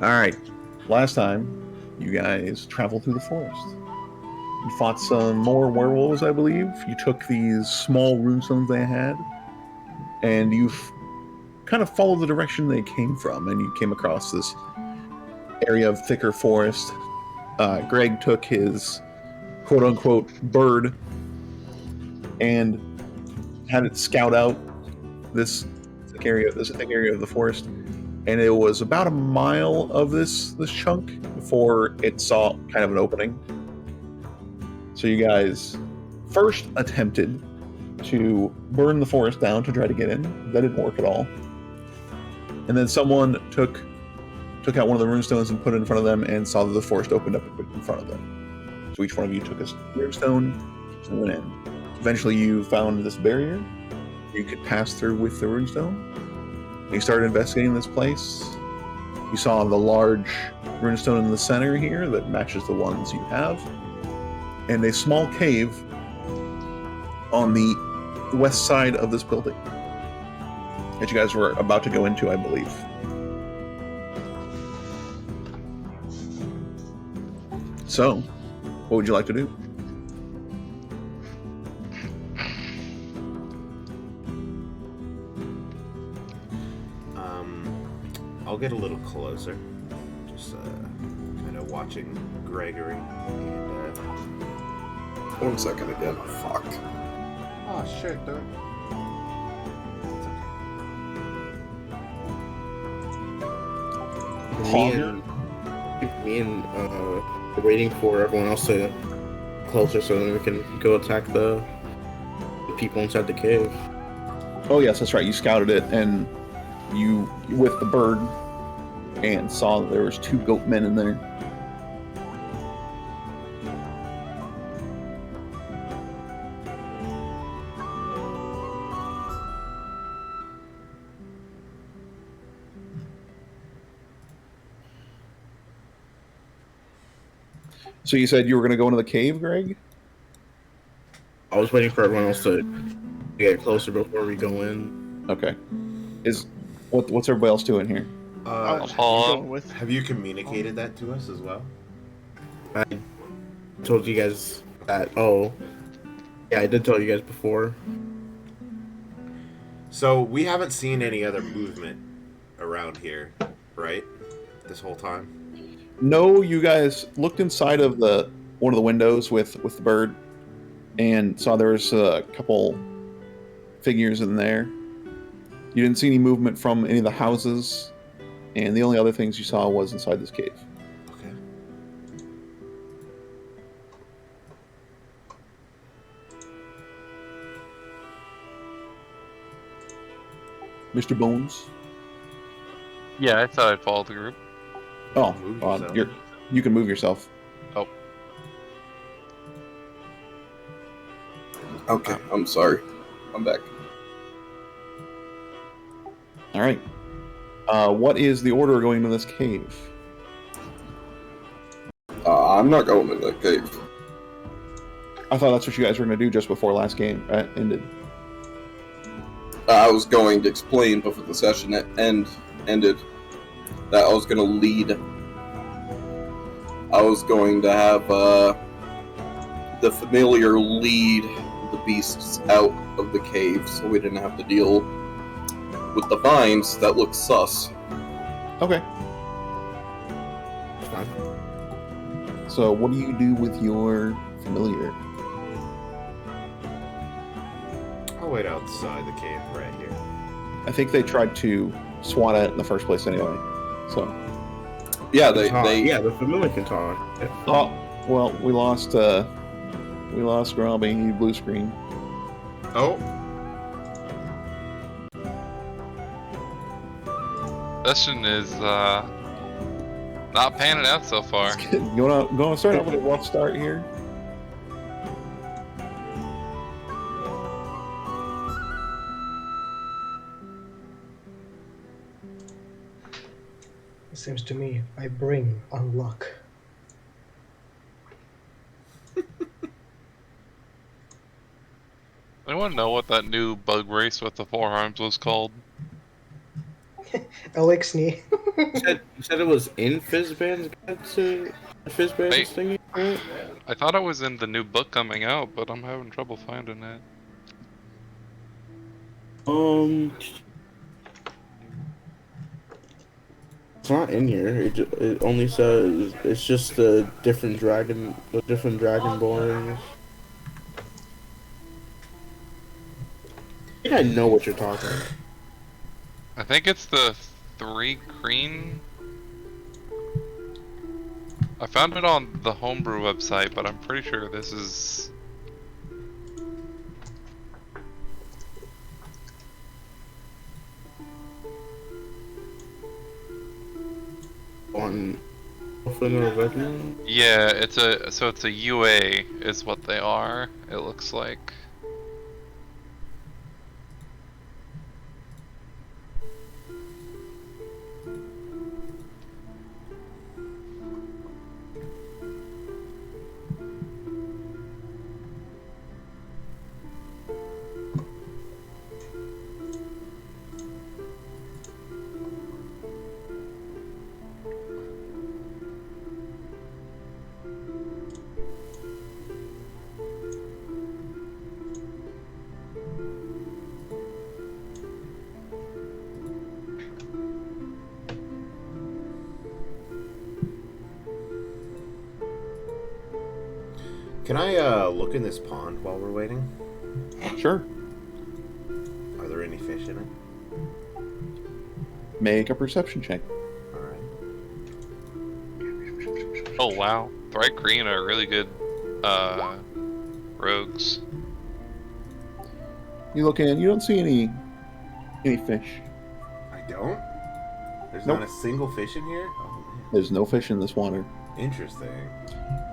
Alright. Last time, you guys traveled through the forest. You fought some more werewolves, I believe. You took these small runestones they had, and you've kind of followed the direction they came from, and you came across this area of thicker forest. Greg took his quote unquote bird and had it scout out this thick area of the forest, and it was about a mile of this chunk before it saw kind of an opening. So you guys first attempted to burn the forest down to try to get in. That didn't work at all. And then someone took out one of the runestones and put it in front of them and saw that the forest opened up in front of them. So each one of you took a runestone and went in. Eventually you found this barrier you could pass through with the runestone. You started investigating this place. You saw the large runestone in the center here that matches the ones you have, and a small cave on the west side of this building that you guys were about to go into, I believe. So, what would you like to do? I'll get a little closer. Just kind of watching Gregory. And, 1 second again. Fuck. oh shit, dude. Me and waiting for everyone else to closer so then we can go attack the people inside the cave. Oh yes, that's right. You scouted it, and you with the bird and saw that there was 2 goat men in there. So you said you were going to go into the cave, Greg? I was waiting for everyone else to get closer before we go in. Okay. What's everybody else doing here? Have you communicated that to us as well? I told you guys that. Oh, yeah, I did tell you guys before. So we haven't seen any other movement around here, right? This whole time. No, you guys looked inside of one of the windows with the bird and saw there was a couple figures in there. You didn't see any movement from any of the houses, and the only other things you saw was inside this cave. Okay. Mr. Bones? Yeah, I thought I'd follow the group. Oh, Move yourself. you can move yourself. Oh. Okay, I'm sorry. I'm back. All right. What is the order going to this cave? I'm not going to the cave. I thought that's what you guys were going to do just before last game ended. I was going to explain before the session ended that I was going to lead. I was going to have the familiar lead the beasts out of the cave so we didn't have to deal with the vines that look sus. Okay. Fine. So what do you do with your familiar? I'll wait outside the cave right here. I think they tried to swat at it in the first place anyway. So. Yeah, the familiar can talk. Oh, well, we lost Robbie. He blue screen. Oh. Session is not panning out so far. You wanna start out with a rough start here? It seems to me I bring unluck. Anyone know what that new bug race with the 4 arms was called? Elixni. You said it was in Fizzban's guide to Fizzban's Wait. thingy, right? I thought it was in the new book coming out, but I'm having trouble finding it. It's not in here. It only says it's just the different dragonborns. I think I know what you're talking about. I think it's the 3 green. I found it on the homebrew website, but I'm pretty sure this is. On Orphan Regiment? Yeah, it's a UA is what they are. It looks like. Can I look in this pond while we're waiting? Sure. Are there any fish in it? Make a perception check. Alright. Oh wow, bright green are really good rogues. You look in, you don't see any fish. I don't? There's Nope. not a single fish in here? Oh, man. There's no fish in this water. Interesting.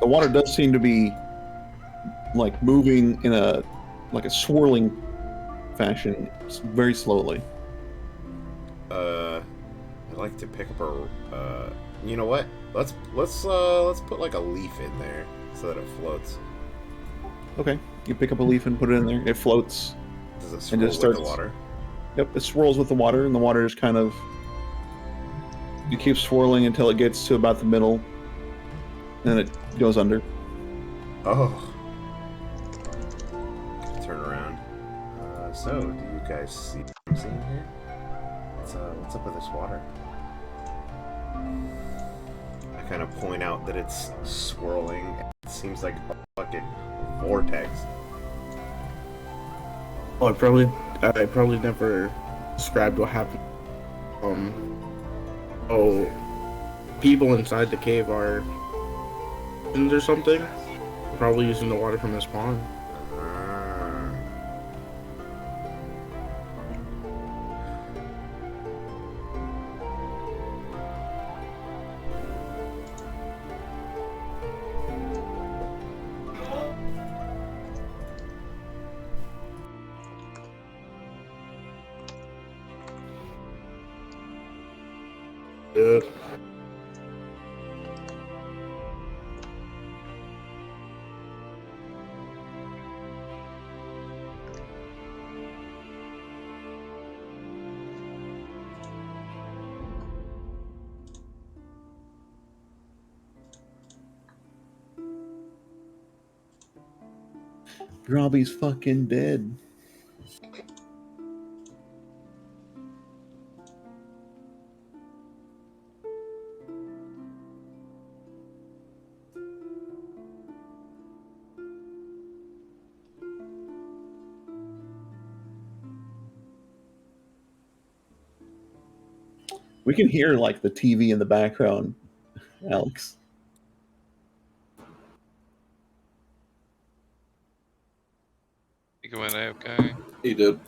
The water does seem to be like moving in a swirling fashion, very slowly. I'd like to pick up a. You know what? Let's put like a leaf in there so that it floats. Okay, you pick up a leaf and put it in there. It floats. Does it And swirl just with the starts- water? Yep, it swirls with the water, and the water just kind of. You keep swirling until it gets to about the middle, and then it goes under. Oh. Turn around. So, do you guys see what I'm seeing here? What's up with this water? I kind of point out that it's swirling. It seems like a fucking vortex. Oh, I probably never described what happened. Oh, people inside the cave are or something. Probably using the water from this pond. Ah. Good. Robbie's fucking dead. We can hear like the TV in the background, Alex. You went okay. He did.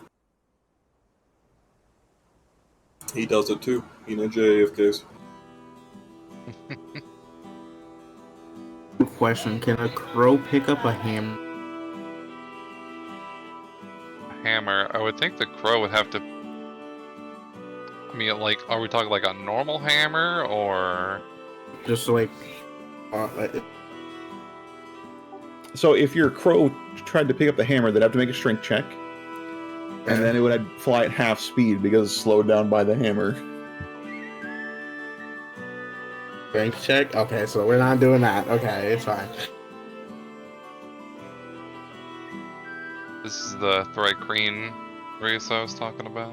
He does it too. You know, JFK's. Question: can a crow pick up a hammer? Hammer. I would think the crow would have to. I mean, like, are we talking like a normal hammer or? Just like, So if your crow tried to pick up the hammer, they'd have to make a strength check, and then it would fly at half speed because it's slowed down by the hammer. Strength check? Okay, so we're not doing that. Okay, it's fine. This is the Thrycreen race I was talking about.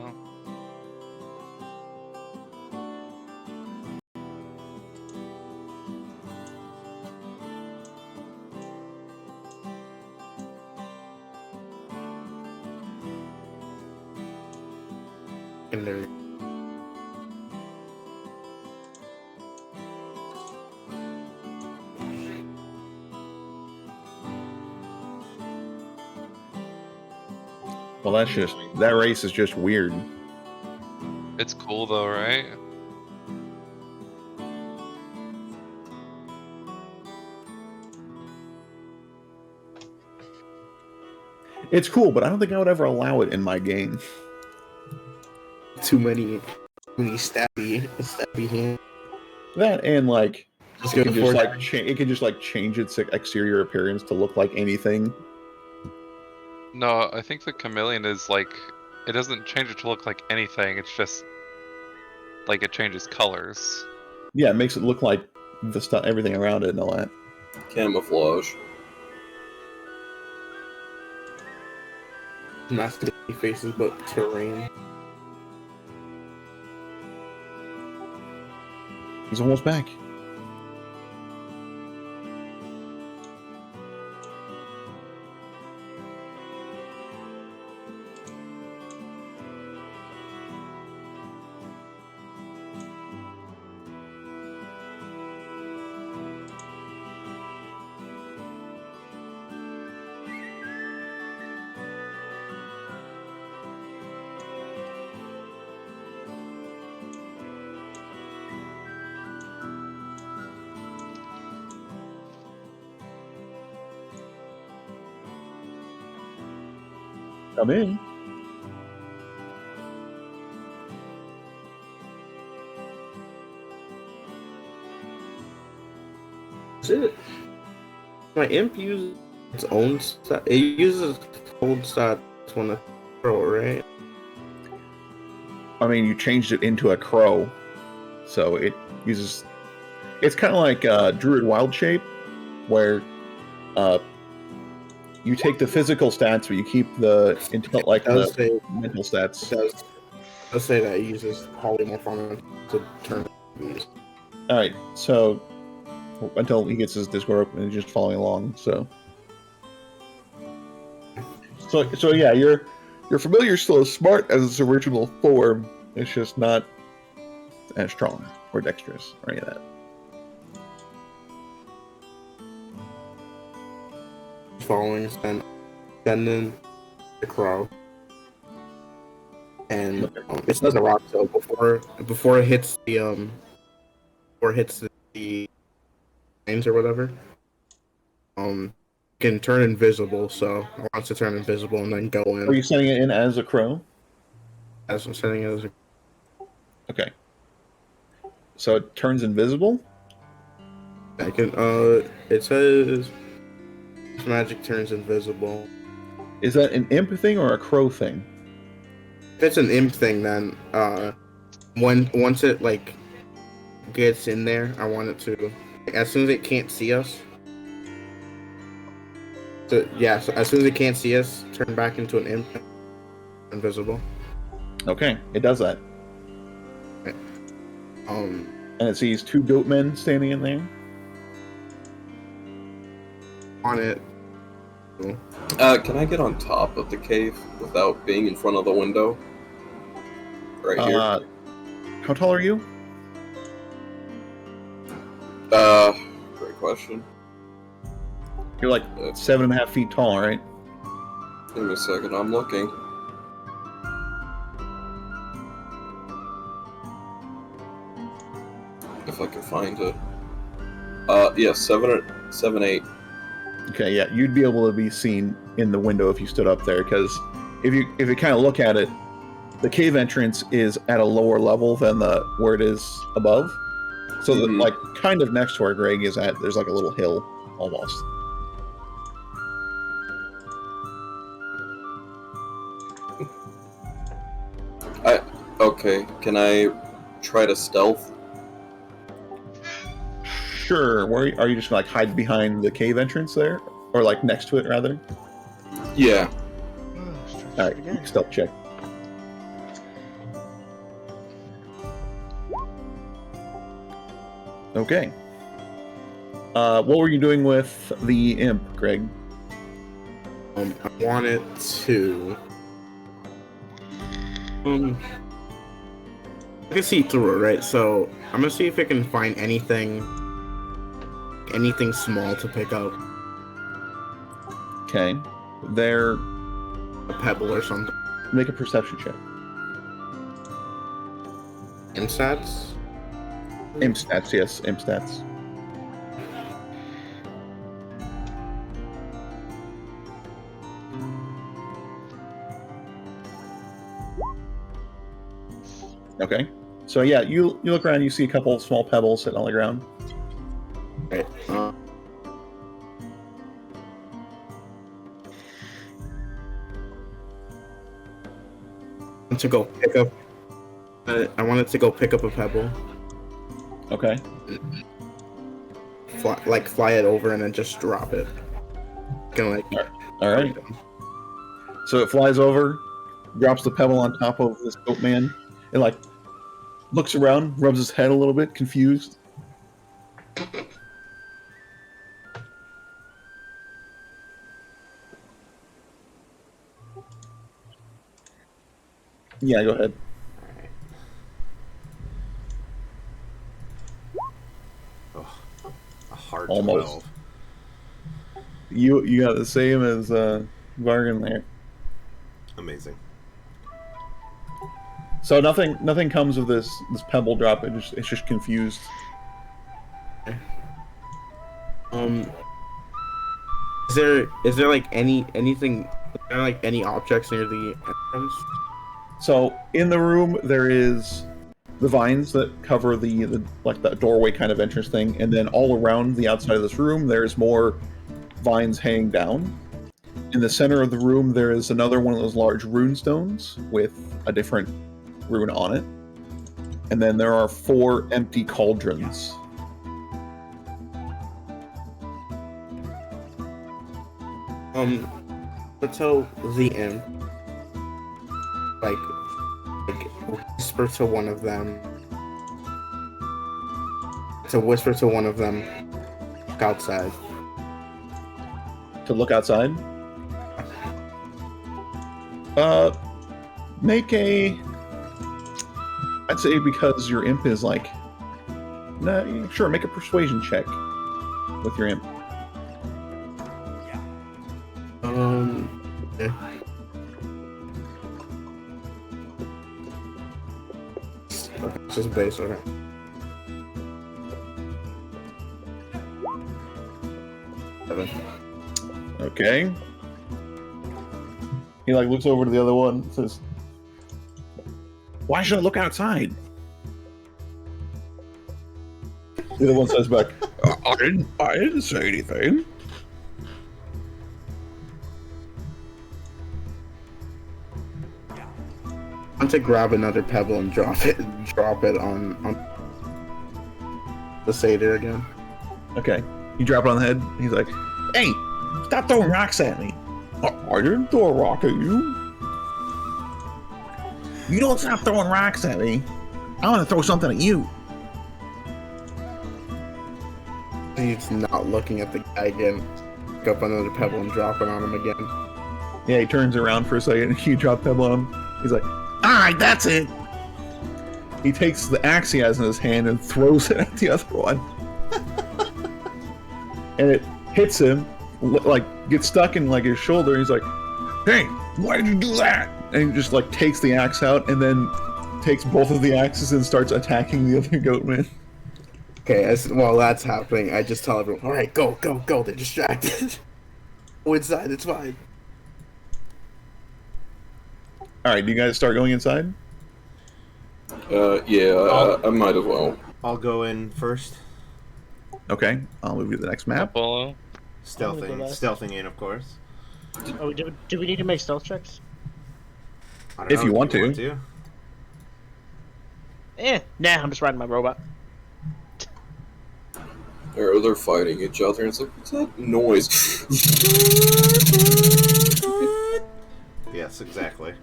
And there. Well, that race is just weird. It's cool though, right? It's cool, but I don't think I would ever allow it in my game. Too many stabby hands. That and like Just it go can for just like it can just like change its exterior appearance to look like anything. No, I think the chameleon is like, it doesn't change it to look like anything. It's just like it changes colors. Yeah, it makes it look like the stuff, everything around it, and all that. Camouflage. not sticky faces, but terrain. He's almost back. Come in. Is it? My imp uses its own stat. It uses its own stats when it's throw, right? I mean, you changed it into a crow, so it uses. It's kind of like Druid Wild Shape, where you take the physical stats, but you keep the mental stats. Let's say that it uses polymorph on it to turn these. All right, so until he gets his Discord open, he's just following along. So yeah, your familiar is still as smart as its original form. It's just not as strong or dexterous or any of that. Following sending the crow, and it does a rock. So before it hits the lines or whatever, can turn invisible. So I want to turn invisible and then go in. Are you sending it in as a crow? As I'm setting it as a. Okay. So it turns invisible? I can. It says magic turns invisible. Is that an imp thing or a crow thing? If it's an imp thing, then once it like gets in there, I want it to. As soon as it can't see us. So as soon as it can't see us, turn back into an imp, invisible. Okay, it does that. And it sees two goat men standing in there. On it. Can I get on top of the cave without being in front of the window? Right here. How tall are you? Great question. You're like 7.5 feet tall, right? Give me a second, I'm looking. If I can find it. Yeah, 7'8". Okay, yeah, you'd be able to be seen in the window if you stood up there, because if you kind of look at it, the cave entrance is at a lower level than where it is above. So that, like, kind of next to where Greg is at, there's like a little hill, almost. Okay, can I try to stealth? Sure. Where are you just gonna like hide behind the cave entrance there, or like next to it rather? Yeah. All right, you can stealth check. Okay. What were you doing with the imp, Greg? I wanted to. I can see through it, right? So I'm gonna see if I can find anything small to pick up, Okay. There. a pebble or something. Make a perception check. Imp stats. Imp stats, yes, imp stats. Okay. So yeah, you look around, you see a couple small pebbles sitting on the ground. Right. To go pick up. I wanted to go pick up a pebble, Okay. fly it over, and then just drop it. Kind of like. All right. So it flies over, drops the pebble on top of this goat man, and like looks around, rubs his head a little bit, confused. Yeah, go ahead. Oh, a hard Almost. 12. You got the same as Vargan there. Amazing. So nothing comes of this pebble drop. It's just confused. Is there like anything? Is there like any objects near the entrance? So in the room there is the vines that cover the like the doorway kind of entrance thing, and then all around the outside of this room there's more vines hanging down. In the center of the room there is another one of those large rune stones with a different rune on it, and then there are 4 empty cauldrons. Let's tell the imp, like whisper to one of them. To whisper to one of them outside. To look outside. Make a. I'd say because your imp is like. Nah, sure. Make a persuasion check with your imp. Yeah. Okay, it's just base, okay. Seven. Okay. He like looks over to the other one and says, "Why should I look outside?" The other one says back, I didn't say anything." I want to grab another pebble and drop it on the satyr again. Okay. You drop it on the head. He's like, "Hey, stop throwing rocks at me." I didn't throw a rock at you. You don't stop throwing rocks at me. I want to throw something at you. He's not looking at the guy again. Pick up another pebble and drop it on him again. Yeah, he turns around for a second and you drop pebble on him. He's like, "Alright, that's it." He takes the axe he has in his hand and throws it at the other one. And it hits him, like, gets stuck in, like, his shoulder. He's like, "Hey, why did you do that?" And he just, like, takes the axe out and then takes both of the axes and starts attacking the other goat man. Okay, while that's happening, I just tell everyone, "Alright, go, go, go, they're distracted." Go inside, it's fine. Alright, do you guys start going inside? Yeah, I might as well. I'll go in first. Okay, I'll move you to the next map. Apollo. Stealthing in, of course. Oh, do we need to make stealth checks? I don't If know, you do want to. Nah, I'm just riding my robot. They're fighting each other. It's like, what's that noise? Yes, exactly.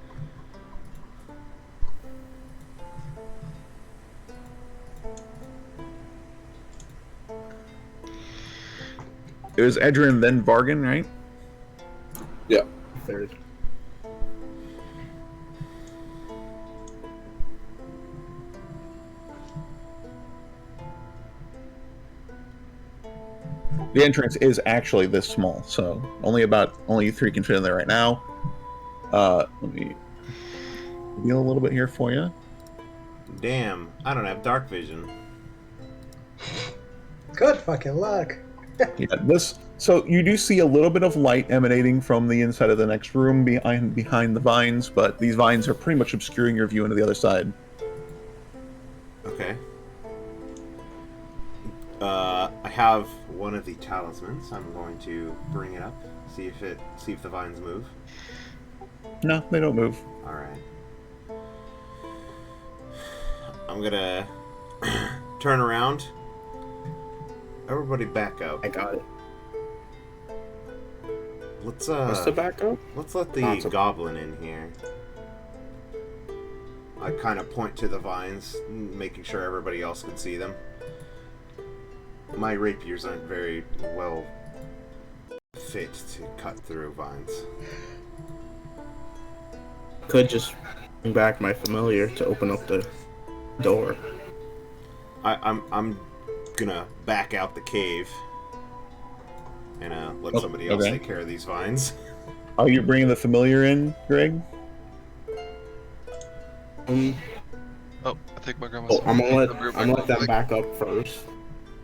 It was Edrin, then Vargan, right? Yeah. Third. The entrance is actually this small, so only 3 can fit in there right now. Let me deal a little bit here for you. Damn, I don't have dark vision. Good fucking luck. Yeah, so you do see a little bit of light emanating from the inside of the next room behind the vines, but these vines are pretty much obscuring your view into the other side. Okay. I have one of the talismans. I'm going to bring it up, see if the vines move. No, they don't move. All right. I'm gonna turn around. Everybody back up. I got it. Let's What's the backup? let's let the Awesome. goblin in here. I kind of point to the vines, making sure everybody else can see them. My rapiers aren't very well fit to cut through vines. Could just bring back my familiar to open up the door. I'm gonna back out the cave and let somebody else okay. take care of these vines. Are you bringing the familiar in, Greg? Oh, I think my grandma's. I'm gonna let Back them back up first.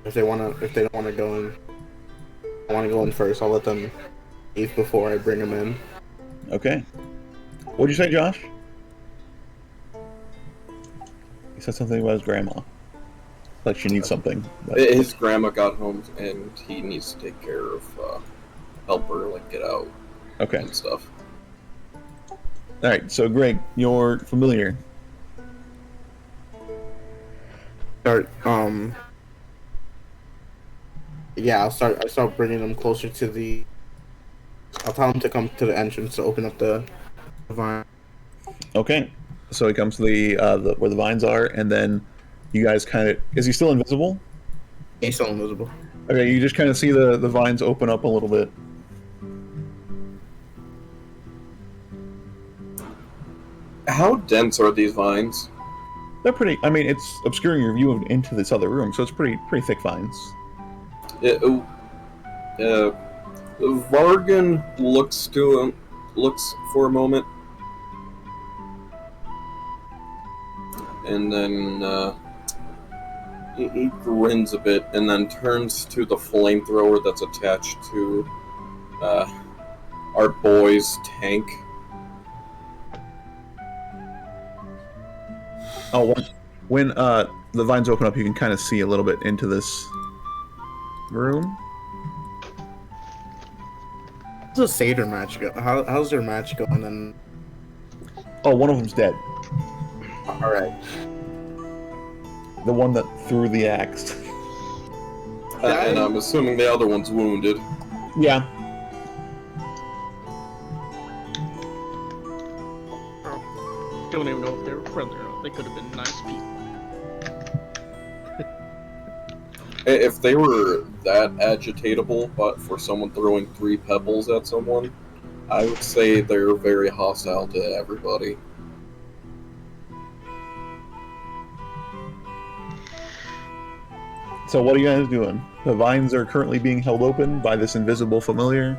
If they don't wanna go in, I wanna go in first. I'll let them leave before I bring them in. Okay. What'd you say, Josh? He said something about his grandma. Like she needs something. But... His grandma got home and he needs to take care of, help her, like, get out Okay. and stuff. Alright, so Greg, your familiar. Start. Yeah, I start bringing them closer to the. I'll tell them to come to the entrance to open up the vine. Okay. So he comes to the where the vines are, and then you guys kind of... Is he still invisible? He's still invisible. Okay, you just kind of see the vines open up a little bit. How dense are these vines? They're pretty... I mean, it's obscuring your view into this other room, so it's pretty thick vines. Vargan looks for a moment, and then he grins a bit, and then turns to the flamethrower that's attached to our boy's tank. Oh, when the vines open up, you can kind of see a little bit into this room. How's the Satyr match go? How's their match going? And Oh, one of them's dead. all right, The one that threw the axe. And I'm assuming the other one's wounded. Yeah. Don't even know if they were friendly or not. They could have been nice people. If they were that agitatable, but for someone throwing 3 pebbles at someone, I would say they're very hostile to everybody. So what are you guys doing? The vines are currently being held open by this invisible familiar.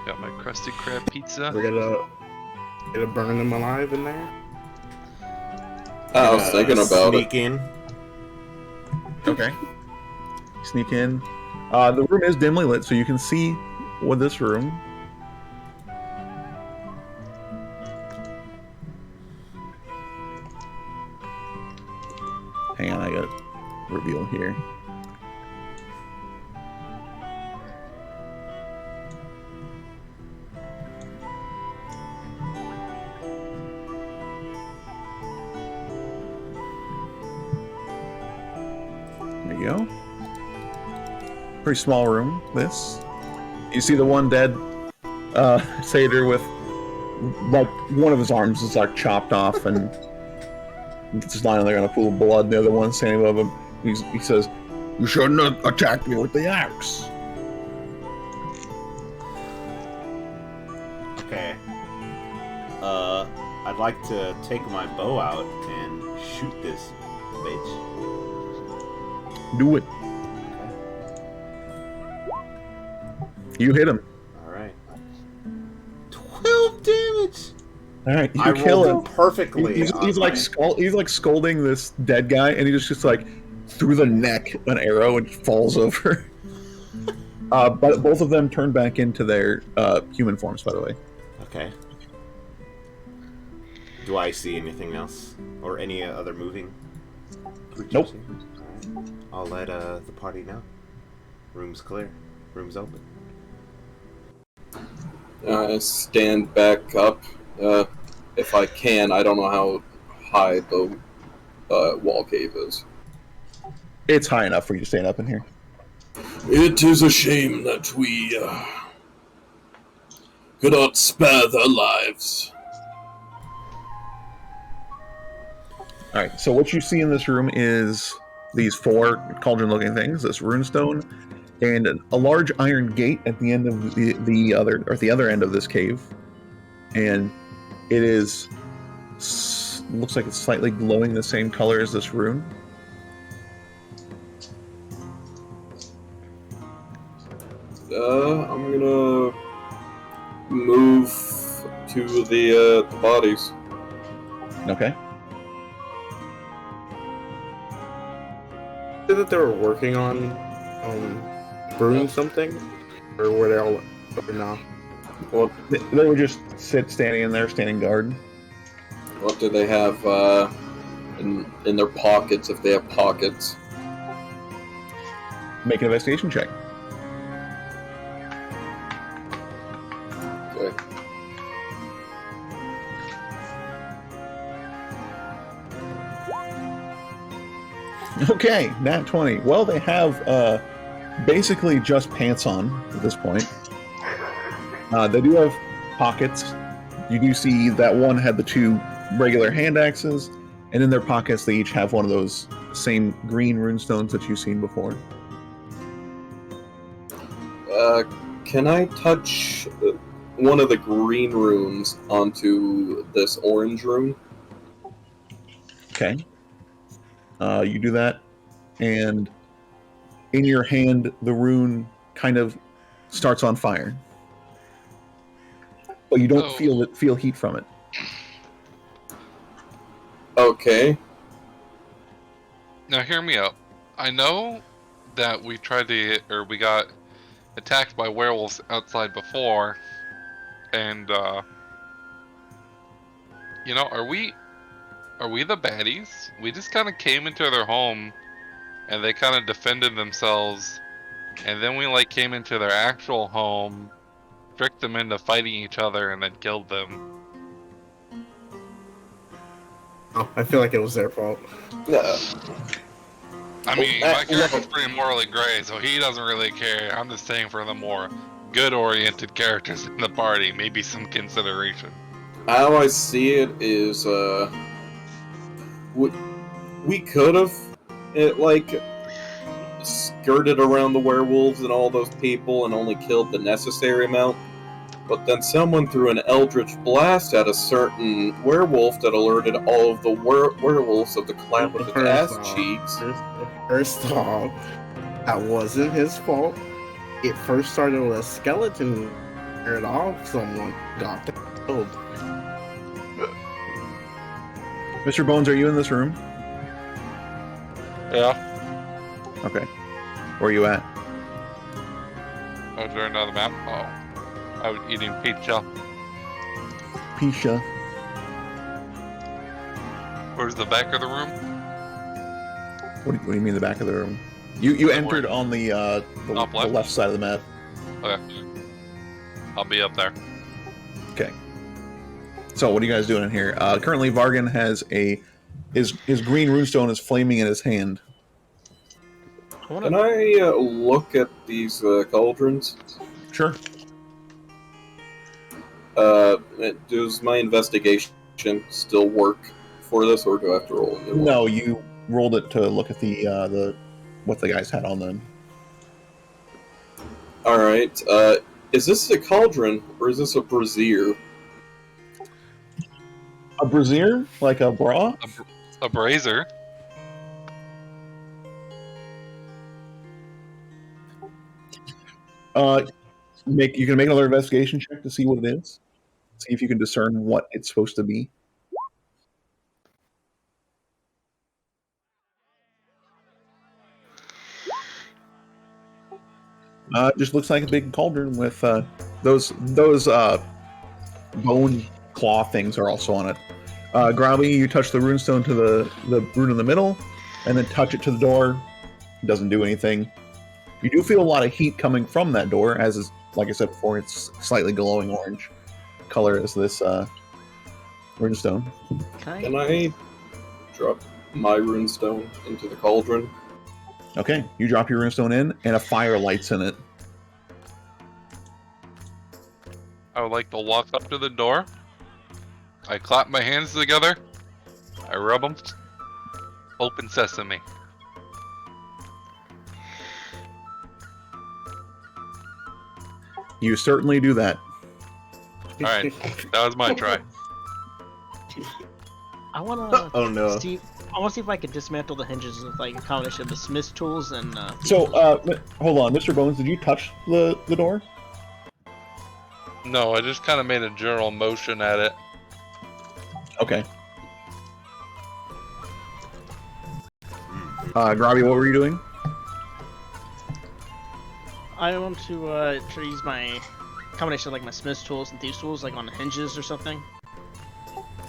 Got my crusty crab pizza. we're gonna burn them alive in there. I was thinking about it. Sneak in. Okay. Sneak in. The room is dimly lit, so you can see with this room. Hang on, I got reveal here. go. Pretty small room, this. You see the one dead satyr with, like, one of his arms is, like, chopped off and just lying there in a pool of blood. The other one standing above him, he says, "You should not attack me with the axe." Okay. I'd like to take my bow out and shoot this bitch. Do it. You hit him. Alright. 12 damage! Alright, you I kill him. rolled perfectly. He's like he's like scolding this dead guy, and he just like through the neck an arrow and falls over. But both of them turn back into their human forms, by the way. Okay. Do I see anything else? Or any other moving creatures? Nope. Here? Alright. I'll let the party know. Room's clear. Room's open. Stand back up. If I can, I don't know how high the wall cave is. It's high enough for you to stand up in here. It is a shame that we cannot spare their lives. Alright, so what you see in this room is these 4 cauldron-looking things, this runestone, and a large iron gate at the end of the other end of this cave. And it is looks like it's slightly glowing the same color as this rune. I'm gonna move to the bodies. Okay. Said that they were working on brewing something, or were they all or not? What They were just standing in there, standing guard. what do they have in their pockets, if they have pockets? Make an investigation check. Okay. Okay, nat 20. Well, they have basically just pants on at this point. They do have pockets. You do see that one had the 2 regular hand axes, and in their pockets they each have one of those same green runestones that you've seen before. Can I touch one of the green runes onto this orange rune? Okay. You do that, and in your hand, the rune kind of starts on fire, but you don't feel heat from it. Okay. Now hear me out. I know that we got attacked by werewolves outside before, and are we the baddies? We just kind of came into their home, and they kind of defended themselves, and then we came into their actual home, tricked them into fighting each other, and then killed them. Oh, I feel like it was their fault. I mean, my character's pretty morally gray, so he doesn't really care. I'm just saying for the more good-oriented characters in the party, maybe some consideration. How I see it is, we could have, skirted around the werewolves and all those people and only killed the necessary amount. But then someone threw an eldritch blast at a certain werewolf that alerted all of the werewolves of the clan with its ass cheeks. First off, that wasn't his fault. It first started with a skeleton scared off someone, got killed. Mr. Bones, are you in this room? Yeah. Okay. Where are you at? Oh, is there another map? Oh. I was eating pizza. Pisha. Where's the back of the room? What do you mean the back of the room? You entered on the Top the left side of the map. Okay. I'll be up there. Okay. So what are you guys doing in here? Currently, Vargan has his green runestone is flaming in his hand. Can I look at these cauldrons? Sure. Does my investigation still work for this, or do I have to roll a new one? No, you rolled it to look at the what the guys had on them. All right. Is this a cauldron or is this a brazier? A brazier, like a bra. A brazier. You can make another investigation check to see what it is. See if you can discern what it's supposed to be. It just looks like a big cauldron with those bone claw things are also on it. Grobby, you touch the runestone to the rune in the middle, and then touch it to the door. It doesn't do anything. You do feel a lot of heat coming from that door, as is, like I said before, it's slightly glowing orange color as this runestone. Can I drop my runestone into the cauldron? Okay, you drop your runestone in, and a fire lights in it. I would like to walk up to the door. I clap my hands together. I rub them. Open sesame. You certainly do that. Alright, that was my try. I wanna Oh no. see. I want to see if I can dismantle the hinges with like a combination of the smith's tools and. So, hold on, Mr. Bones, did you touch the door? No, I just kind of made a general motion at it. Okay. Grobby, what were you doing? I want to try to use my combination of like my smith's tools and thieves tools, like on the hinges or something.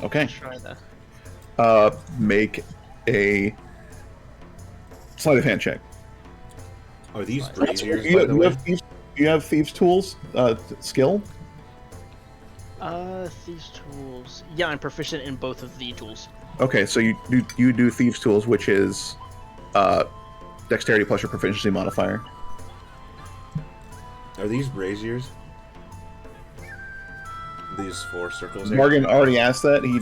Okay. Try that. Make a sleight of hand check. Are these Right. braziers, You, by the you way? have thieves, you have thieves tools skill. Thieves tools. Yeah, I'm proficient in both of the tools. Okay, so you do thieves tools, which is dexterity plus your proficiency modifier. Are these braziers? These 4 circles here? Morgan already asked that. He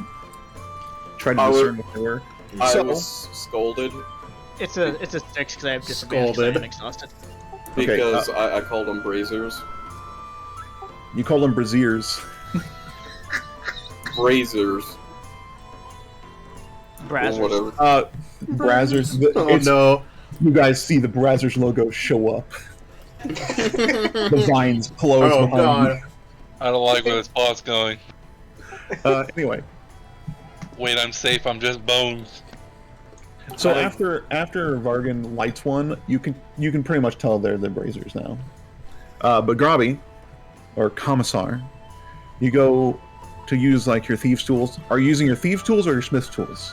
tried to I discern what they were. I So- was scolded It's a 6 because I have disadvantage 'cause I am exhausted. Okay, because I called them braziers. You call them braziers. Braziers. Brazzers. Or whatever. Brazzers. Oh It's- no. You guys see the Brazzers logo show up. The vines close Oh behind god. I don't like where this plot's going. you. Anyway, Wait, I'm safe. I'm just bones. so I think- after Vargan lights one, you can pretty much tell they're the Braziers now. But Grobby, or Commissar, you go to use like your thieves tools. Are you using your thieves tools or your smith's tools?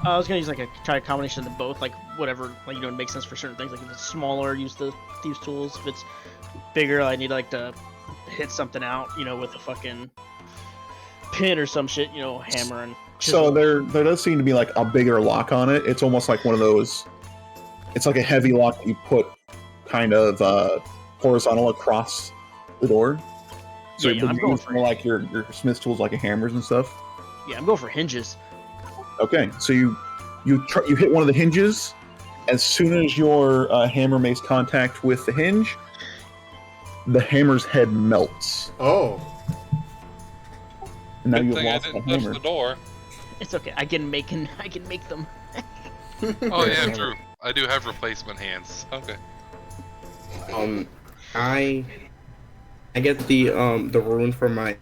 I was gonna use like try a combination of the both, like whatever, like it makes sense for certain things. Like if it's smaller, use the thieves tools. If it's bigger, I need like to hit something out, with a fucking pin or some shit, hammer and. So chisel. there does seem to be like a bigger lock on it. It's almost like one of those. It's like a heavy lock that you put kind of horizontal across the door. So Yeah, I'm you're going using for more like your smith's tools, like your hammers and stuff. Yeah, I'm going for hinges. Okay, so you hit one of the hinges. As soon as your hammer makes contact with the hinge, the hammer's head melts. Oh. And now Good you've thing I lost the didn't touch hammer. the door. It's okay. I can make them. Oh yeah, true. I do have replacement hands. Okay. I get the rune from my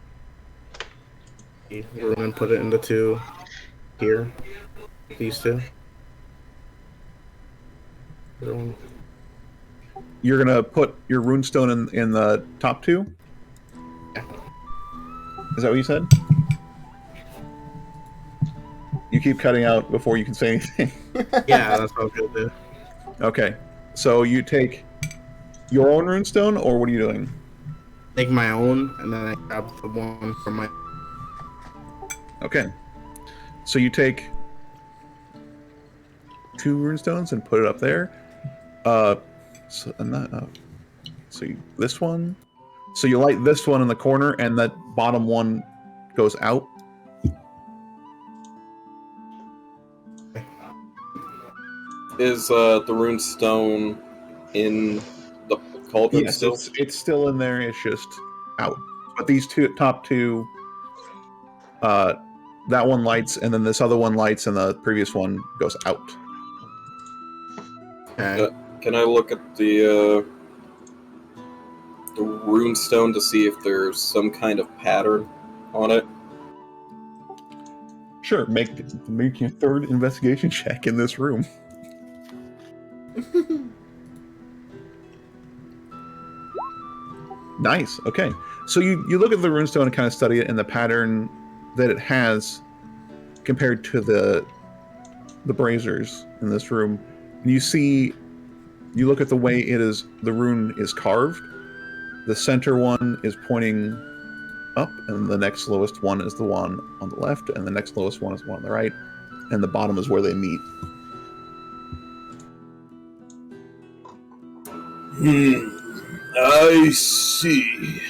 rune and put it in the 2 here. These 2. You're gonna put your runestone in the top 2? Yeah. Is that what you said? You keep cutting out before you can say anything. Yeah, that's what I was gonna do. Okay, so you take your own runestone, or what are you doing? Take my own, and then I grab the one from my. Okay, so you take 2 runestones and put it up there. So and that. So this one. So you light this one in the corner, and that bottom one goes out. Is the rune stone in the cauldron Yes, still? it's still in there. It's just out. But these top two, that one lights, and then this other one lights, and the previous one goes out. Okay. Can I look at the rune stone to see if there's some kind of pattern on it? Sure, make your third investigation check in this room. Nice. Okay, so you look at the runestone and kind of study it and the pattern that it has compared to the braziers in this room. And you look at the way the rune is carved. The center one is pointing up, and the next lowest one is the one on the left, and the next lowest one is the one on the right, and the bottom is where they meet. I see.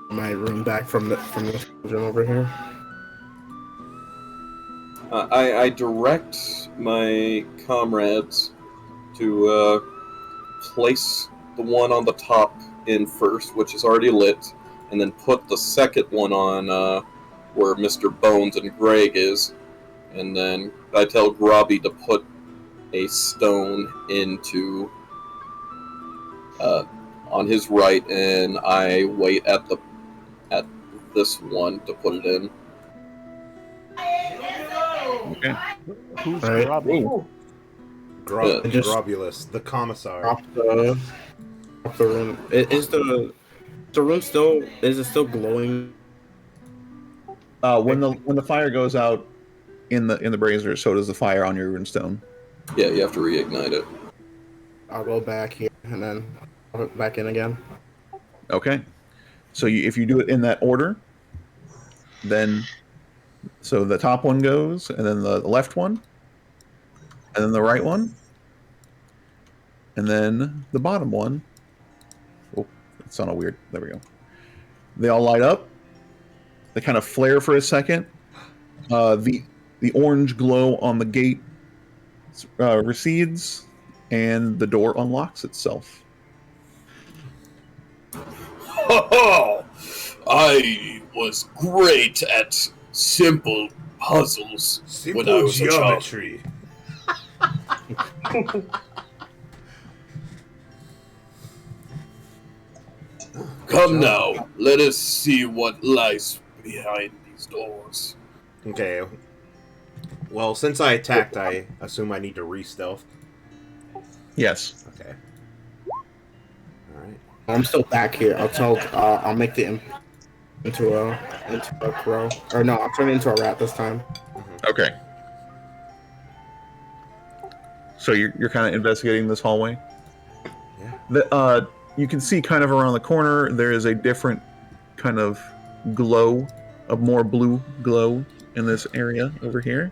My room back from the room over here. I direct my comrades to place the one on the top in first, which is already lit, and then put the second one on where Mr. Bones and Greg is, and then I tell Grobby to put a stone into on his right, and I wait at this one to put it in. Okay. Who's All right. Robbie? Grobulus, the commissar. Drop the room. Is the room still? Is it still glowing? When the fire goes out in the brazier, so does the fire on your runestone. Yeah, you have to reignite it. I'll go back here and then I'll go back in again. Okay. So if you do it in that order, then so the top one goes, and then the left one, and then the right one, and then the bottom one. Oh, it's on a weird. There we go. They all light up. They kind of flare for a second. The orange glow on the gate recedes, and the door unlocks itself. I was great at simple puzzles when I Simple was a child. geometry. Come now, let us see what lies behind these doors. Okay. Well, since I attacked, I assume I need to re-stealth. Yes. Okay. Alright. I'm still back here. I'll make the imp into a crow. Or no, I'll turn it into a rat this time. Okay. So you're kind of investigating this hallway. Yeah. You can see kind of around the corner there is a different kind of glow, a more blue glow in this area over here.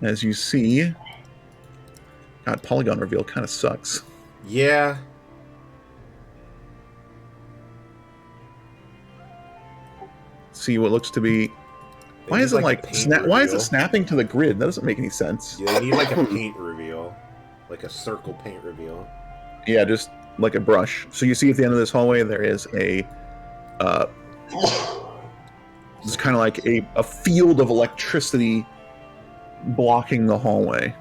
As you see, God, polygon reveal kind of sucks. Yeah. See what looks to be. Why is it like why is it snapping to the grid? That doesn't make any sense. Yeah, you need like a paint reveal, like a circle paint reveal. Yeah, just like a brush. So you see at the end of this hallway there is a it's kind of like a field of electricity blocking the hallway.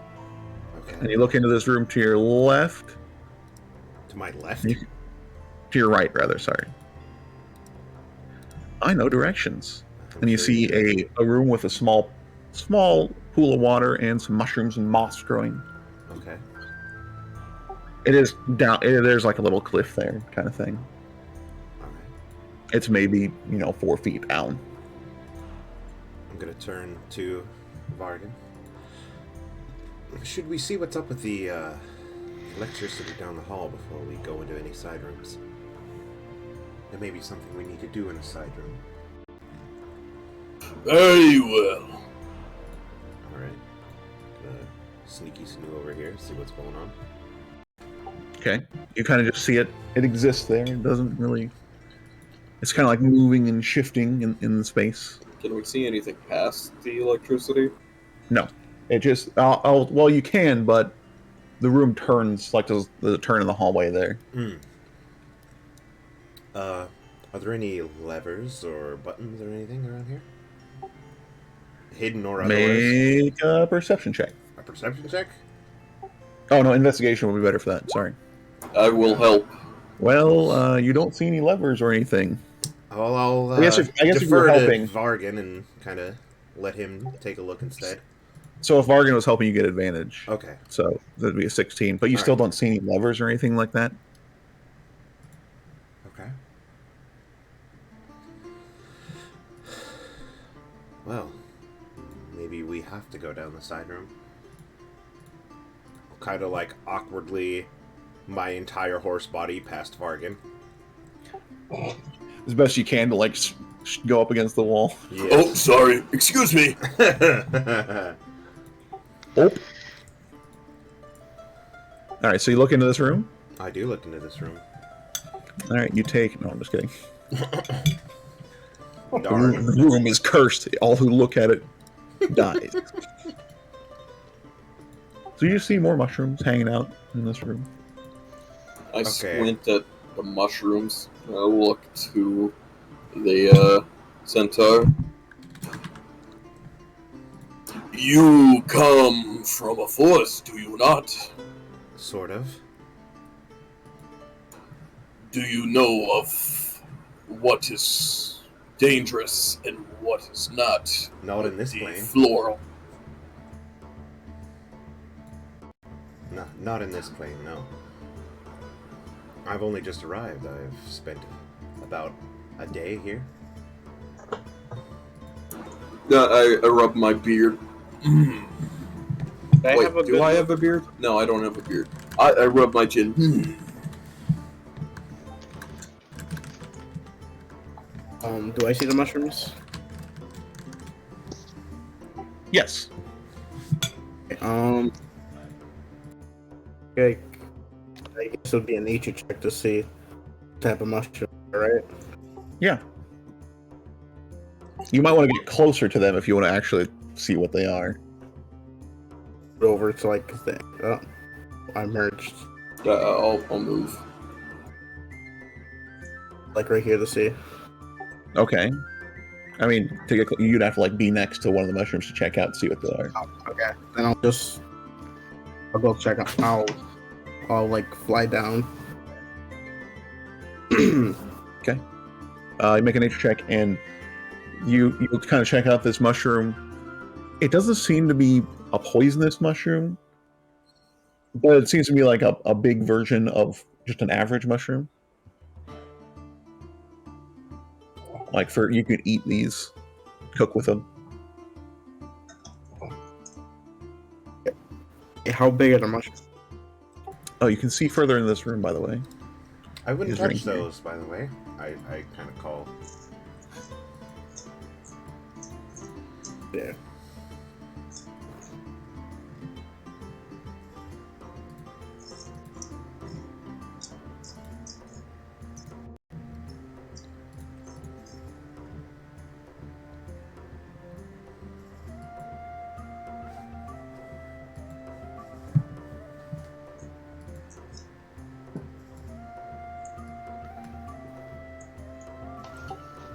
Okay. And you look into this room to your left. To my left. To your right, rather. Sorry. I know directions. And you see a room with a small pool of water and some mushrooms and moss growing. Okay. It is down. There's like a little cliff there, kind of thing. All right. It's maybe 4 feet down. I'm gonna turn to Vargan. Should we see what's up with the electricity down the hall before we go into any side rooms? There may be something we need to do in a side room. Very well. Alright. Gonna sneaky snoo over here, see what's going on. Okay. You kind of just see it. It exists there. It doesn't really. It's kind of like moving and shifting in the space. Can we see anything past the electricity? No. It just. Well, you can, but the room turns like there's a turn in the hallway there. Are there any levers or buttons or anything around here? Hidden or otherwise? Make a perception check. A perception check? Oh, no, investigation would be better for that. Sorry. I will help. Well, you don't see any levers or anything. Well, I'll I guess if you're defer to helping- Vargan and kind of let him take a look instead. So if Vargan was helping, you get advantage. Okay. So that'd be a 16. But you All still right. don't see any levers or anything like that? Okay. Well, maybe we have to go down the side room. Kind of like awkwardly, my entire horse body past Vargan. As best you can to like go up against the wall. Yes. Oh, sorry. Excuse me. Oh. All right, so you look into this room. I do look into this room. All right, you take. No, I'm just kidding. Darn. The room is cursed. All who look at it die. So you see more mushrooms hanging out in this room. I Okay. squint at the mushrooms. I look to the centaur. You come from a forest, do you not? Sort of. Do you know of what is dangerous and what is not? Not in this The plane. floral. No, not in this plane, no. I've only just arrived. I've spent about a day here. I rub my beard. I Wait, have a do good I have a beard? No, I don't have a beard. I rub my chin. Do I see the mushrooms? Yes. Okay. I guess it would be a nature check to see what type of mushroom, right? Yeah. You might want to get closer to them if you want to actually see what they are. Over to like the I merged I'll move. like right here to see. Okay. I mean, to get you'd have to like be next to one of the mushrooms to check out and see what they are. Okay. Then I'll go check out. I'll like fly down. You make a nature check, and you kind of check out this mushroom. It doesn't seem to be a poisonous mushroom, but it seems to be like a big version of just an average mushroom. Like you could eat these, cook with them. How big are the mushrooms? Oh, you can see further in this room, by the way. I wouldn't He's right touch here. those, by the way. I kind of call. Yeah.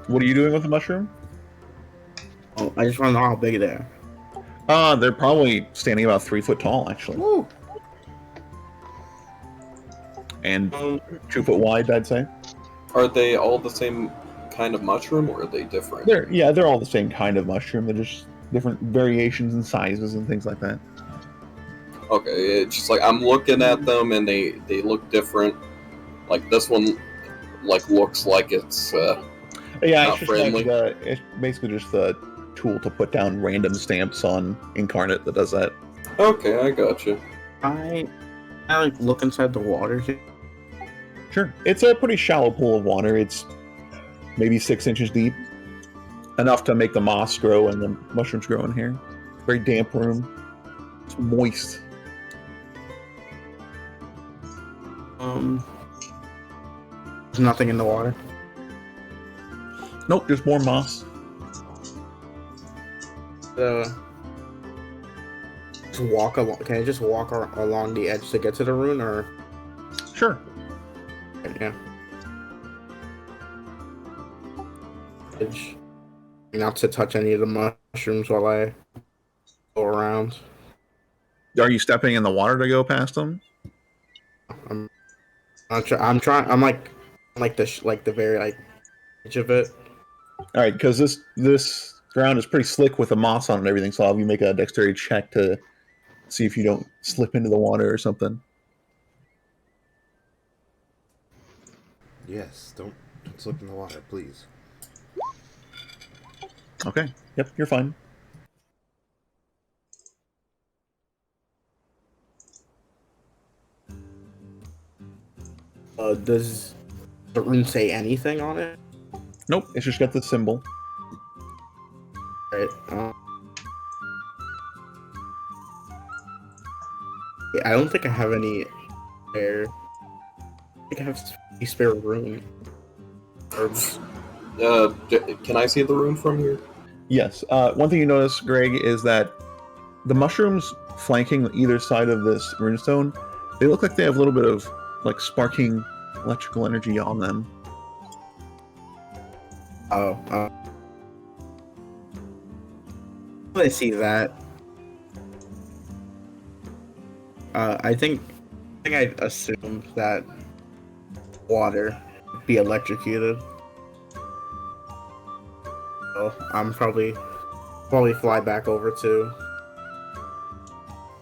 What are you doing with the mushroom? Oh, I just want to know how big they are. They're probably standing about 3 foot tall, actually, Woo! and 2 foot wide, I'd say. Are they all the same kind of mushroom, or are they different? They're all the same kind of mushroom. They're just different variations and sizes and things like that. Okay, it's just like I'm looking at them and they look different. Like this one, like looks like it's Yeah, Not it's just friendly. like it's basically just the tool to put down random stamps on Incarnate that does that. okay. I gotcha. I like look inside the water here. Sure. It's a pretty shallow pool of water. It's maybe 6 inches deep. Enough to make the moss grow and the mushrooms grow in here. Very damp room. It's moist. There's nothing in the water. Nope, just more moss. Just walk along. Can I just walk along the edge to get to the rune, or Sure. yeah? Edge. Not to touch any of the mushrooms while I go around. Are you stepping in the water to go past them? I'm trying. I'm like the very edge of it. All right, because this ground is pretty slick with the moss on it and everything, so I'll have you make a dexterity check to see if you don't slip into the water or something. Yes, don't slip in the water, please. Okay. Yep, you're fine. Does the rune say anything on it? Nope, it's just got the symbol. Right. Yeah, I don't think I have any spare. I think I have a spare rune. Herbs. Can I see the rune from here? Yes. One thing you notice, Greg, is that the mushrooms flanking either side of this runestone, they look like they have a little bit of like sparking electrical energy on them. Oh. I see that. I think I assumed that water would be electrocuted. So I'm probably fly back over to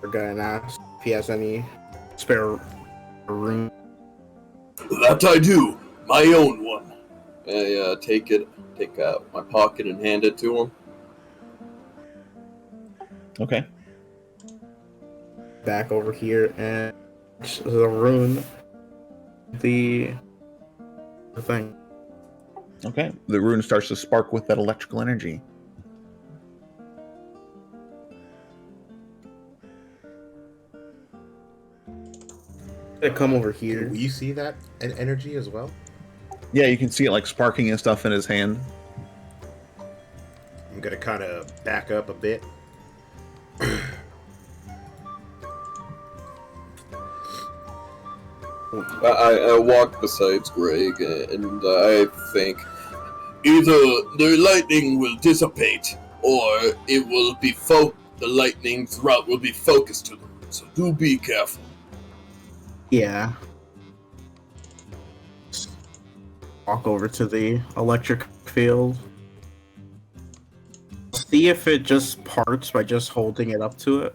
our guy and ask if he has any spare room. That I do. My own one. I take out my pocket and hand it to him. Okay. Back over here and the rune. The thing. Okay. The rune starts to spark with that electrical energy. I come over here. Can we see that energy as well? Yeah, you can see it like sparking and stuff in his hand. I'm gonna kind of back up a bit. I walk beside Greg, and I think either the lightning will dissipate, or it will be the lightning's route will be focused to the room. So do be careful. Yeah. Walk over to the electric field. See if it just parts by just holding it up to it.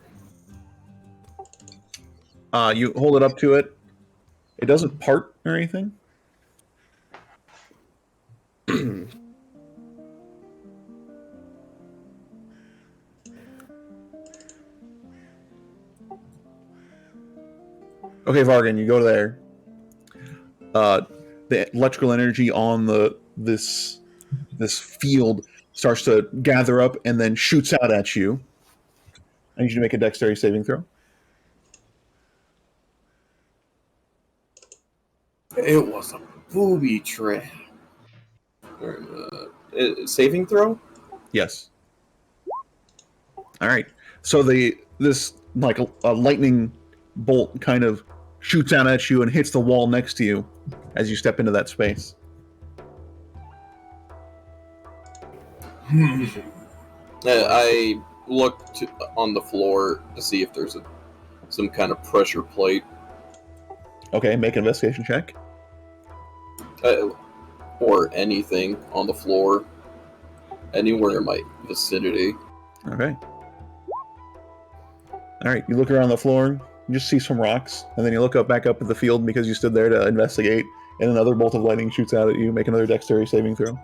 You hold it up to it. It doesn't part or anything. Okay, Vargan, you go there. The electrical energy on this field starts to gather up and then shoots out at you. I need you to make a dexterity saving throw. It was a booby trap. Saving throw? Yes. All right. So this like a lightning bolt kind of shoots out at you and hits the wall next to you as you step into that space. I look on the floor to see if there's some kind of pressure plate. Okay, make an investigation check. Or anything on the floor. Anywhere in my vicinity. Okay. All right, you look around the floor, you just see some rocks, and then you look back up at the field because you stood there to investigate, and another bolt of lightning shoots out at you. Make another dexterity saving throw.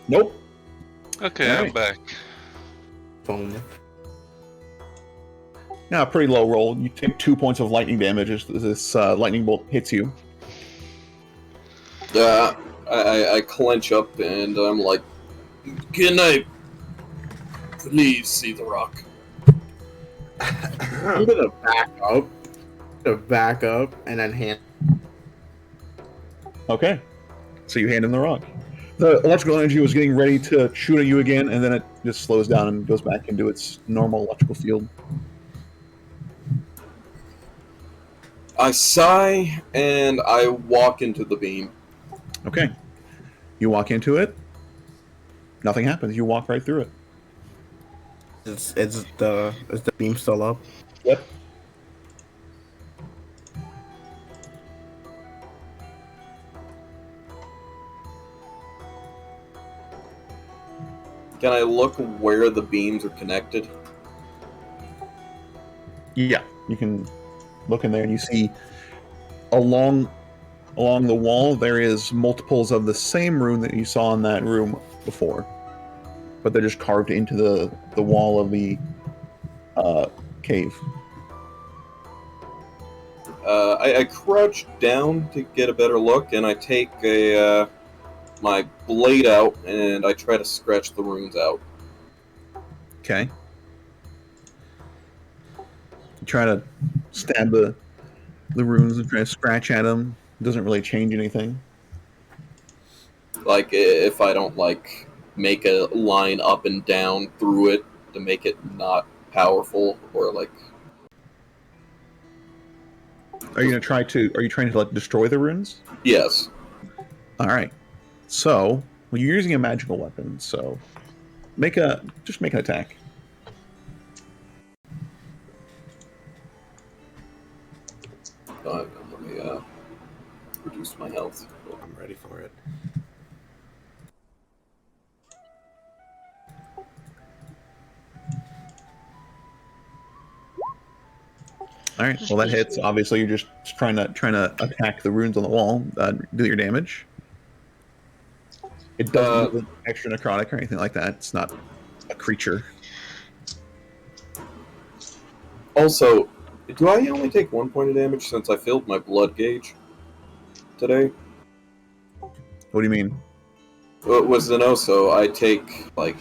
Nope. Okay, All I'm right. back. Phone. Yeah, pretty low roll. You take 2 points of lightning damage as this lightning bolt hits you. I clench up and I'm like, can I please see the rock? I'm gonna back up, and then hand. Okay. So you hand him the rock. The electrical energy was getting ready to shoot at you again, and then it just slows down and goes back into its normal electrical field. I sigh and I walk into the beam. Okay. You walk into it. Nothing happens. You walk right through it. Is the beam still up? Yep. Can I look where the beams are connected? Yeah. You can look in there and you see along the wall there is multiples of the same rune that you saw in that room before, but they're just carved into the wall of the cave. I crouch down to get a better look, and I take my blade out and I try to scratch the runes out. Okay. You try to stab the runes and try to scratch at them. It doesn't really change anything. Like, if I don't, like, make a line up and down through it to make it not powerful, or, like... Are you trying to like destroy the runes? Yes. Alright. So, well, you're using a magical weapon, so just make an attack. Let me reduce my health. I'm ready for it. All right. Well, that hits. Obviously, you're just trying to attack the runes on the wall. Do your damage. It doesn't do extra necrotic or anything like that. It's not a creature. Also, do I only take 1 point of damage since I filled my blood gauge today? What do you mean? With Zenoso, I take, like,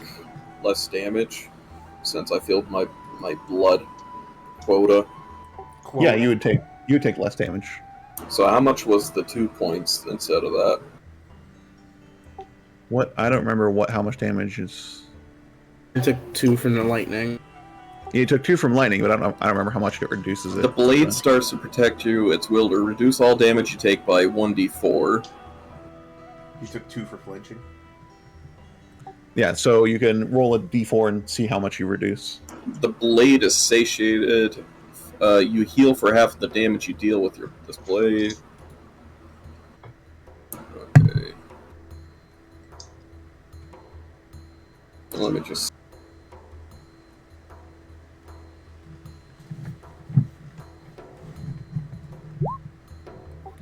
less damage since I filled my blood quota. Yeah, you would take less damage. So how much was the 2 points instead of that? What? I don't remember how much damage is. I took 2 from the lightning. You took 2 from lightning, but I don't remember how much it reduces it. The blade starts to protect you. Its will to reduce all damage you take by 1d4. You took 2 for flinching? Yeah, so you can roll a d4 and see how much you reduce. The blade is satiated. You heal for half the damage you deal with this blade. Okay. Let me just...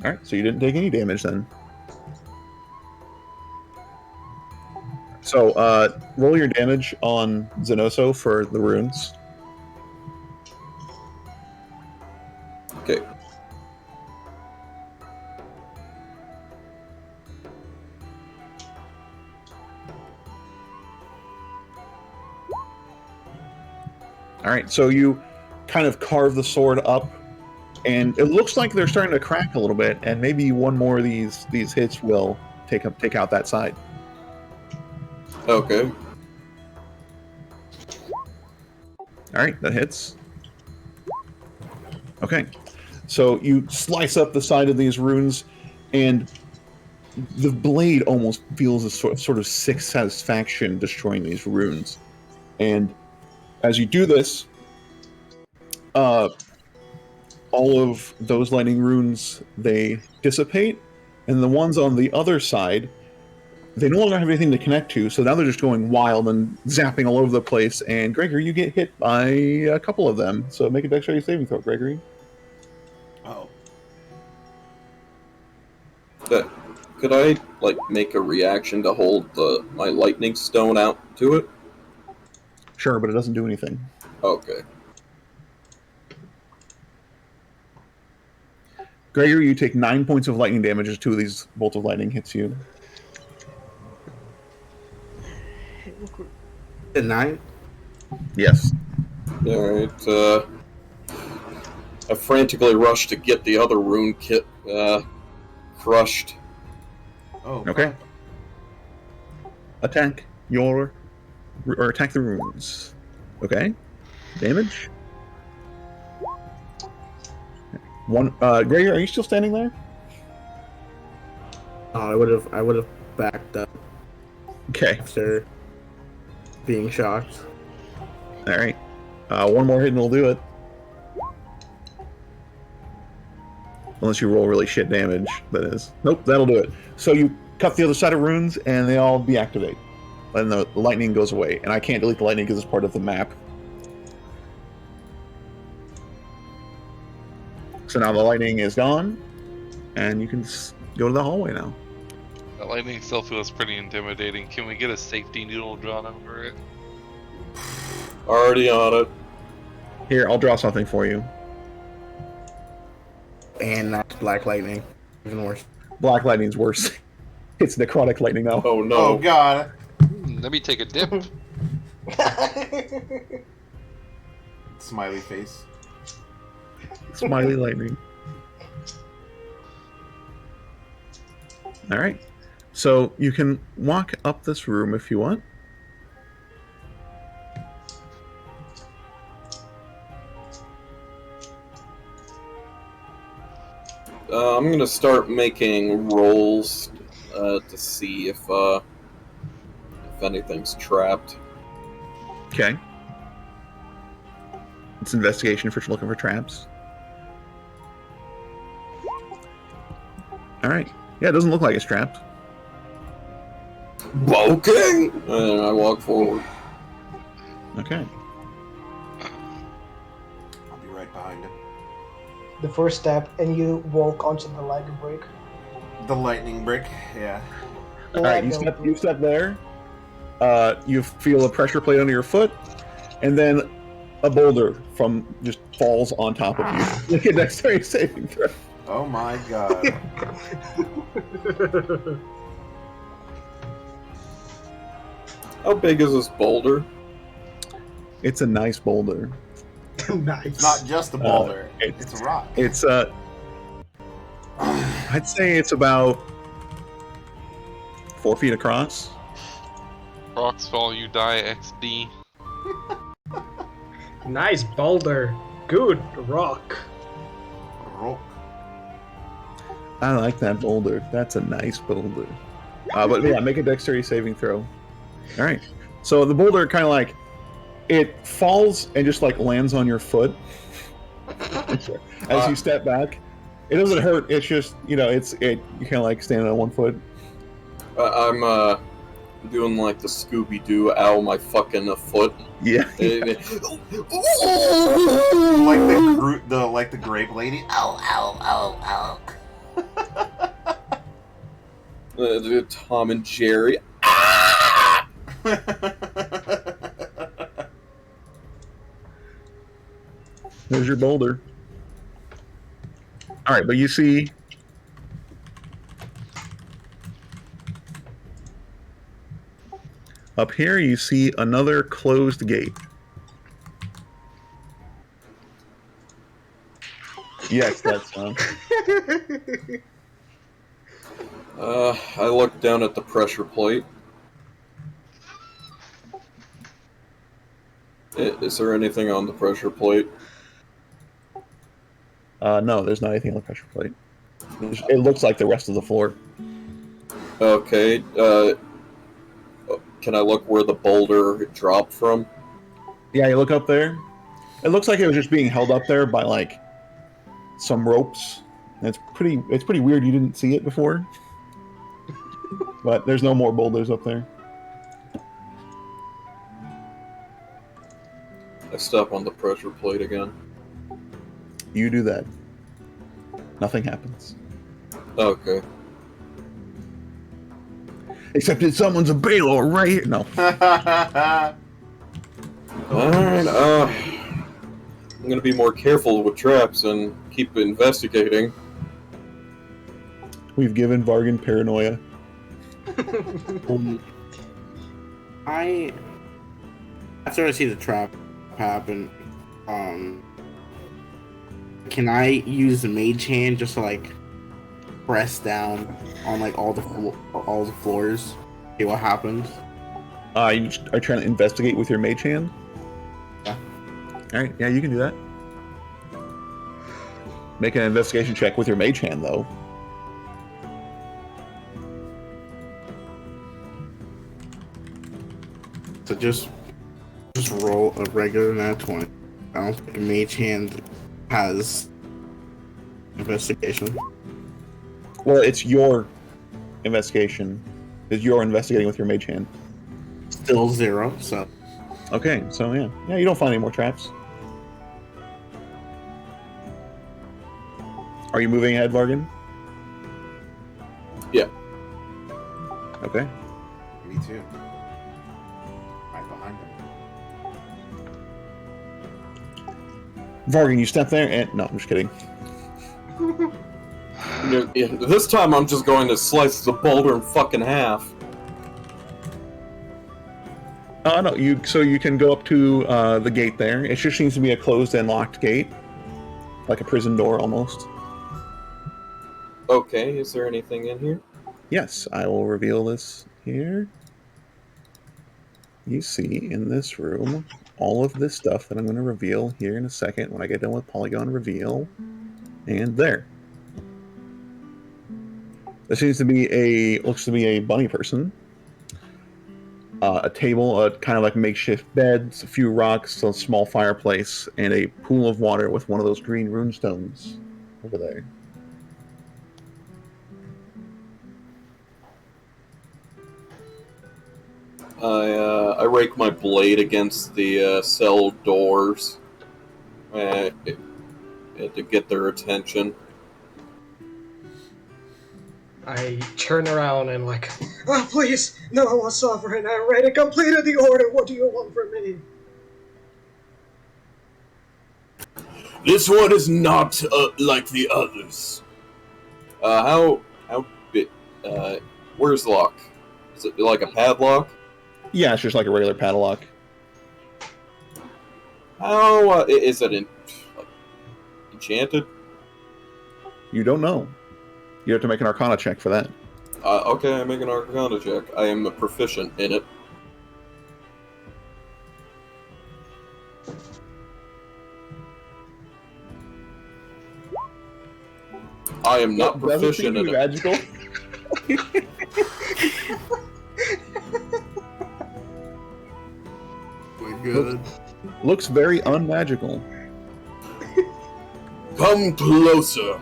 Alright, so you didn't take any damage then. So, roll your damage on Zenoso for the runes. Okay. Alright, so you kind of carve the sword up, and it looks like they're starting to crack a little bit, and maybe one more of these hits will take out that side. Okay. Alright, that hits. Okay. So you slice up the side of these runes, and the blade almost feels a sort of sick satisfaction destroying these runes. And as you do this, all of those lightning runes, they dissipate, and the ones on the other side, they no longer have anything to connect to, so now they're just going wild and zapping all over the place, and Gregory, you get hit by a couple of them, so make a dexterity saving throw, Gregory. Oh. Could I, like, make a reaction to hold my lightning stone out to it? Sure, but it doesn't do anything. Okay. Gregory, you take 9 points of lightning damage as 2 of these bolts of lightning hits you. At 9? Yes. Alright, I frantically rush to get the other rune kit, crushed. Oh, Okay. Attack or attack the runes. Okay. Damage. One. Gregory, are you still standing there? I would have backed up Okay. after being shocked. All right. One more hit and we'll do it. Unless you roll really shit damage, that is. Nope, that'll do it. So you cut the other side of runes, and they all deactivate. And the lightning goes away. And I can't delete the lightning because it's part of the map. So now the lightning is gone, and you can go to the hallway now. That lightning still feels pretty intimidating. Can we get a safety needle drawn over it? Already on it. Here, I'll draw something for you. And that's black lightning. Even worse. Black lightning's worse. It's necrotic lightning now. Oh no. Oh god. Let me take a dip. Smiley face. Smiley lightning. Alright. So you can walk up this room if you want. I'm gonna start making rolls to see if anything's trapped. Okay. It's investigation for looking for traps. Alright. Yeah, it doesn't look like it's trapped. Okay! And I walk forward. Okay. I'll be right behind him. The first step, and you walk onto the lightning brick. The lightning brick, yeah. Alright, you step there. You feel a pressure plate under your foot, and then a boulder just falls on top of you. Make a dexterity saving throw. Oh my god. How big is this boulder? It's a nice boulder. Nice. It's not just a boulder, it's a rock. It's I'd say it's about 4 feet across. Rocks fall, you die, XD. Nice boulder. Good rock. Rock. I like that boulder. That's a nice boulder. But yeah, make a dexterity saving throw. All right. So the boulder kind of like it falls and just like lands on your foot as you step back. It doesn't hurt. It's just you kind of like standing on one foot. I'm doing like the Scooby-Doo, ow my fucking foot. Yeah. Like the grape lady. Ow, ow, ow, ow. Tom and Jerry. There's your boulder. All right, but you see up here, you see another closed gate. Yes, that's I look down at the pressure plate. Is there anything on the pressure plate? No, there's not anything on the pressure plate. It looks like the rest of the floor. Okay, can I look where the boulder dropped from? Yeah, you look up there. It looks like it was just being held up there by like some ropes. And it's pretty weird you didn't see it before. But there's no more boulders up there. I step on the pressure plate again. You do that. Nothing happens. Okay. Except that someone's a Baylor right here. No. Alright, I'm gonna be more careful with traps and keep investigating. We've given Vargan paranoia. After I see the trap happen, can I use the mage hand just to like press down on like all the floors, see what happens? You are trying to investigate with your mage hand? Yeah. Alright, yeah, you can do that. Make an investigation check with your mage hand, though. So just roll a regular nat 20. I don't think mage hand has investigation. Well, it's your investigation. You're investigating with your mage hand. Still 0, so Okay, so yeah. Yeah, you don't find any more traps. Are you moving ahead, Vargan? Yeah. Okay. Me too. Right behind him. Vargan, you step there and... No, I'm just kidding. This time I'm just going to slice the boulder in fucking half. No, so you can go up to the gate there. It just seems to be a closed and locked gate. Like a prison door, almost. Okay, is there anything in here? Yes, I will reveal this here. You see, in this room, all of this stuff that I'm going to reveal here in a second when I get done with Polygon Reveal. And there. There seems to be looks to be a bunny person. A table, a kind of like makeshift beds, a few rocks, a small fireplace, and a pool of water with one of those green runestones over there. I rake my blade against the cell doors to get their attention. I turn around and like, oh please, no, Sovereign, I already completed the order. What do you want from me? This one is not like the others. How big? Where's the lock? Is it like a padlock? Yeah, it's just like a regular padlock. How is it enchanted? You don't know. You have to make an Arcana check for that. Okay, I make an Arcana check. I am proficient in it. I am not proficient in it. Magical. we're good. Looks very unmagical. Come closer.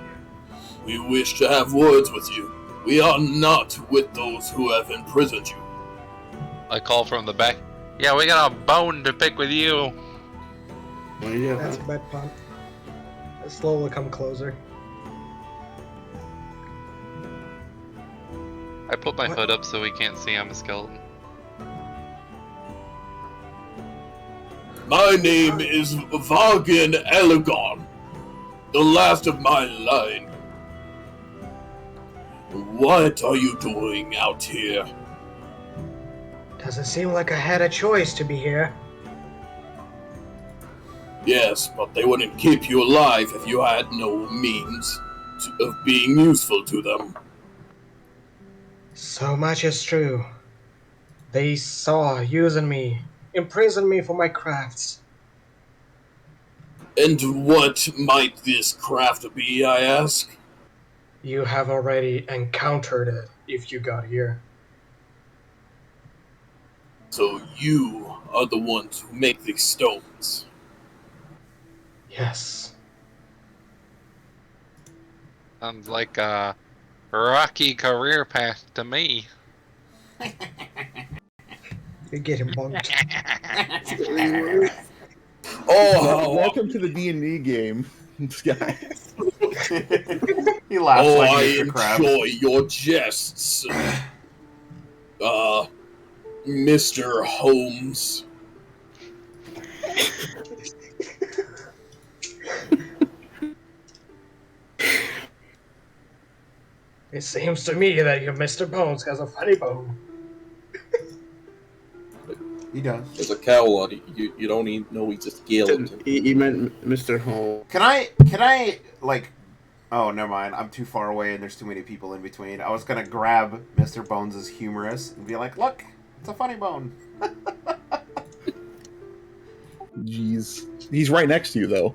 We wish to have words with you. We are not with those who have imprisoned you. I call from the back. Yeah, we got a bone to pick with you. Well, yeah. That's a bad pun. I slowly come closer. I put my What? hood up so he can't see I'm a skeleton. My name is Vargan Elegon, the last of my line. What are you doing out here? Doesn't seem like I had a choice to be here. Yes, but they wouldn't keep you alive if you had no means of being useful to them. So much is true. They saw using me, imprisoned me for my crafts. And what might this craft be, I ask? You have already encountered it if you got here. So you are the ones who make these stones. Yes. Sounds like a rocky career path to me. You're getting bunked. Oh, Welcome to the D&D game, guys. He laughs oh, like I Mr. Krabs. enjoy your jests, Mr. Holmes. It seems to me that your Mr. Bones has a funny bone. He does. There's a cowl on it. You don't even know he's a skeleton. He meant Mr. Home. Can I like? Oh, never mind. I'm too far away, and there's too many people in between. I was gonna grab Mr. Bones' humerus and be like, "Look, it's a funny bone." Jeez, he's right next to you though.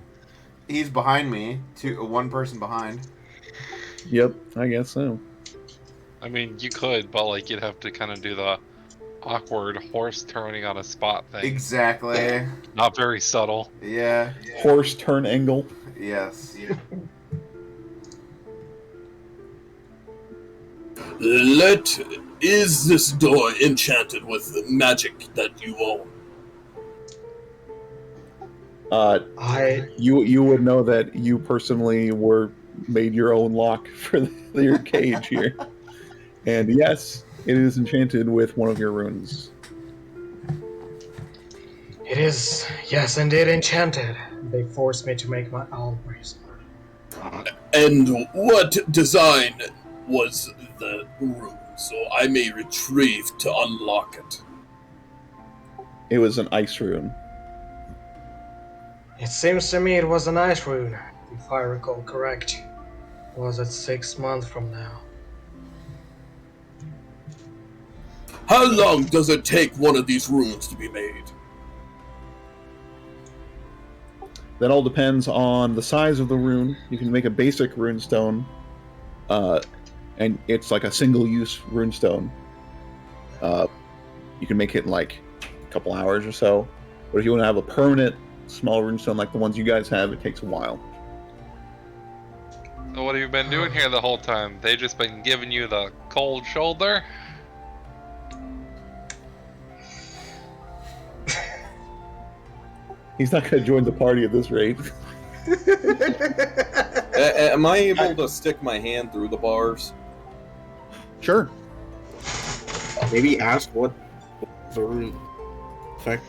He's behind me. One person behind. Yep, I guess so. I mean, you could, but like you'd have to kind of do the awkward horse turning on a spot thing. Exactly. Not very subtle. Yeah. Horse turn angle. Yes. Is this door enchanted with the magic that you own? You would know that you personally made your own lock for your cage here, and yes, it is enchanted with one of your runes. It is, yes, indeed, enchanted. They forced me to make my own reason. And what design was the rune, so I may retrieve to unlock it? It was an ice rune. It seems to me it was an ice rune, if I recall correct. Was it 6 months from now? How long does it take one of these runes to be made? That all depends on the size of the rune. You can make a basic rune stone, and it's like a single-use rune stone. You can make it in like a couple hours or so. But if you want to have a permanent small rune stone like the ones you guys have, it takes a while. So what have you been doing here the whole time? They just been giving you the cold shoulder? He's not going to join the party at this rate. Am I able to stick my hand through the bars? Sure. Maybe ask what the rune effect.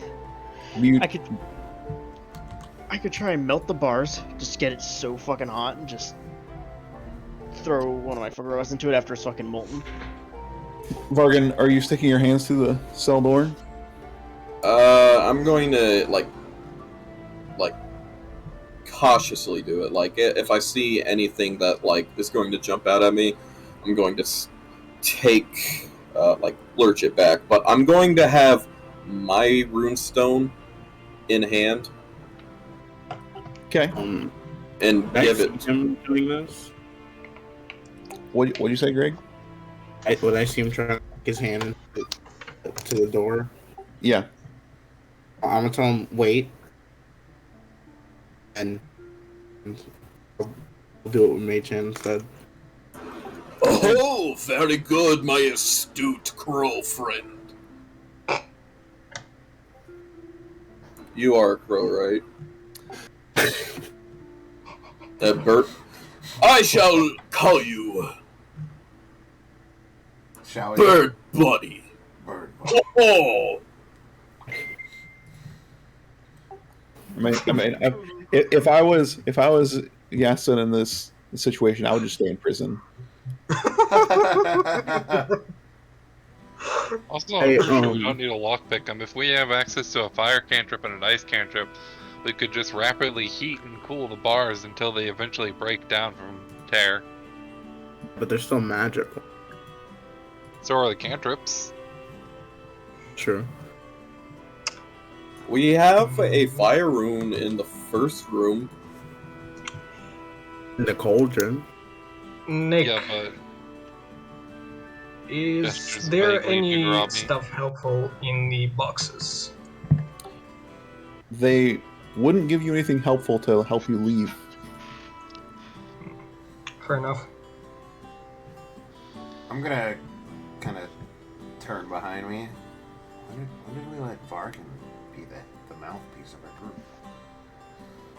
I could try and melt the bars, just get it so fucking hot, and just throw one of my figurines into it after it's fucking molten. Vargan, are you sticking your hands through the cell door? I'm going to like cautiously do it. Like if I see anything that like is going to jump out at me, I'm going to lurch it back. But I'm going to have my runestone in hand. Okay. And give it. Him doing this? What'd you say, Greg? Would I see him trying to stick his hand to the door? Yeah. I'm gonna tell him wait, and I'll do it with Mage Hand instead. Oh, very good, my astute crow friend. You are a crow, right? Bert. I shall call you Shall we? Bird Buddy. Bird. Oh. I mean, if I was Yasin in this situation, I would just stay in prison. Also, Hey, I'm pretty sure we don't need a lockpick. If we have access to a fire cantrip and an ice cantrip, we could just rapidly heat and cool the bars until they eventually break down from tear. But they're still magical. So are the cantrips. True. We have a fire rune in the first room. In the cauldron. Nick, Yeah, but is just there vaguely any rob me. stuff helpful in the boxes? They wouldn't give you anything helpful to help you leave. Fair enough. I'm gonna kind of turn behind me. When did we let Vargan be the mouthpiece of our group?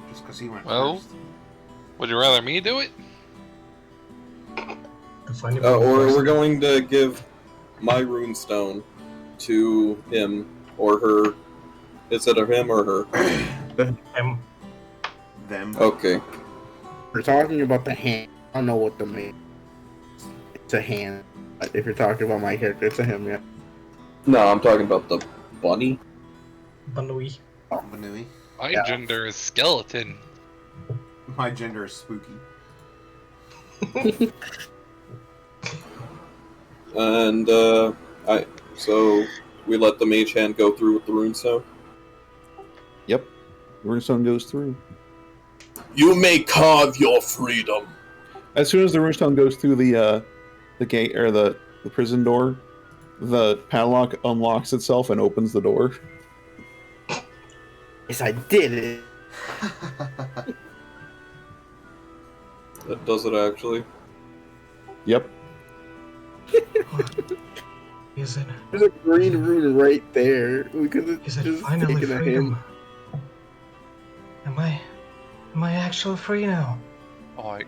Just because he went Well, first? would you rather me do it? The funny Or part we're going to give my runestone to him or her. Is it a him or her? Them. Them. Okay. We're talking about the hand. I don't know what the main It's a hand. If you're talking about my character, it's a him, yeah. No, I'm talking about the bunny. Banui. Manui. My Yeah. gender is skeleton. My gender is spooky. And so we let the mage hand go through with the runestone. Yep. Runestone goes through. You may carve your freedom. As soon as the runestone goes through the gate or the prison door, the padlock unlocks itself and opens the door. Yes, I did it. That does it actually. Yep. Is it? There's a green rune right there. We could have Is it just finally taken a freedom? hint. Am I actually free now? Oh,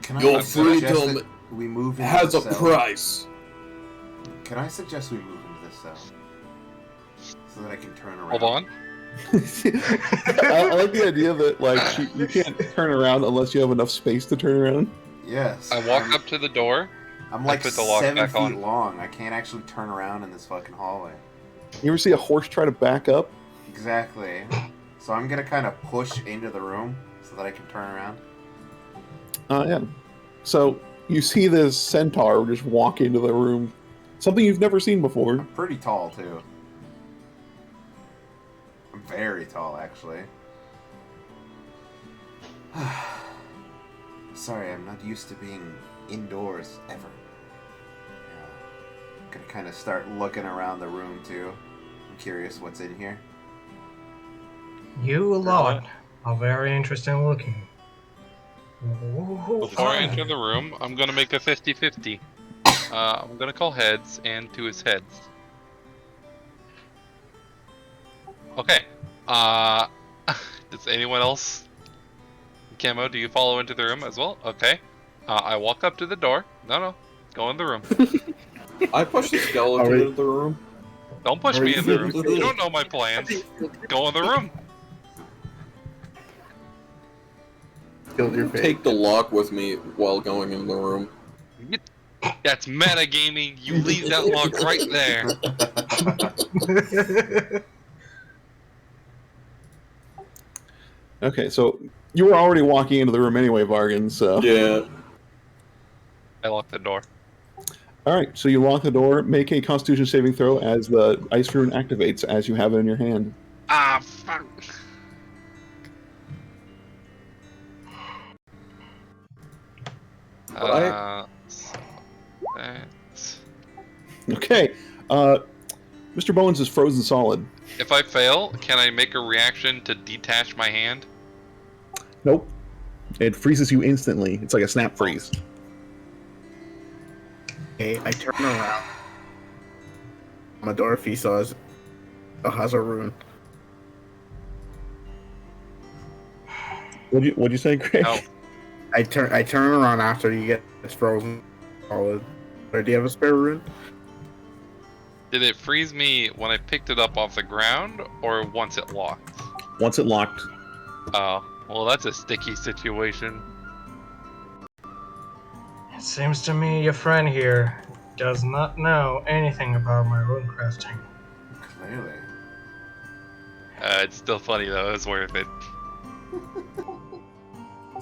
Can Your I suggest freedom that we move into Has the a cell? price. Can I suggest we move into this cell? So that I can turn around. hold on. I like the idea that like you can't turn around unless you have enough space to turn around. Yes. I walk up to the door. I'm like put the lock 7 back feet on. long. I can't actually turn around in this fucking hallway. You ever see a horse try to back up? Exactly. So I'm gonna kind of push into the room so that I can turn around. Yeah. So you see this centaur just walk into the room. Something you've never seen before. I'm pretty tall too. I'm very tall, actually. Sorry, I'm not used to being indoors ever. Yeah. Gonna kind of start looking around the room too. I'm curious what's in here. You lot are very interesting looking. Before I enter the room, I'm gonna make a 50-50. I'm gonna call heads, and to his heads. Okay. Does anyone else? Camo, do you follow into the room as well? Okay. I walk up to the door. No. Go in the room. I pushed the skeleton Alright. into the room. Don't push me in the room. You don't know my plans. Go in the room. Killed your face. Take the lock with me while going in the room. That's metagaming. You leave that lock right there. Okay, so you were already walking into the room anyway, Vargan, so... Yeah. I lock the door. Alright, so you lock the door, make a constitution saving throw as the ice rune activates as you have it in your hand. Ah, fuck. So that's... Okay, Mr. Bones is frozen solid. If I fail, can I make a reaction to detach my hand? Nope. It freezes you instantly. It's like a snap freeze. Okay, I turn around. Madorfi saws has a rune. What'd you say, Greg? No. I turn around after you get this frozen solid. Or do you have a spare rune? Did it freeze me when I picked it up off the ground, or once it locked? Once it locked. Oh, well, that's a sticky situation. It seems to me your friend here does not know anything about my rune crafting. Clearly. It's still funny though. It's worth it.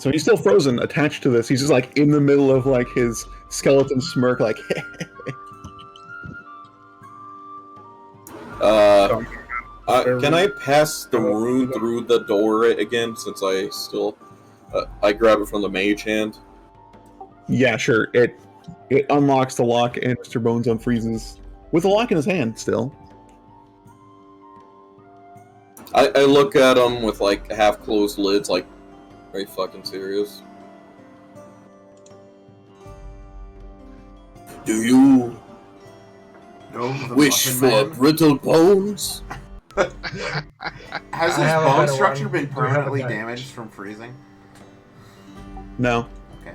So he's still frozen, attached to this. He's just like in the middle of like his skeleton smirk, like. Can I pass the rune through the door again, since I still... I grab it from the mage hand? Yeah, sure. It unlocks the lock and Mr. Bones unfreezes. With the lock in his hand, still. I look at him with, like, half-closed lids, like, are you fucking serious? Do you No, the wish Muffin for Man? brittle bones? Has I his have a bone better structure one. been Do you have a permanently better- damaged from freezing? No. Okay.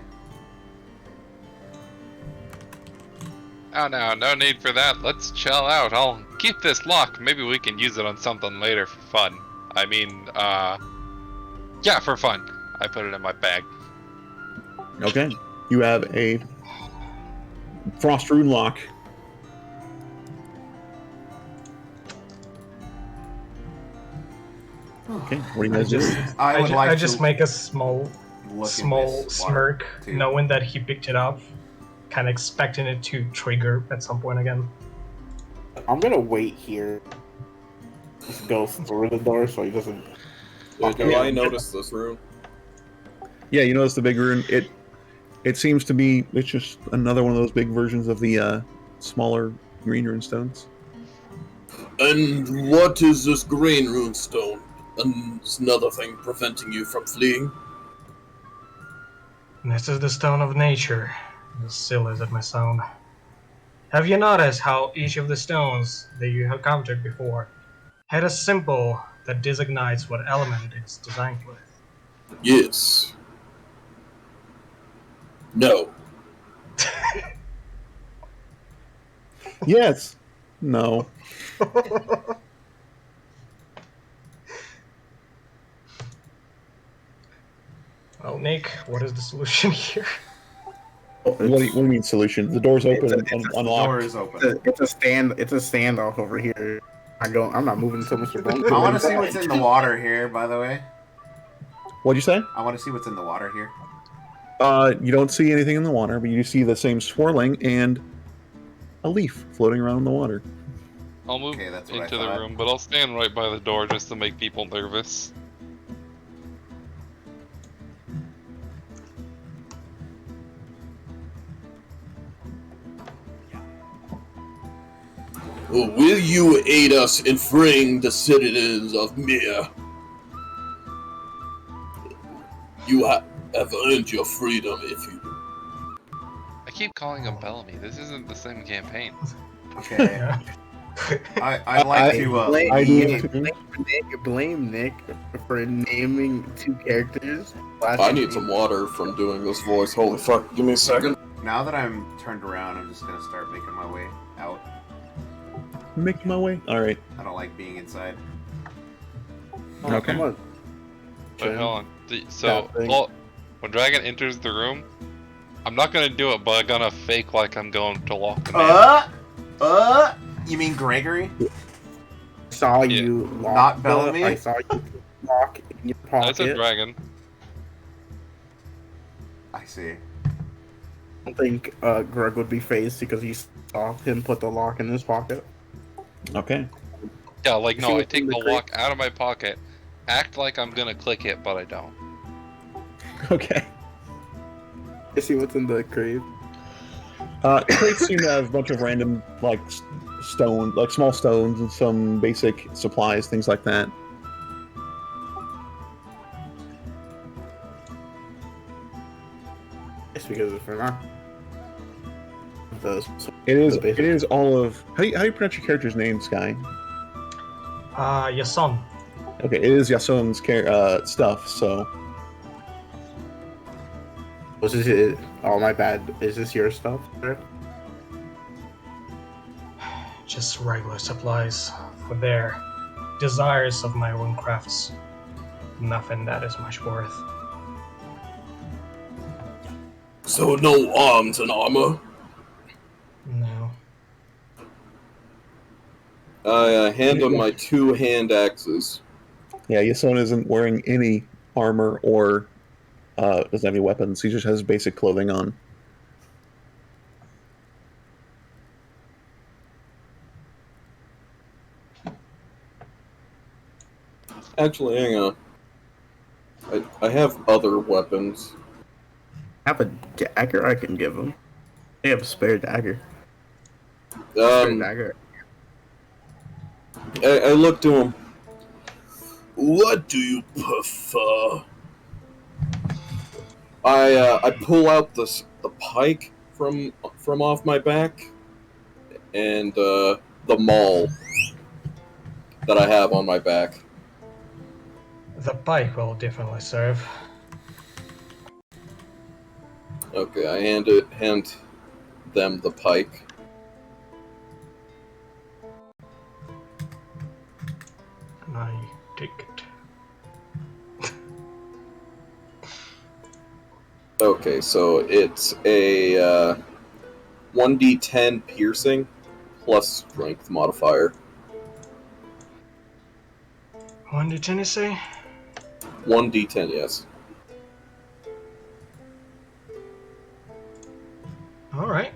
Oh no need for that. Let's chill out. I'll keep this lock. Maybe we can use it on something later for fun. I mean, yeah, for fun. I put it in my bag. Okay. You have a frost rune lock. Okay, what do you guys do? I would like I to just make a small look in this smirk, water, too. knowing that he picked it up, kind of expecting it to trigger at some point again. I'm gonna wait here. Just go through the door so he doesn't. Do I notice this rune? Yeah, you notice the big rune. It seems to be. It's just another one of those big versions of the smaller green rune stones. And what is this green rune stone? And is another thing preventing you from fleeing? This is the stone of nature, as silly as it may sound. Have you noticed how each of the stones that you have encountered before had a symbol that designates what element it is designed with? Yes. No. Yes. No. Well, Nick, what is the solution here? What do you mean solution? The door's open and The unlocked. door is open. It's a standoff over here. I'm not moving until Mr. Bones. I want to see what's in the water here, by the way. What'd you say? I want to see what's in the water here. You don't see anything in the water, but you see the same swirling and a leaf floating around in the water. I'll move Okay, that's what I into the thought. room, but I'll stand right by the door just to make people nervous. Will you aid us in freeing the citizens of Mir? You have earned your freedom if you... I keep calling him Bellamy. This isn't the same campaign. Okay. I like to blame Nick for naming two characters. I need some water from doing this voice. Holy fuck, give me a second. Now that I'm turned around, I'm just gonna start making my way out. Making my way. All right. I don't like being inside. Oh, Okay. come on. But hold on. So, when Dragon enters the room, I'm not gonna do it, but I'm gonna fake like I'm going to lock him in. You mean Gregory? Saw you lock. Not Bellamy? I saw you lock in your pocket. That's a dragon. I see. I don't think Greg would be phased because he saw him put the lock in his pocket. Okay. Yeah, like, See no, I what's in take the the crate? lock out of my pocket, act like I'm gonna click it, but I don't. Okay. You see what's in the crate? Crates seem to have a bunch of random, like, small stones and some basic supplies, things like that. It's because if we're not. It is all of... How do you pronounce your character's name, Sky? Yason. Okay, it is Yason's stuff, so... Was this it? Oh, my bad. Is this your stuff? Sir? Just regular supplies for their desires of my own crafts. Nothing that is much worth. So no arms and armor? No. I hand him my 2 hand axes. Yeah, Yason isn't wearing any armor or doesn't have any weapons. He just has basic clothing on. Actually, hang on. I have other weapons. I have a dagger I can give him. I have a spare dagger. Spare dagger. I look to him. What do you prefer? I pull out the pike from off my back, and the maul that I have on my back. The pike will definitely serve. Okay, I hand them the pike. And I take it. Okay, so it's a 1d10 piercing plus strength modifier. 1d10, you say? 1d10, yes. All right.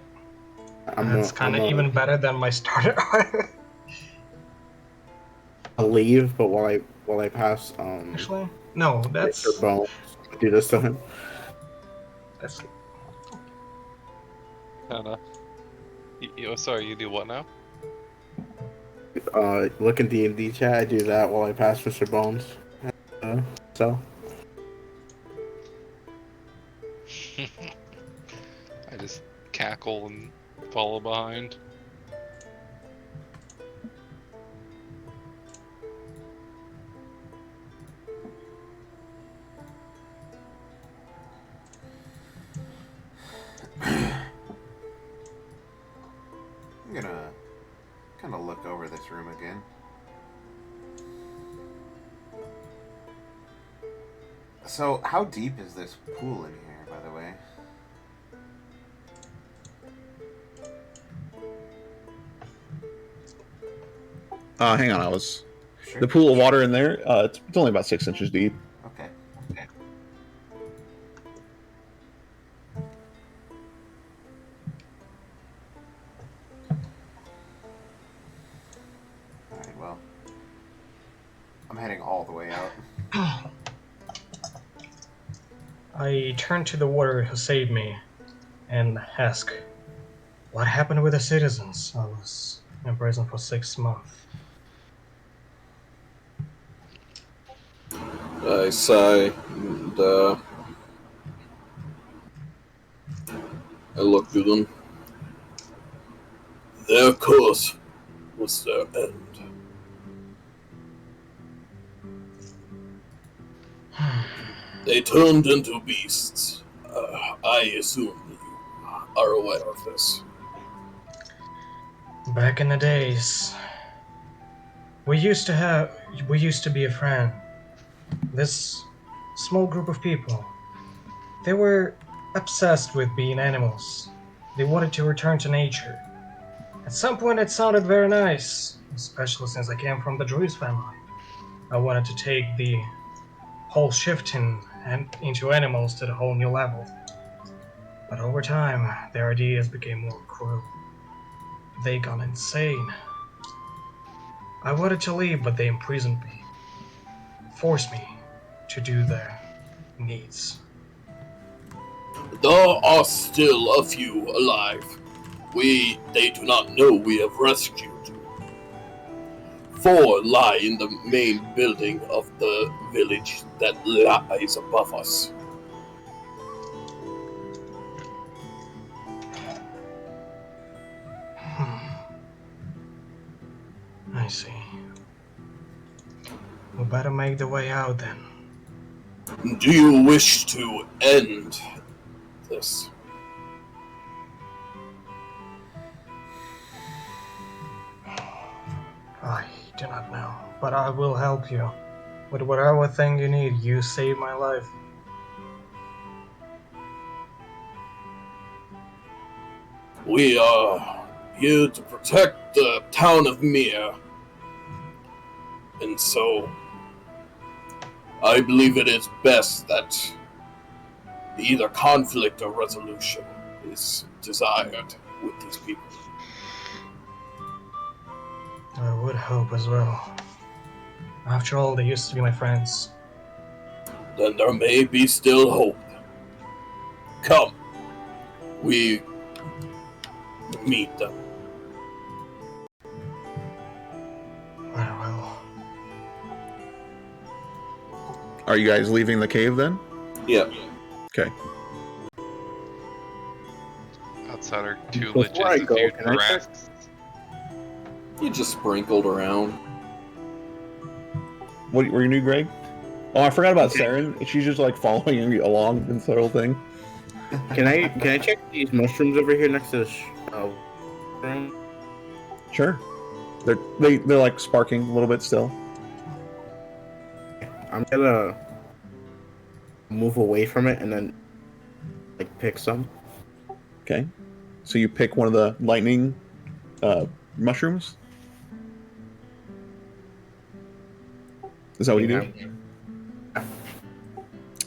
I'm That's kind of even better than my starter. a leave, but while I pass Actually, no. Mr. Bones, do this to him. That's Kinda. Sorry, you do what now? Look in D&D chat. I do that while I pass Mr. Bones. So I just cackle and follow behind. I'm gonna kind of look over this room again. So, how deep is this pool in here, by the way? Hang on, I was Sure. the pool of water in there. It's only about 6 inches deep. Okay. Alright, well. I'm heading all the way out. I turn to the warrior who saved me and ask, "What happened with the citizens? I was in prison for 6 months." I sigh, and I look to them. Their course was their end. They turned into beasts. I assume you are aware of this. Back in the days, we used to be a friend. This small group of people. They were obsessed with being animals. They wanted to return to nature. At some point it sounded very nice, especially since I came from the Druids family. I wanted to take the whole shifting into animals to the whole new level. But over time, their ideas became more cruel. They gone insane. I wanted to leave, but they imprisoned me. Forced me to do their needs. There are still a few alive. They do not know we have rescued you. 4 lie in the main building of the village that lies above us. I see. We better make the way out then. Do you wish to end this? I do not know, but I will help you. With whatever thing you need, you saved my life. We are here to protect the town of Mir. And so, I believe it is best that either conflict or resolution is desired with these people. I would hope as well. After all, they used to be my friends. Then there may be still hope. Come, we meet them. Very well. Are you guys leaving the cave then? Yeah. Okay. Outside are 2 Before liches, I a go, few can I check? Durax. You just sprinkled around. What were you new, Greg? Oh, I forgot about Saren. She's just like following you along this whole thing. Can I check these mushrooms over here next to this room? Sure. They're like sparking a little bit still. I'm gonna move away from it and then like pick some. Okay. So you pick one of the lightning mushrooms? Is that what you do?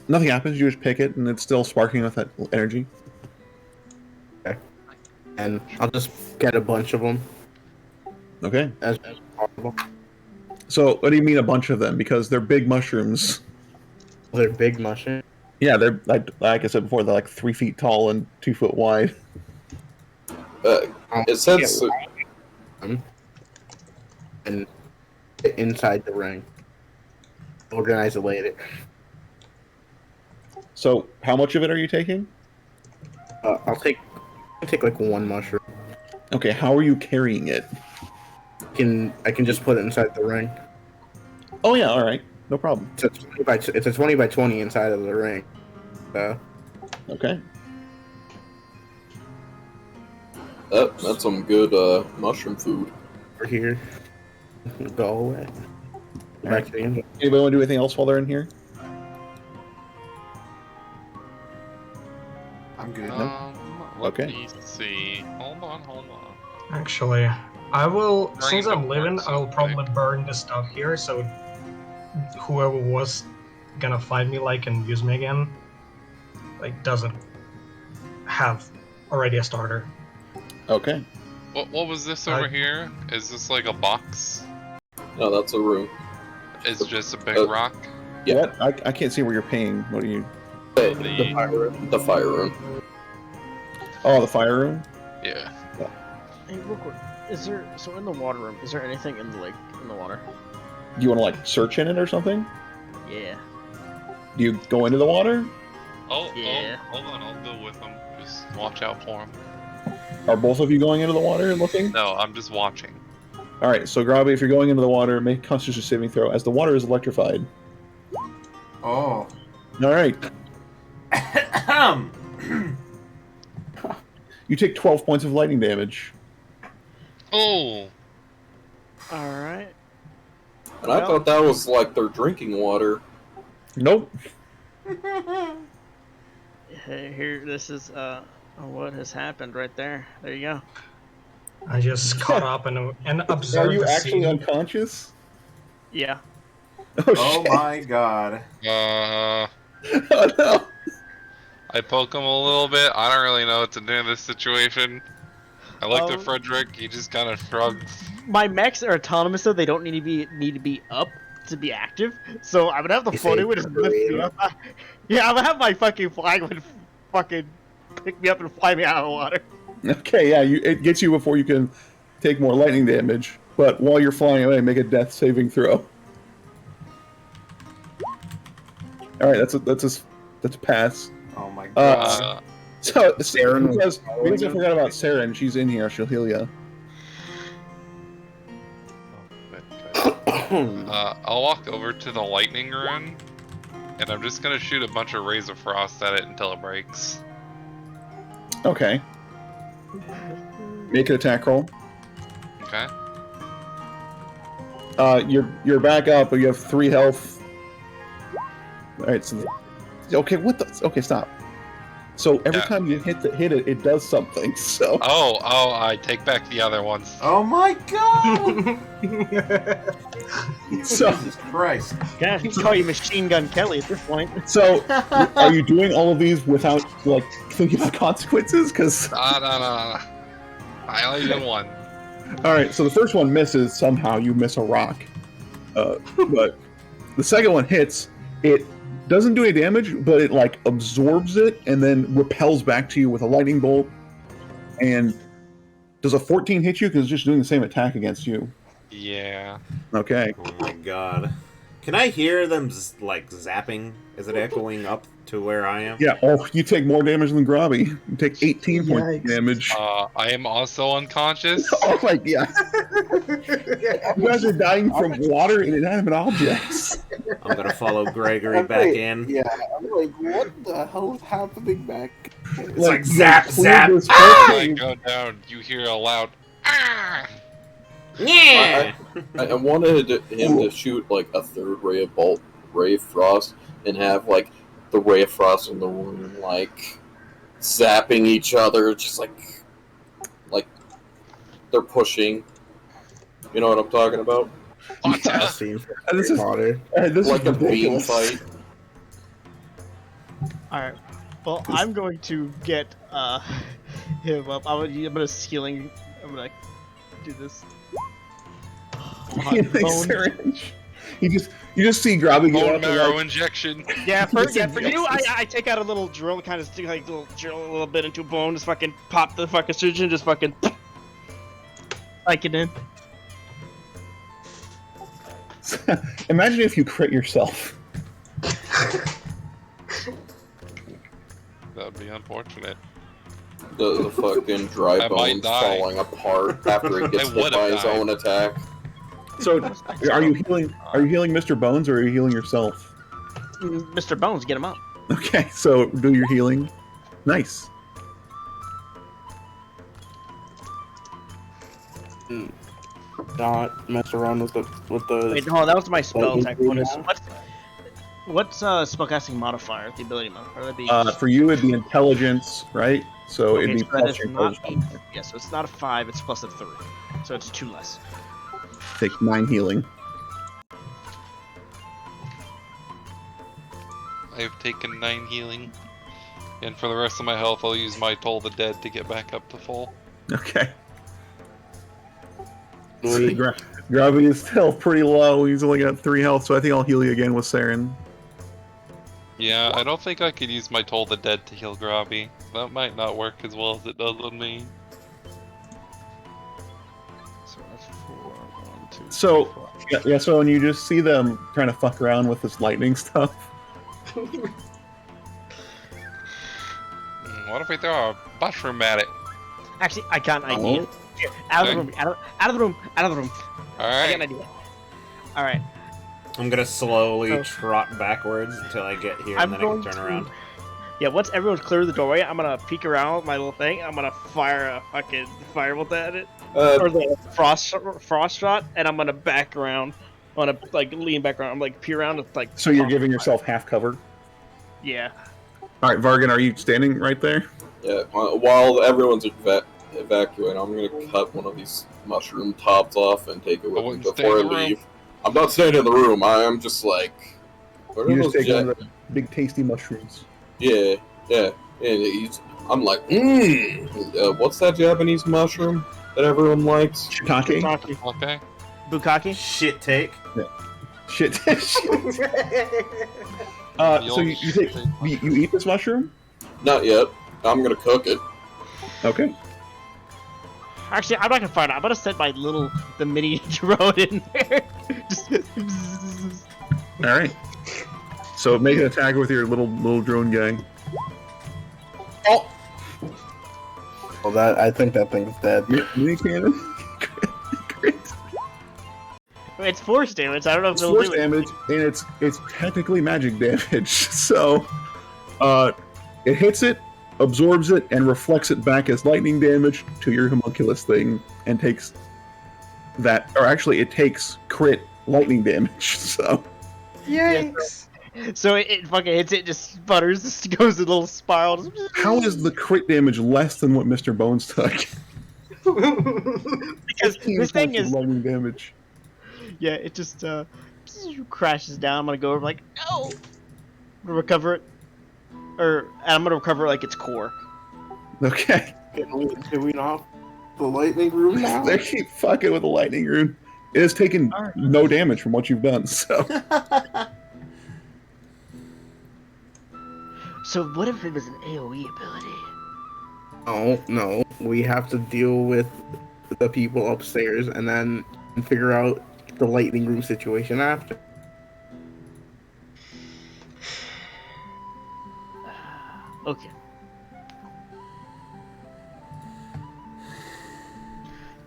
Nothing happens. You just pick it, and it's still sparking with that energy. Okay. And I'll just get a bunch of them Okay. as possible. So what do you mean a bunch of them? Because they're big mushrooms. They're big mushrooms. Yeah, they're like I said before, they're like 3 feet tall and 2 foot wide. It says and inside the ring. Organize it later. So how much of it are you taking? I'll take like one mushroom. Okay, how are you carrying it? I can just put it inside the ring. Oh yeah, all right, no problem. It's a 20 by 20 inside of the ring. Okay. That's some good mushroom food. Over here. Go away. Back to the end. Anybody want to do anything else while they're in here? I'm good. Let Okay. me see. Hold on. Actually, I will. Bring Since the I'm leaving, parts I will up, probably burn the stuff here, so whoever was gonna find me, like, and use me again, like, doesn't have already a starter. Okay. What was this over here? Is this like a box? No, that's a room. It's just a big rock? Yeah. What? I can't see where you're paying. What are you? The The- fire room. The fire room. Oh, the fire room. Yeah. Hey, real quick, is there so in the water room? Is there anything in the water? You want to like search in it or something? Yeah. Do you go into the water? Yeah. Hold on, I'll go with him. Just watch out for him. Are both of you going into the water and looking? No, I'm just watching. All right. So Grobby, if you're going into the water, make a Constitution saving throw as the water is electrified. Oh. All right. You take 12 points of lightning damage. Oh! All right. And I thought that was like their drinking water. Nope. Hey, here, this is what has happened right there. There you go. I just caught up and Are observed you the actually scene. unconscious? Yeah. Oh shit. my god. Oh no. I poke him a little bit. I don't really know what to do in this situation. I looked at Um, Frederick. He just kind of shrugs. My mechs are autonomous, though they don't need to be up to be active. So I'm gonna have the You floating say would just lift me up. Yeah, I'm gonna have my fucking flying would fucking pick me up and fly me out of the water. Okay, yeah, it gets you before you can take more lightning damage. But while you're flying away, make a death saving throw. All right, that's a pass. Oh my god. So Saren because I forgot about Saren, she's in here. She'll heal you. I'll walk over to the lightning rune, and I'm just gonna shoot a bunch of rays of frost at it until it breaks. Okay. Make an attack roll. Okay. You're back up, but you have 3 health. All right. So, okay, what the? Okay, stop. So every Yeah. time you hit it, it does something. So. Oh, I take back the other ones. Oh my god! So. Jesus Christ. Yeah, you can call you Machine Gun Kelly at this point. So, are you doing all of these without like thinking about consequences? Because. No. I only did one. All right. So the first one misses somehow. You miss a rock. But the second one hits. It doesn't do any damage, but it like absorbs it and then repels back to you with a lightning bolt. And does a 14 hit you? Because it's just doing the same attack against you. Yeah. Okay. Oh my god. Can I hear them like zapping? Is it echoing up to where I am? Yeah. Oh, you take more damage than Grobby. You take 18 points of Yikes. damage. I am also unconscious. Oh my god. You guys are dying from water and inanimate objects. I'm gonna follow Gregory back in. Yeah, I'm like, what the hell is happening back? It's like zap, clear zap. this When whole I thing. go down, you hear a loud ah! Yeah. I wanted him to shoot like a third ray of frost and have like the ray of frost in the room like zapping each other, just like they're pushing. You know what I'm talking about? That seems And this Harry is Potter. this Like is a beam ridiculous. fight. Alright. Well, I'm going to get him up. I'm gonna healing. I'm gonna do this. Healing Bone. syringe. You just see Grobby go Bone up and marrow like, injection. Yeah, for Listen, you, yes. I take out a little drill, kind of stick like little drill a little bit into a bone, just fucking pop the fucking surgeon, just fucking like it in. imagine if you crit yourself. That'd be unfortunate. The fucking dry I might bones die. falling apart after he gets I hit would've by his died. own attack. So, are you healing? Are you healing Mr. Bones or are you healing yourself? Mr. Bones, get him up. Okay, so do your healing. Nice. Not mess around with the Wait, hold on, that was my spell Lightning attack bolt bonus. now? What's spellcasting modifier? The ability modifier? That'd be. For you, it'd be intelligence, right? So okay, it'd be so that plus is your not intelligence. yeah, so it's not a 5, it's plus a 3. So it's 2 less. Take 9 healing. I've taken 9 healing. And for the rest of my health, I'll use my Toll the Dead to get back up to full. Okay. We- Grobby is still pretty low. He's only got 3 health, so I think I'll heal you again with Saren. Yeah, I don't think I could use my Toll the Dead to heal Grobby. That might not work as well as it does on me. So that's 4, 1, 2, So, 4. yeah, so when you just see them trying to fuck around with this lightning stuff, What if we throw a mushroom at it? Actually, I got an idea. Here, out of the room, out of the room, out of the room. I got an Alright. idea. Alright. I'm gonna slowly Oh. trot backwards until I get here, I'm and then I going can turn to- around. Yeah, once everyone's cleared the doorway, I'm gonna peek around with my little thing. I'm gonna fire a fucking firebolt at it, or the frost shot, and I'm gonna back around. I'm gonna like lean back around. I'm like peer around with like. so you're pop giving fire. yourself half cover. Yeah. All right, Vargan, are you standing right there? Yeah, while everyone's evacuating, I'm gonna cut one of these mushroom tops off and take it with me wouldn't stay before I in the room. leave. I'm not staying in the room. I am just like, what are You just those take one of the big tasty mushrooms. Yeah. And I'm like, what's that Japanese mushroom that everyone likes? Shiitake? Bukaki. Okay. Bukaki. Shit take. Shit. The So old you take shit. you eat this mushroom? Not yet. I'm gonna cook it. Okay. Actually, I'm not gonna fire it. I'm gonna set the mini drone in there. Just. All right. So make an attack with your little drone guy. Well, that I think that thing's dead. Mini cannon. Great. It's force damage. I don't know if It's it'll force do it. damage, and it's technically magic damage. So, it hits it, absorbs it, and reflects it back as lightning damage to your homunculus thing, and takes that. Or actually, it takes crit lightning damage. So, Yikes! So it fucking hits it, just sputters, just goes a little spiral. Just... how is the crit damage less than what Mr. Bones took? Because 15 this thing points of is, lightning damage. yeah, it just crashes down. I'm gonna go over like, no, I'm gonna recover it, and I'm gonna recover like its core. Okay. Can we not the lightning room now? They keep fucking with the lightning rune. It has taken Alright. no damage from what you've done. So. So what if it was an AOE ability? No. We have to deal with the people upstairs and then figure out the lightning room situation after. Okay.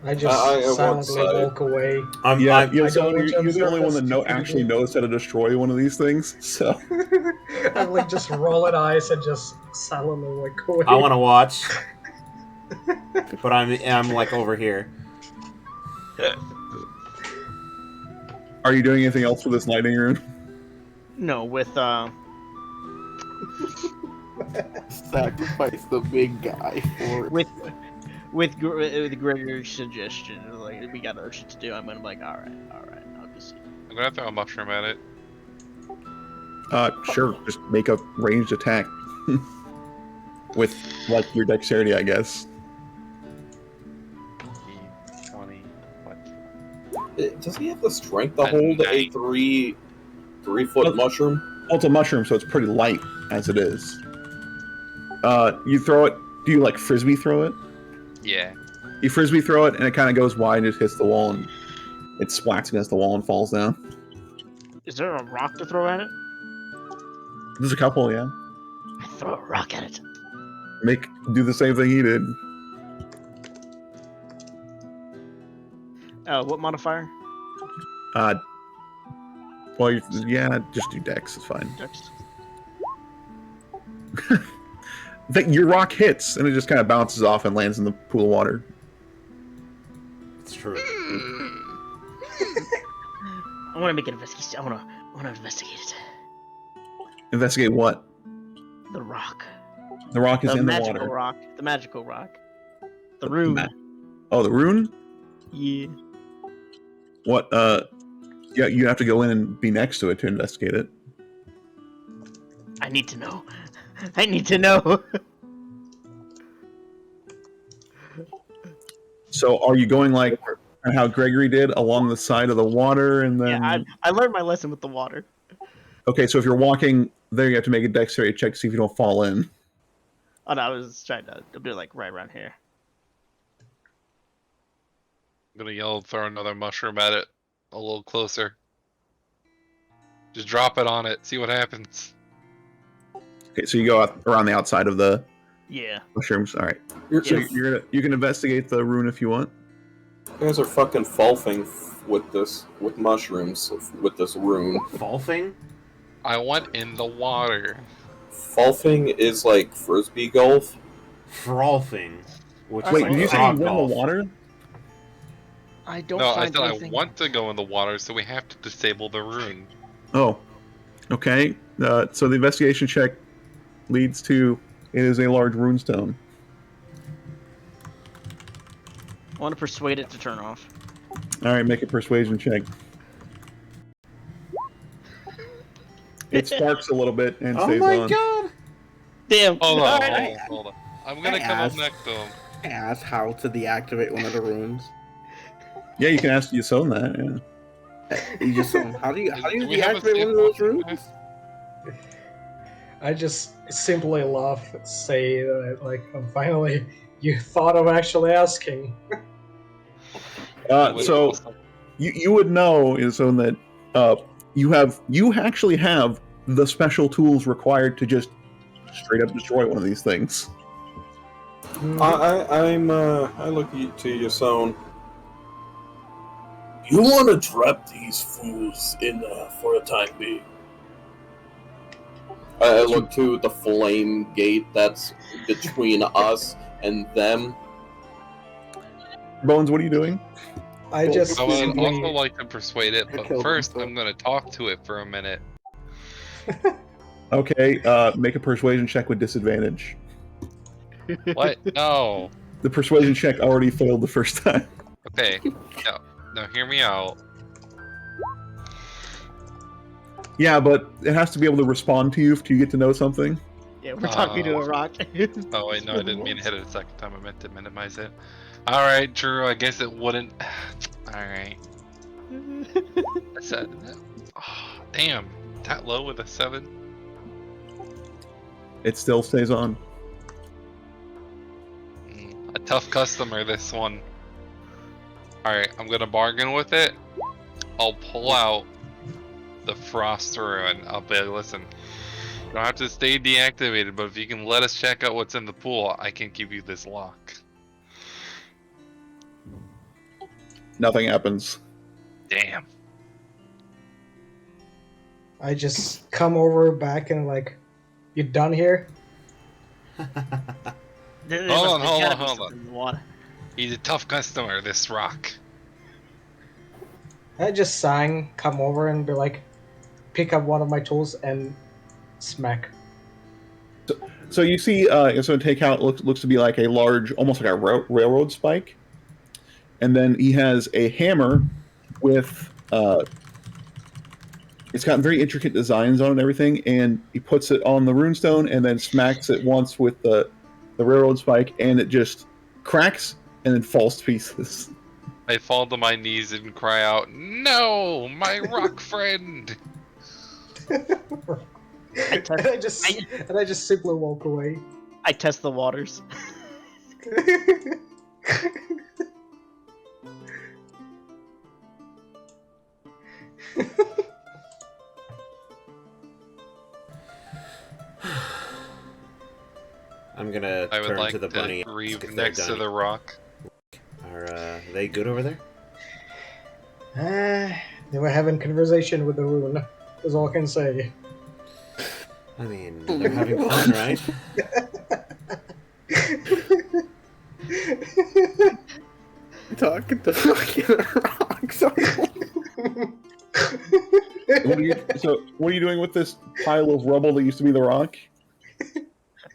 I just I silently once, walk away. Yeah, I so don't you're the observe only one this that actually knows how to destroy one of these things. So I like just roll at eyes and just silently walk away. I want to watch, but I'm like over here. are you doing anything else with this lightning rune? No, with Sacrifice the big guy for with Gregor's suggestion, like we got other shit to do. I'm gonna be like, all right, I'll just see. I'm gonna throw a mushroom at it. Sure. Just make a ranged attack with like your dexterity, I guess. 20. What? Does he have the strength to A hold a 9. 3-foot mushroom? Well, it's a mushroom, so it's pretty light as it is. You throw it. Do you like frisbee throw it? Yeah. You frisbee throw it, and it kind of goes wide and just hits the wall, and it splats against the wall and falls down. Is there a rock to throw at it? There's a couple, yeah. I throw a rock at it. Do the same thing he did. What modifier? Well, yeah, just do dex. It's fine. Dex. Your rock hits, and it just kind of bounces off and lands in the pool of water. It's true. I want to make an investigation. I want to investigate it. Investigate what? The rock. The rock is The in the magical water. rock. The magical rock. The rune. Oh, the rune? Yeah. What? Yeah, you have to go in and be next to it to investigate it. I need to know. I need to know. So, are you going like how Gregory did along the side of the water, and then? Yeah, I learned my lesson with the water. Okay, so if you're walking there, you have to make a dexterity check to see if you don't fall in. Oh no, I was trying to do it like right around here. I'm gonna yell and throw another mushroom at it. A little closer. Just drop it on it. See what happens. Okay, so you go out around the outside of the Yeah. mushrooms. All right. You're, So you're- you can investigate the rune if you want. you guys are fucking falfing with mushrooms, with this rune. Falfing? I went in the water. Falfing is like frisbee golf. Frolfing. Which Wait, is did you like say you frog went in golf. the water? I don't No, I find said anything. I want to go in the water, so we have to disable the rune. Oh, okay. So the investigation check leads to it is a large runestone. I want to persuade it to turn off. All right, make a persuasion check. It sparks a little bit and Oh stays my on. god! Damn. Hold All on, right. hold on. I'm gonna come up next to him. ask how to deactivate one of the runes. Yeah, you can ask you own that. Yeah. You just how do you Do we have a deactivate one of those runes? I just simply laugh, say that, like, finally, you thought of actually asking. So you would know is on that you actually have the special tools required to just straight up destroy one of these things. I look to you, Son. You want to trap these fools in for a time being. I look to the flame gate that's between us and them. Bones, what are you doing? I just I would simply... also like to persuade it, but killed first himself. I'm gonna talk to it for a minute. Okay, make a persuasion check with disadvantage. What? No. The persuasion check already failed the first time. Okay. Now hear me out. Yeah, but it has to be able to respond to you if you get to know something. Yeah, we're talking to a rock. Oh wait, no, I didn't mean to hit it a second time. I meant to minimize it. Alright, true, I guess it wouldn't. Alright. That's a... Oh, damn. That low with a 7? It still stays on. A tough customer, this one. Alright, I'm gonna bargain with it. I'll pull out the frost rune. I'll be like, listen, you don't have to stay deactivated, but if you can let us check out what's in the pool, I can give you this lock. Nothing happens. Damn. I just come over back and like, you done here? Hold on. In the water. He's a tough customer, this rock. I just sang, come over and be like, pick up one of my tools and smack. So you see, so takeout looks to be like a large, almost like a railroad spike, and then he has a hammer with it's got very intricate designs on it and everything, and he puts it on the runestone and then smacks it once with the railroad spike, and it just cracks and then falls to pieces. I fall to my knees and cry out, "No, my rock friend!" and I just simply walk away. I test the waters. I'm gonna I would turn like to the bunny. to grieve if they're next to done. the rock. Are they good over there? They were having conversation with the rune. Is all I can say. I mean, they're having fun, right? Talking to fucking rocks. What are you doing with this pile of rubble that used to be the rock?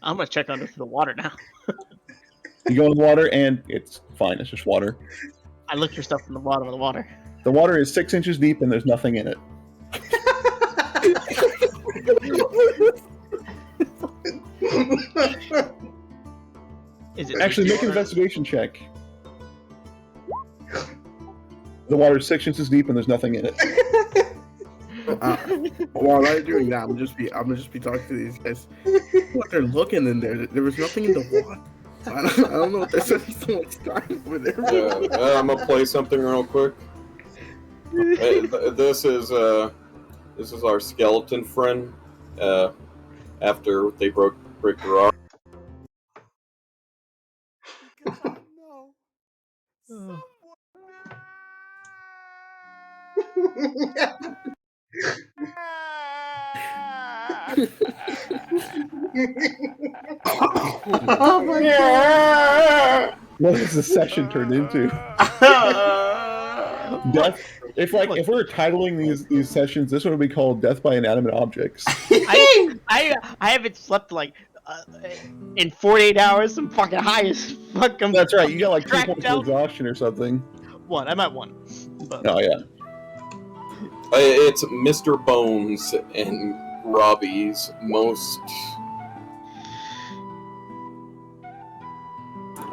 I'm gonna check under the water now. You go in the water, and it's fine. It's just water. I looked for stuff in the bottom of the water. The water is 6 inches deep, and there's nothing in it. Is it Actually, make an water? investigation check. The water is 6 inches deep, and there's nothing in it. While I'm doing that, I'm gonna just be talking to these guys. What they're looking in there. There was nothing in the water. I don't know if they're spending so much time over there. I'm gonna play something real quick. This is our skeleton friend. After they break the rock. Oh my god! What has the session turned into? Death. If we were titling these sessions, this one would be called "Death by Inanimate Objects." I haven't slept like in 48 hours. I'm fucking high as fuck. I'm That's right. You got like 2 cracked points of out. exhaustion or something. One. I'm at one. But Oh yeah. It's Mr. Bones and Robbie's most.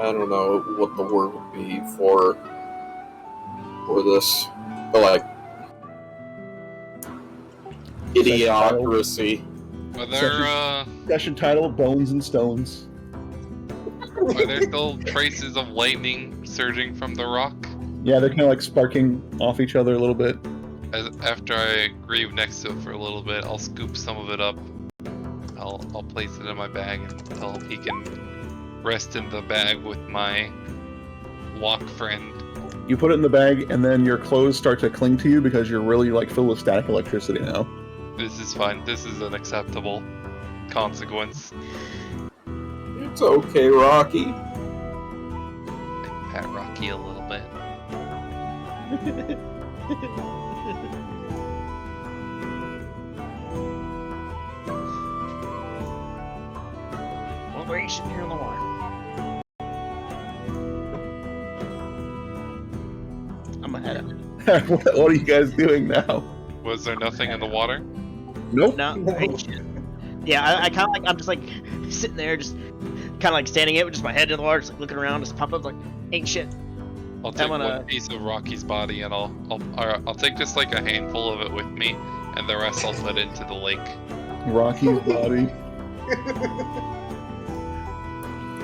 I don't know what the word would be for this, but like idiocracy. Are there Session title: Bones and Stones. are there still traces of lightning surging from the rock? Yeah, they're kind of like sparking off each other a little bit. After I grieve next to it for a little bit, I'll scoop some of it up. I'll place it in my bag until he can rest in the bag with my walk friend. You put it in the bag, and then your clothes start to cling to you because you're really like filled with static electricity now. This is fine. This is an acceptable consequence. It's okay, Rocky. I pat Rocky a little bit. well, where are you sitting here in the water? I'm ahead of it. What are you guys doing now? Was there nothing in the water? Nope. No, ain't shit. Yeah, I kind of like, I'm just like sitting there, just kind of like standing it with just my head in the water, just like looking around, just pop up like, ain't shit. I'll take gonna- one piece of Rocky's body and I'll take just like a handful of it with me, and the rest I'll put into the lake. Rocky's body.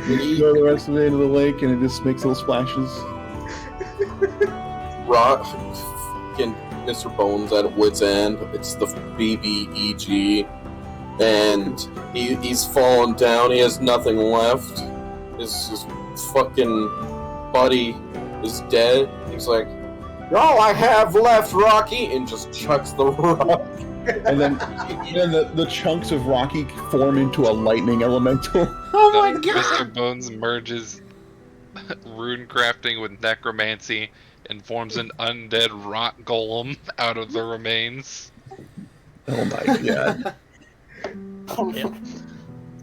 You throw the rest of it into the lake, and it just makes little splashes. Fucking Mr. Bones at wit's end. It's the BBEG, and he's fallen down. He has nothing left. His fucking buddy is dead. He's like, all I have left, Rocky, and just chucks the rock. And then the chunks of Rocky form into a lightning elemental. Oh my So god! Mr. Bones merges rune crafting with necromancy and forms an undead rock golem out of the remains. Oh my god. Yeah.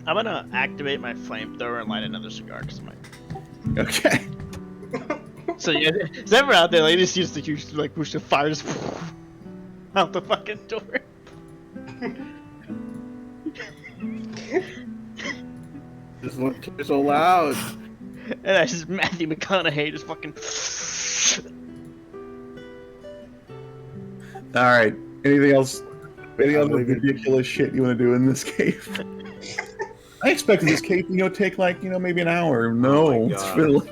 I'm gonna activate my flamethrower and light another cigar because my. Okay. So yeah, is ever out there? Like, just use the huge like push the fire just out the fucking door. Just look so loud. And I just Matthew McConaughey just fucking. All right. Anything else? Any I'm other leaving. ridiculous shit you want to do in this cave? I expected this cave, take like maybe an hour. No, Oh my it's God. been like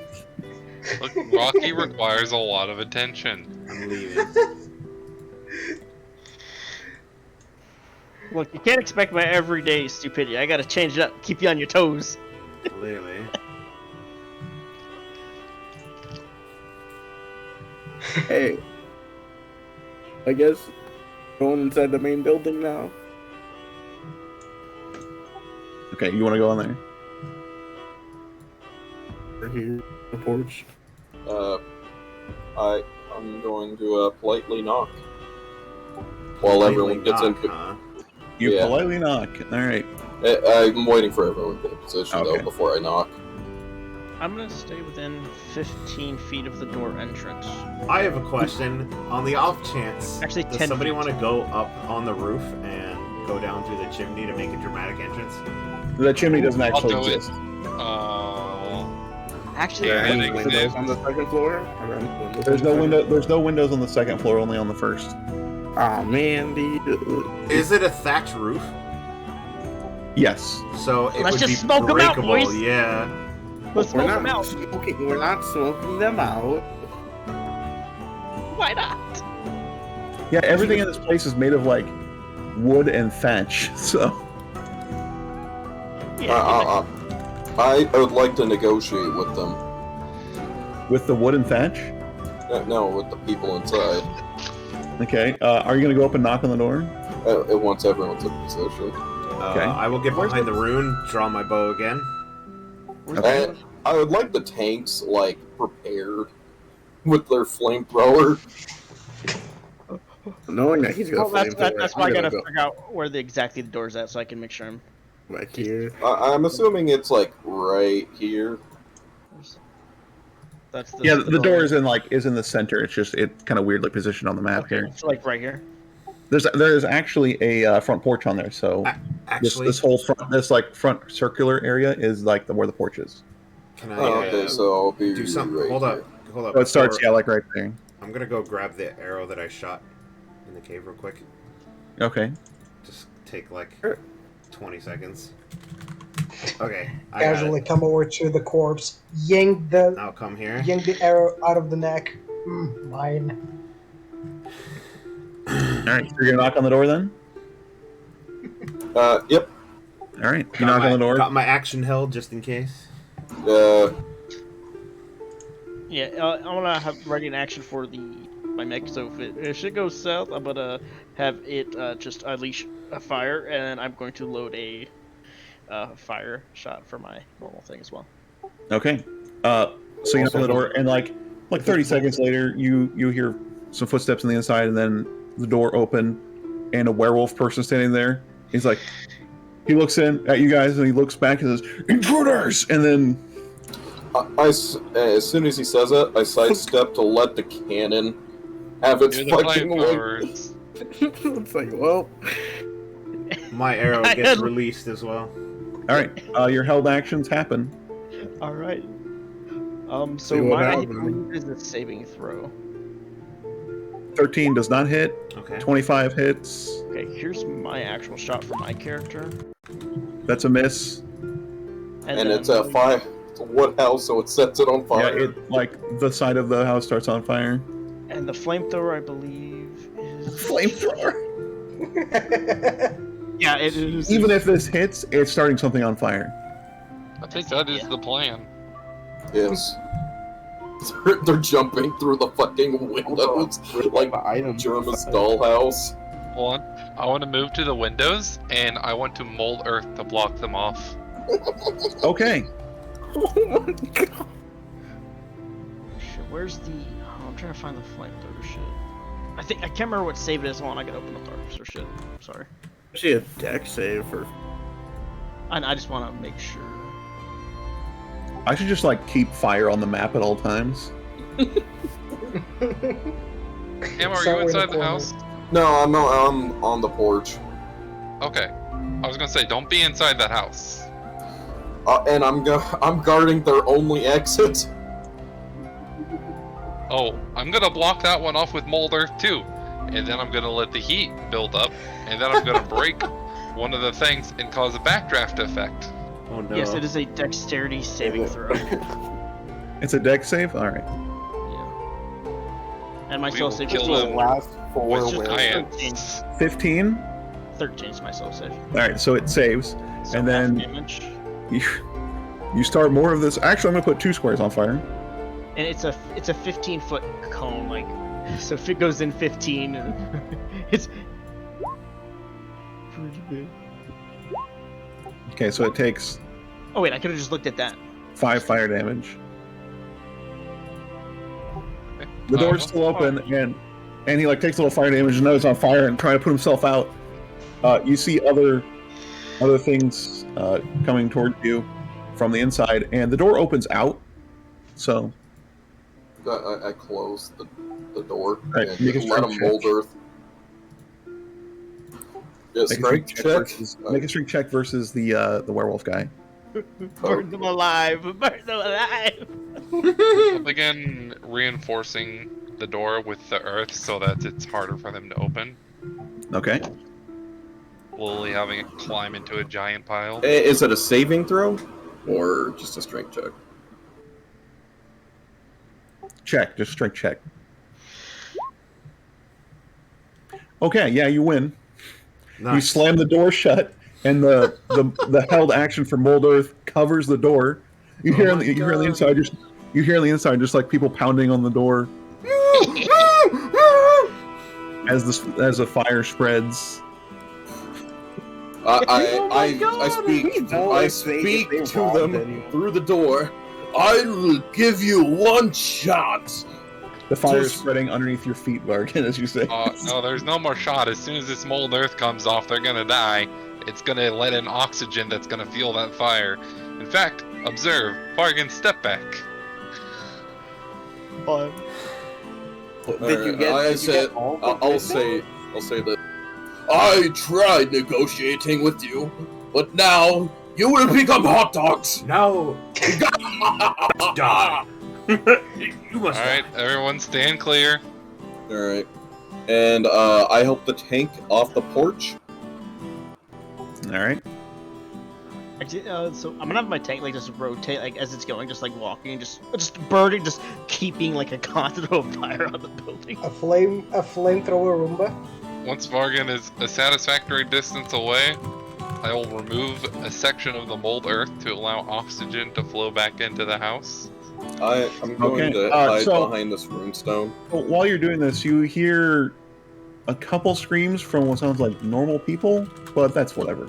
Look, Rocky requires a lot of attention. I'm leaving. Look, you can't expect my everyday stupidity. I gotta change it up, keep you on your toes. Clearly. Hey, I guess going inside the main building now. okay. You want to go on there? We're here, the porch. I'm going to politely knock while everyone gets Knock, into. huh? You Yeah. politely knock. All right. I'm waiting for everyone to get in position Okay. though before I knock. I'm gonna stay within 15 feet of the door entrance. I have a question. On the off chance, Actually, does 10 somebody feet. want to go up on the roof and go down through the chimney to make a dramatic entrance? The chimney doesn't I'll actually do it. exist. Oh. Actually, Yeah, Any it windows exists. on the second floor? Or any windows There's on no the window. There's no windows on the second floor. Only on the first. second? Aw, man, dude. Is it a thatched roof? Yes. So it Let's would just be smoke 'em out, breakable. boys. Yeah. let's We're smoke not them out. smoking. We're not smoking them out. Why not? Yeah. Everything in this place is made of like wood and thatch. So Yeah, I would like to negotiate with them. with the wood and thatch. No, with the people inside. Okay. Are you gonna go up and knock on the door? Once everyone's in position. Okay. I will get behind the rune, draw my bow again. Okay. And I would like the tanks like prepared with their flamethrower. Knowing that he's well, gonna that's why I I'm gotta gonna figure out where exactly the door's at so I can make sure I'm. go back here. I'm assuming it's like right here. That's the Yeah. The door is in the center. It's just kind of weirdly positioned on the map okay, here. it's like right here. There's actually a front porch on there. So Actually, this whole front circular area is like where the porch is. can I Okay, so I'll be do something? right Hold here. up. Hold up. So it starts before- like right there. I'm gonna go grab the arrow that I shot in the cave real quick. Okay. Just take like 20 seconds. Okay, I got Casually come over to the corpse, yank the it. Now come here. arrow out of the neck. Mine. All right. So you're gonna knock on the door then. Yep. All right. You knock on the door. Got my action held just in case. Yeah, I wanna have ready an action for my mech. So if it goes south, I'm gonna have it just unleash a fire, and I'm going to load a fire shot for my normal thing as well. Okay. So you knock on the door, and like 30 seconds later, you hear some footsteps on the inside, and then the door open, and a werewolf person standing there. He's like, he looks in at you guys, and he looks back and says, "Intruders!" And then as soon as he says it, I sidestep to let the cannon have its You're the fucking way. flamethrowers. It's like, well, My arrow I gets had- released as well. all right, your held actions happen. All right. So See what my happens. is a saving throw. 13 does not hit. Okay. 25 hits. Okay, here's my actual shot for my character. That's a miss. And then it's a fire. It's a wood house, so it sets it on Yeah, fire. it like the side of the house starts on fire. And the flamethrower, I believe, is. Flamethrower. Yeah, it is. Even if this hits, it's starting something on fire. I think that is the plan. Yes. They're jumping through the fucking windows like the item. German's dollhouse. Hold on. I want to move to the windows, and I want to mold earth to block them off. Okay. Oh my god. Shit, where's the? Oh, I'm trying to find the flamethrower shit. I can't remember what save it is. Hold on, I gotta open up the harvester shit. Sorry. Actually, a deck save for. I just want to make sure. I should just like keep fire on the map at all times. Cam, are you Somewhere in the inside the corner. house? No, I'm on the porch. Okay. I was gonna say, don't be inside that house. And I'm guarding their only exit. Oh, I'm gonna block that one off with mold earth too. And then I'm gonna let the heat build up, and then I'm gonna break one of the things and cause a backdraft effect. Oh no. Yes, it is a dexterity saving throw. It's a deck save? Alright. Yeah. And my We soul will save kill is them last four with werewolves. giants. 15? 13 is my soul save. Alright, so it saves. So And half then- damage. You start more of this. Actually, I'm gonna put 2 squares on fire. And it's a 15-foot cone, like, so if it goes in 15, it's pretty big. Okay, so it takes Oh wait, I could have just looked at that. 5 fire damage. The door's still open, and he like takes a little fire damage and knows it's on fire and trying to put himself out. You see other things coming towards you from the inside, and the door opens out. So I closed the door Right, and make a let them strength mold check. earth. Yeah, strength check. Make a strength check versus the werewolf guy. Burn them alive! Burn them alive! I'll begin reinforcing the door with the earth so that it's harder for them to open. Okay. Slowly having it climb into a giant pile. Is it a saving throw or just a strength check? Check, just strength check. Okay, yeah, you win. You Nice. slam the door shut, and the held action for mold earth covers the door. You hear on the inside you hear on the inside just like people pounding on the door as the fire spreads. I speak to them through the door. I will give you one chance. The fire is Just- spreading underneath your feet, Bargain, as you say. No, there's no more shot. As soon as this mold earth comes off, they're gonna die. It's gonna let in oxygen that's gonna fuel that fire. In fact, observe, Bargain, step back. Did you get? I did you said, get all I'll of say that. I tried negotiating with you, but now you will become hot dogs. No. Die. You must Alright, everyone stand clear. All right, and I help the tank off the porch. All right. Actually, so I'm gonna have my tank like just rotate like as it's going, just like walking, just burning, just keeping like a constant flow of fire on the building. A flamethrower Roomba. Once Vargan is a satisfactory distance away, I will remove a section of the mold earth to allow oxygen to flow back into the house. I'm going Okay, to hide so- behind this runestone. Well, while you're doing this, you hear a couple screams from what sounds like normal people, but that's whatever.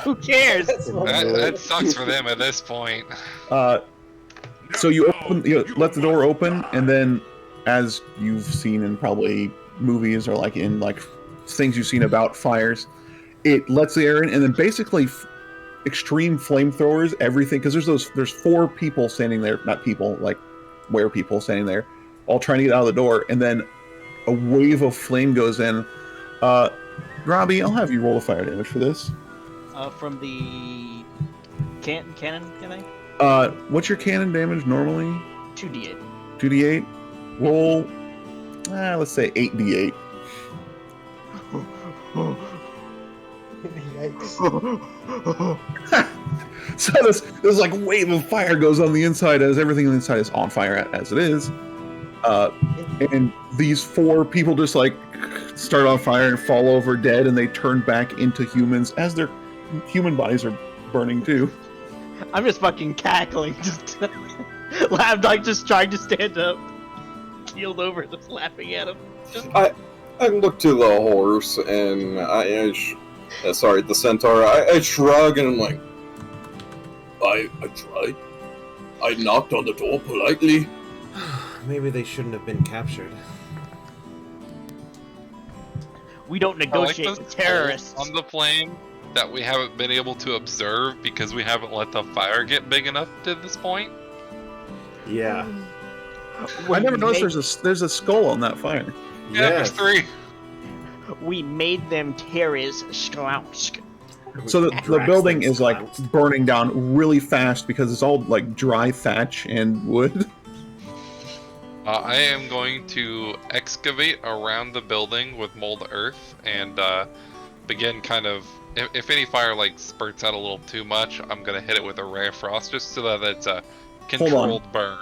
Who cares? That's what That sucks for them at this point. So you let the door open, and then, as you've seen in probably movies or like in like things you've seen about fires, it lets the air in, and then basically extreme flamethrowers, everything. Because there's 4 people standing there, not people like people standing there, all trying to get out of the door, and then a wave of flame goes in. Robbie, I'll have you roll the fire damage for this. From the cannon, can I? What's your cannon damage normally? 2d8. 2d8. Roll, let's say 8d8. Yikes. So this like wave of fire goes on the inside as everything on the inside is on fire as it is. And these 4 people just like start on fire and fall over dead, and they turn back into humans as their human bodies are burning too. I'm just fucking cackling, just laughed, like just trying to stand up, keeled over, just laughing at him. Just I look to the horse and sorry, the centaur. I shrug and I'm like, I tried. I knocked on the door politely. Maybe they shouldn't have been captured. we don't I like negotiate the with terrorists. on the plane. that we haven't been able to observe because we haven't let the fire get big enough to this point? Yeah. I never noticed there's a skull on that fire. Yeah, there's 3. We made them tear his Strausk. So the Drax building things is like clowns. burning down really fast because it's all like dry thatch and wood. I am going to excavate around the building with mold earth and begin kind of. If any fire like spurts out a little too much, I'm gonna hit it with a ray of frost just so that it's a controlled burn.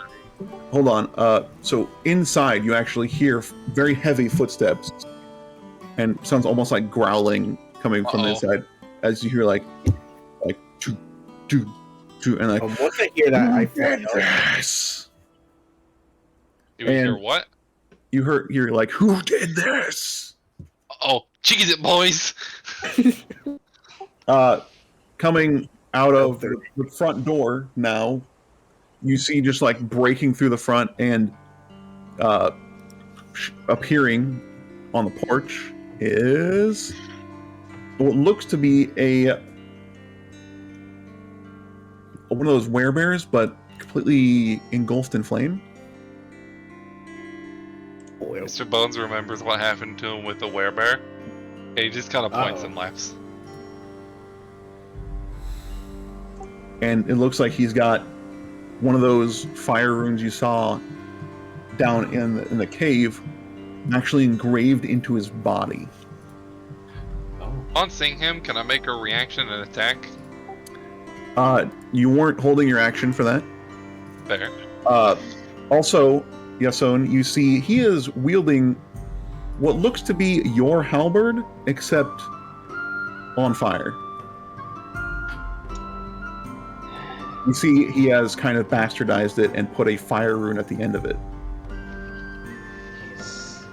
Hold on. So inside you actually hear very heavy footsteps, and sounds almost like growling coming from the inside. As you hear like choo, choo, choo, and like. Once I hear that, I fly up. Yes. You hear And- what? You're like, who did this? Oh, cheese it, boys! Coming out of the front door now, you see just like breaking through the front and appearing on the porch is what looks to be one of those werebears, but completely engulfed in flame. Mr. Bones remembers what happened to him with the werebear. And he just kind of points and laughs. And it looks like he's got one of those fire runes you saw down in the cave actually engraved into his body. On seeing him, can I make a reaction and attack? You weren't holding your action for that. There. Also, Yason, you see he is wielding what looks to be your halberd, except on fire. You see he has kind of bastardized it and put a fire rune at the end of it. He's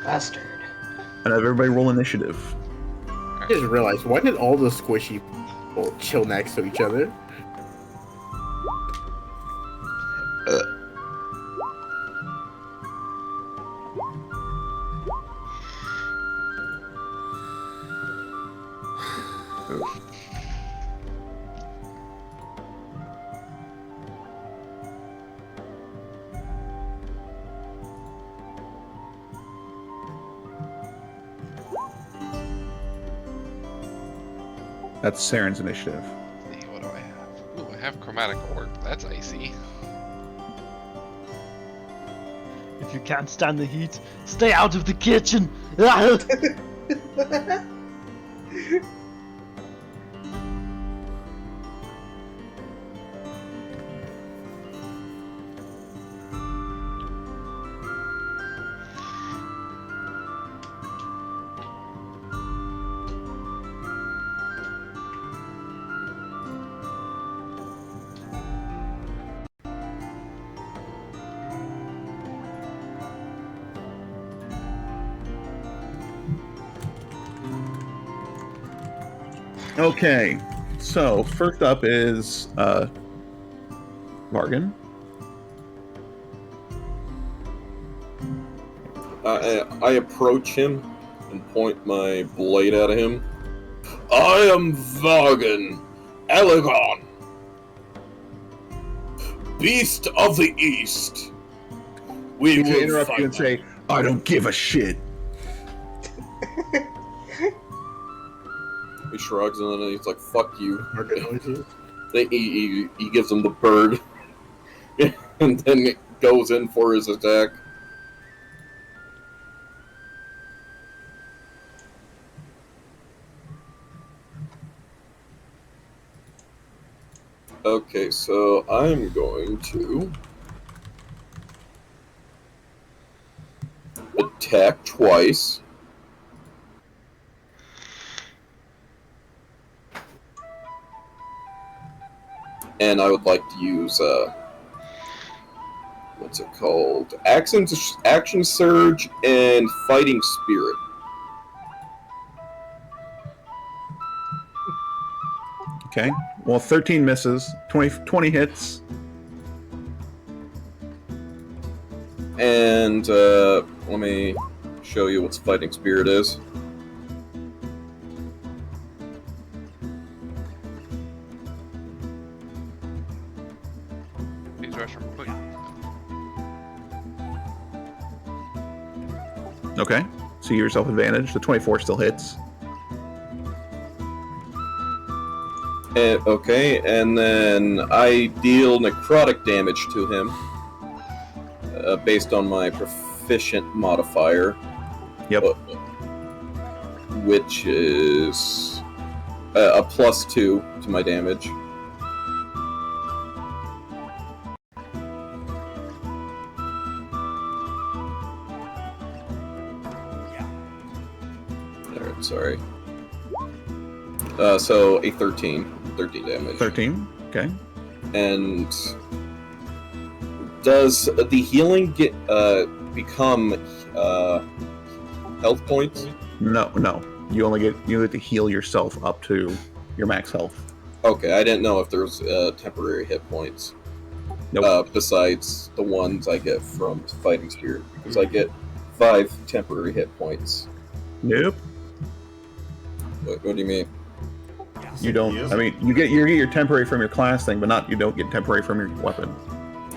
bastard. And have everybody roll initiative. I just realized, why did all the squishy people chill next to each other? That's Saren's initiative. Let's see, what do I have? Ooh, I have chromatic orb. That's icy. If you can't stand the heat, stay out of the kitchen. Okay, so first up is Vargan. I approach him and point my blade at him. I am Vagan, Elegon, beast of the east. We He's gonna will interrupt fight. you and say, I don't give a shit. He shrugs and then he's like, "Fuck you." Market noises. Then he gives him the bird, and then it goes in for his attack. Okay, so I'm going to attack twice. And I would like to use, what's it called? Action Surge and Fighting Spirit. Okay, well, 13 misses, 20 hits. And let me show you what Fighting Spirit is. Okay. So you give yourself advantage. The 24 still hits. Okay, and then I deal necrotic damage to him based on my proficient modifier. Yep. Which is a +2 to my damage. Alright, sorry. So a 13 damage. 13. Okay. And does the healing get become health points? No. You get to heal yourself up to your max health. Okay, I didn't know if there was temporary hit points. Nope. Besides the ones I get from Fighting Spirit, because I get 5 temporary hit points. Nope. What do you mean? You don't. I mean, you get your temporary from your class thing, but you don't get temporary from your weapon.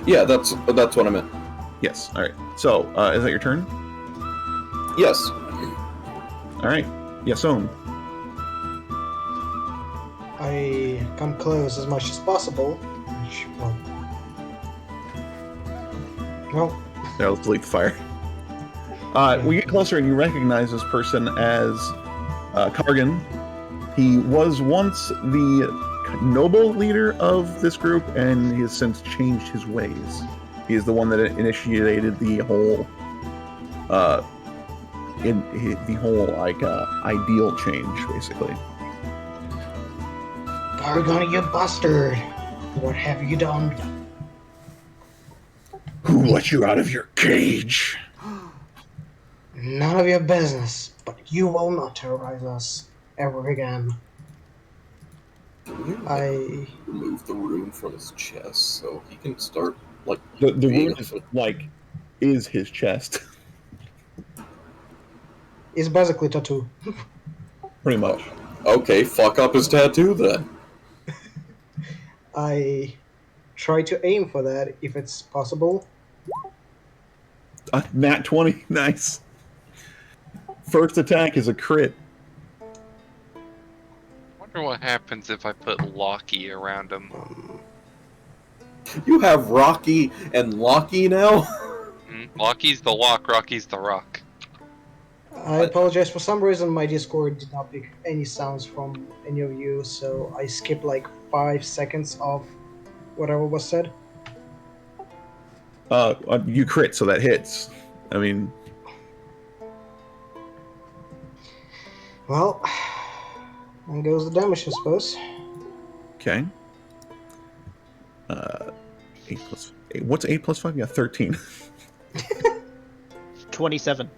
Yeah, that's what I meant. Yes. All right. So, is that your turn? Yes. All right. Yasun. I come close as much as possible. Well, Yeah, let's delete the fire. We get closer, and you recognize this person as Kargan. He was once the noble leader of this group, and he has since changed his ways. He is the one that initiated the whole, ideal change, basically. Gargano, you bastard! What have you done? Who let you out of your cage? None of your business, but you will not terrorize us ever again. I remove the rune from his chest so he can start the rune is his chest. It's basically tattoo. Pretty much. Okay, fuck up his tattoo then. I try to aim for that if it's possible. Nat 20, nice. First attack is a crit. Wonder what happens if I put Locky around him. You have Rocky and Locky now? Locky's the lock, Rocky's the rock. I apologize, for some reason my Discord did not pick any sounds from any of you, so I skipped like 5 seconds of whatever was said. You crit, so that hits. I mean... Well, and goes the damage, I suppose. Okay. 8 plus... 8, what's 8 plus 5? Yeah, 13. 27.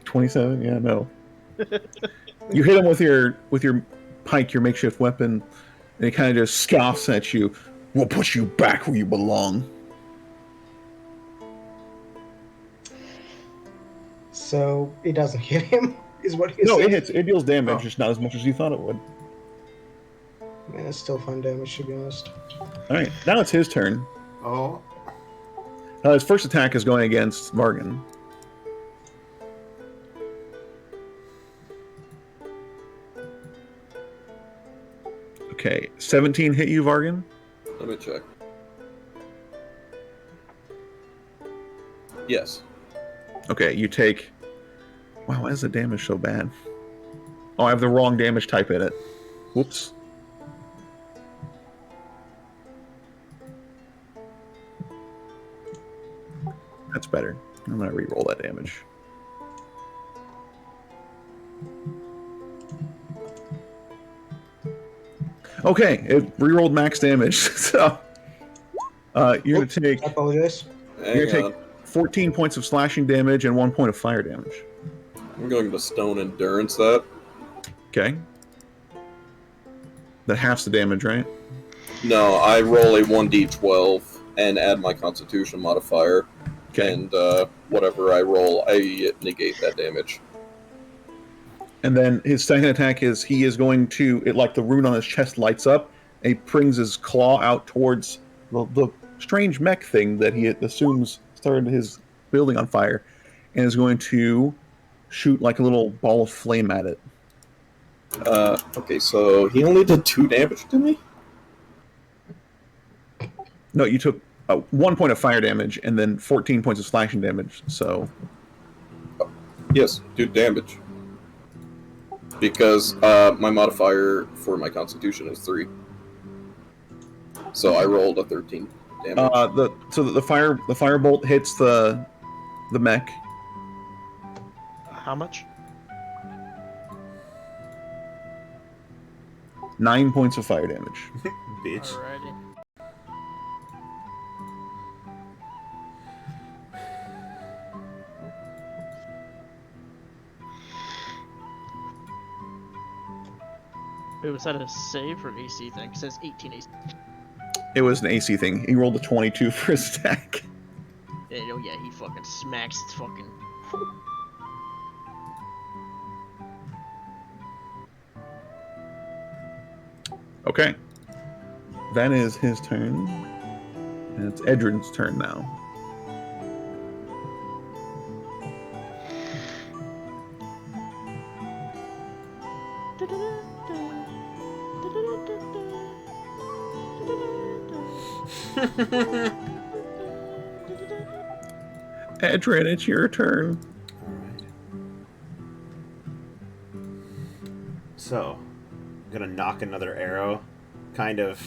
27? Yeah, no. You hit him with your pike, your makeshift weapon, and he kind of just scoffs at you. We'll put you back where you belong. So it doesn't hit him, is what he No, said? it hits. It deals damage, just not as much as you thought it would. Man, it's still fun damage, to be honest. Alright, now it's his turn. Oh. His first attack is going against Vargan. Okay, 17 hit you, Vargan? Let me check. Yes. Okay, you take... Wow, why is the damage so bad? Oh, I have the wrong damage type in it. Whoops. That's better. I'm gonna re-roll that damage. Okay, it re-rolled max damage, so... you're Oops, gonna take... I apologize. You're gonna take 14 points of slashing damage and 1 point of fire damage. I'm going to stone endurance that. Okay. That halves the damage, right? No, I roll a 1d12 and add my constitution modifier. Okay. And whatever I roll, I negate that damage. And then his second attack is he is going to, the rune on his chest lights up, and he brings his claw out towards the strange mech thing that he assumes started his building on fire. and is going to shoot like a little ball of flame at it. Okay, so he only did 2 damage to me? No, you took 1 point of fire damage and then 14 points of slashing damage. So Yes, 2 damage. Because my modifier for my constitution is 3. So I rolled a 13 damage. the firebolt hits the mech. How much? 9 points of fire damage. Bitch. Alrighty. Wait, was that a save or an AC thing? It says 18 AC. It was an AC thing. He rolled a 22 for his attack. Oh yeah, he fucking smacks its fucking. Okay. That is his turn. And it's Edrin's turn now. Edrin, it's your turn. Alright. So, I'm gonna knock another arrow, kind of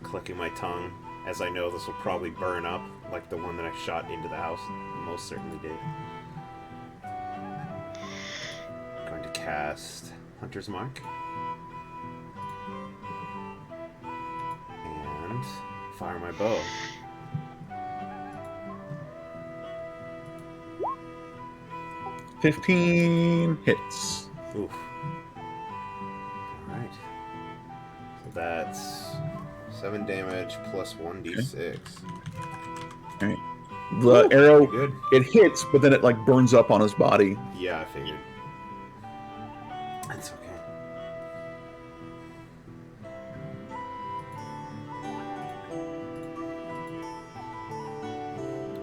clicking my tongue, as I know this will probably burn up, like the one that I shot into the house. It most certainly did. Going to cast Hunter's Mark. And fire my bow. $15 hits. Oof. Alright. So that's 7 damage plus 1d6. Alright. The arrow, Good. it hits, but then it like burns up on his body. Yeah, I figured. That's okay.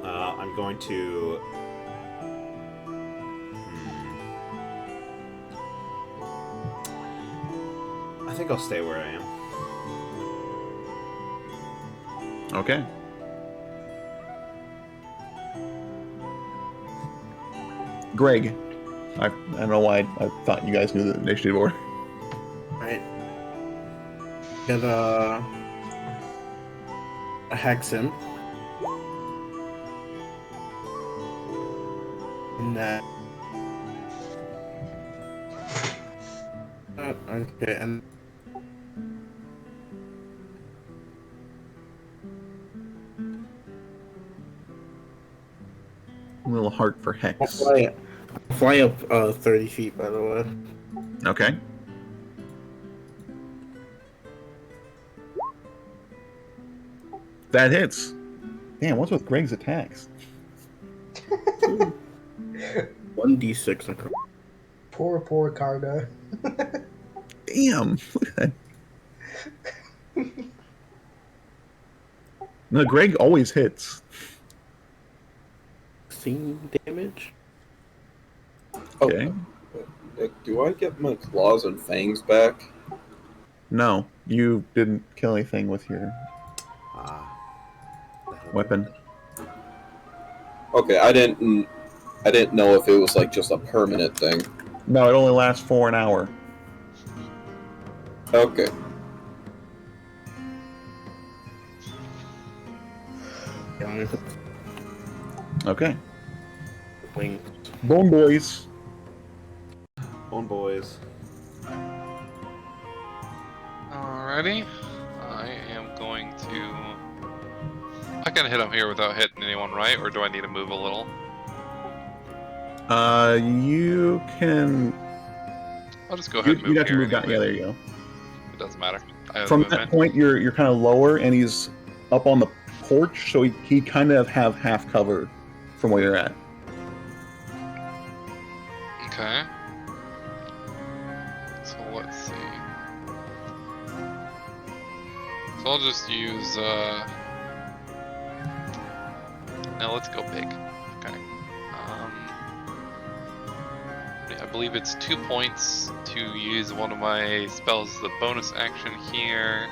I'm going to... I think I'll stay where I am. Okay. Greg. I don't know why I thought you guys knew the initiative order. Right. Get a hex him. And that. Okay, and A little heart for I'll Hex. fly up 30 feet, by the way. Okay. That hits. Damn, what's with Greg's attacks? 1d6. Poor Cargo. Damn. Look at that. No, Greg always hits. 16 damage. Okay. Do I get my claws and fangs back? No, you didn't kill anything with your weapon. Okay, I didn't know if it was like just a permanent thing. No, it only lasts for an hour. Okay. Okay. Wings. Bone Boys. Bone boys. Alrighty. I am going to... I can hit him here without hitting anyone, right? Or do I need to move a little? You can. I'll just go ahead and You move got to here move down. anyway. Yeah, there you go. It doesn't matter. I have From movement. that point, you're kind of lower, and he's up on the porch, so he kind of have half cover from where you're at. Okay. So let's see. So I'll just use, now let's go big. Okay. I believe it's 2 points to use one of my spells, the bonus action here.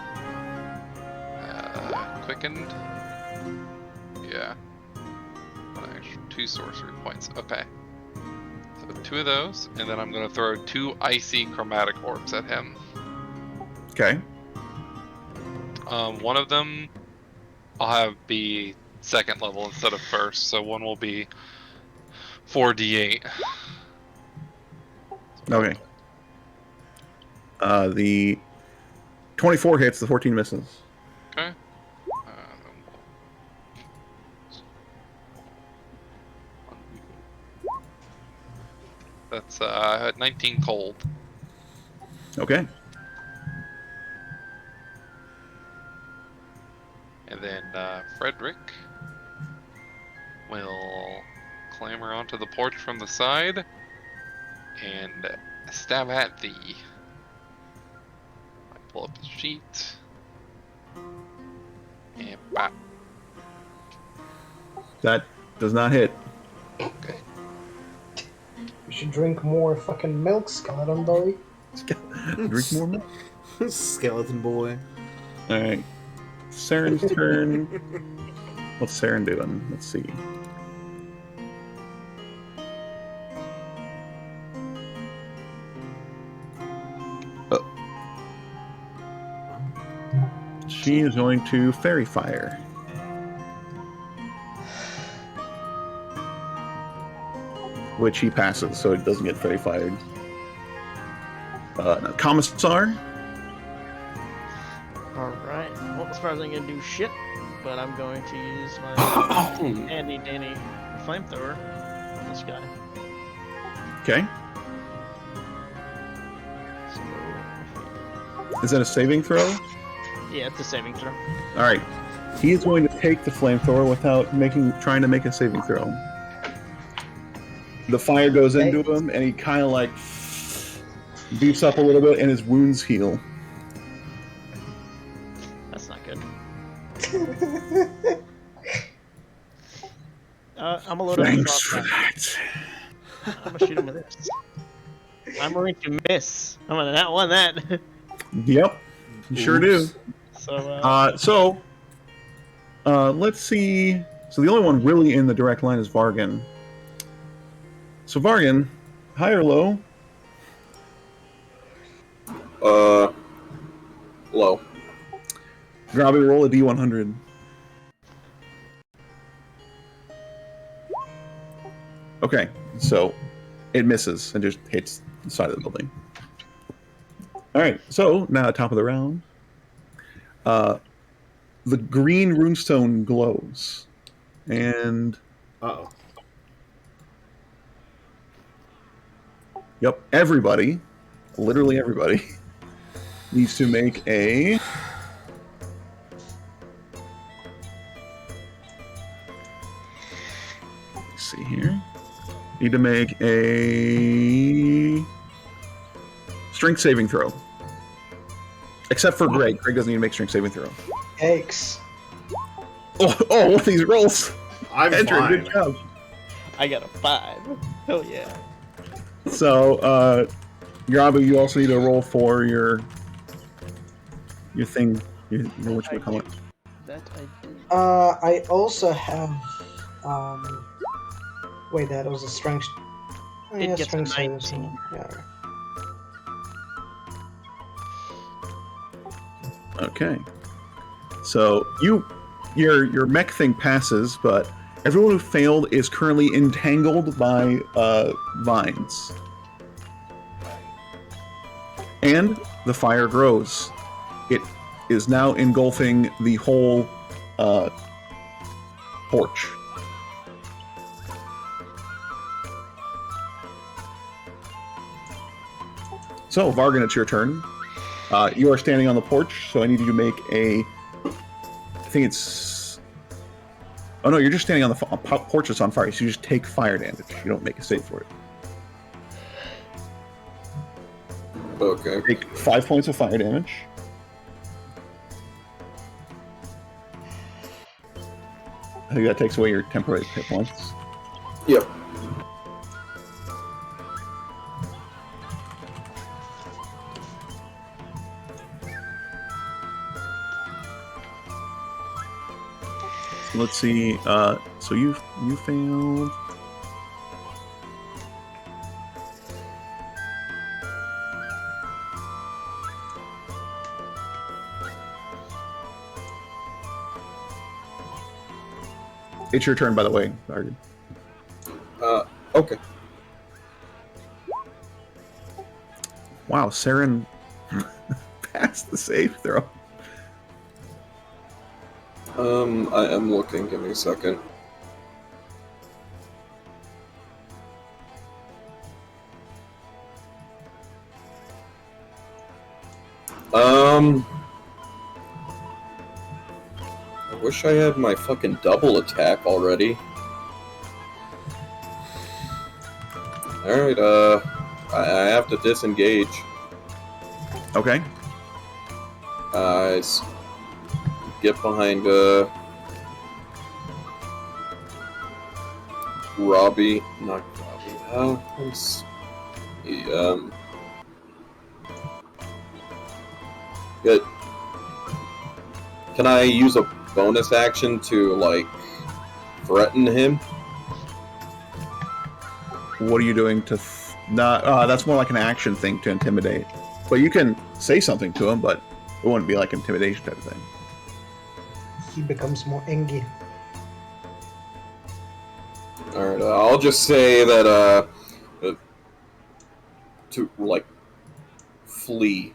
Quickened. Yeah. 2 sorcery points. Okay. So 2 of those, and then I'm going to throw 2 icy chromatic orbs at him. Okay. One of them I'll have be second level instead of first, so one will be 4d8. Okay. The 24 hits, the 14 misses. Okay. That's 19 cold. Okay. And then Frederick will clamber onto the porch from the side and stab at thee. I pull up his sheet. And bop. That does not hit. Okay. You should drink more fucking milk, skeleton boy. Drink more milk. Skeleton boy. Alright. Saren's turn. What's Saren doing? Let's see. Oh. She is going to Fairy Fire. Which he passes, so it doesn't get Fairy Fired. Now, Commissar. Alright. Well, as far as I'm gonna do shit, but I'm going to use my handy dandy flamethrower on this guy. Okay. So, Is that a saving throw? yeah, it's a saving throw. Alright. He is going to take the flamethrower without trying to make a saving throw. The fire goes into him, and he kind of like beefs up a little bit, and his wounds heal. That's not good. I'm a little. Thanks for that. I'm gonna shoot him with this. I'm going to miss. I'm gonna not want that. Yep, you sure do. So. Let's see. So the only one really in the direct line is Vargan. So Vargan, high or low? Low. Grobby, roll a D100. Okay, so it misses and just hits the side of the building. Alright, so now top of the round. The green runestone glows. And Uh-oh. yep, everybody, literally everybody, needs to make a... Let's see here. Need to make a strength saving throw. Except for Greg. Greg doesn't need to make strength saving throw. Yikes. Oh, these rolls! I'm Andrew, fine. good job. I got a 5. Hell yeah. So, Grabu, you also need to roll for your thing. Your whatchamacallit. That I do. I also have, wait, that was a strength. Oh, It yeah, gets strength a savings. 19. Yeah. Okay. So your mech thing passes, but everyone who failed is currently entangled by vines. And the fire grows. It is now engulfing the whole porch. So, Vargan, it's your turn. You are standing on the porch, so I need you to make a... I think it's... Oh no, you're just standing on the porch that's on fire, so you just take fire damage. You don't make a save for it. Okay. Take 5 points of fire damage. I think that takes away your temporary hit points. Yep. let's see. So you failed. It's your turn, by the way, Arden. Okay. Wow, Saren passed the save throw. I am looking. Give me a second. I wish I had my fucking double attack already. Alright, I have to disengage. Okay. Get behind, Robbie. Not Robbie. Let's see, good. Can I use a bonus action to, like, threaten him? What are you doing to... not? That's more like an action thing to intimidate. But you can say something to him, but it wouldn't be like intimidation type of thing. He becomes more angry. Alright, I'll just say that, to, like, flee.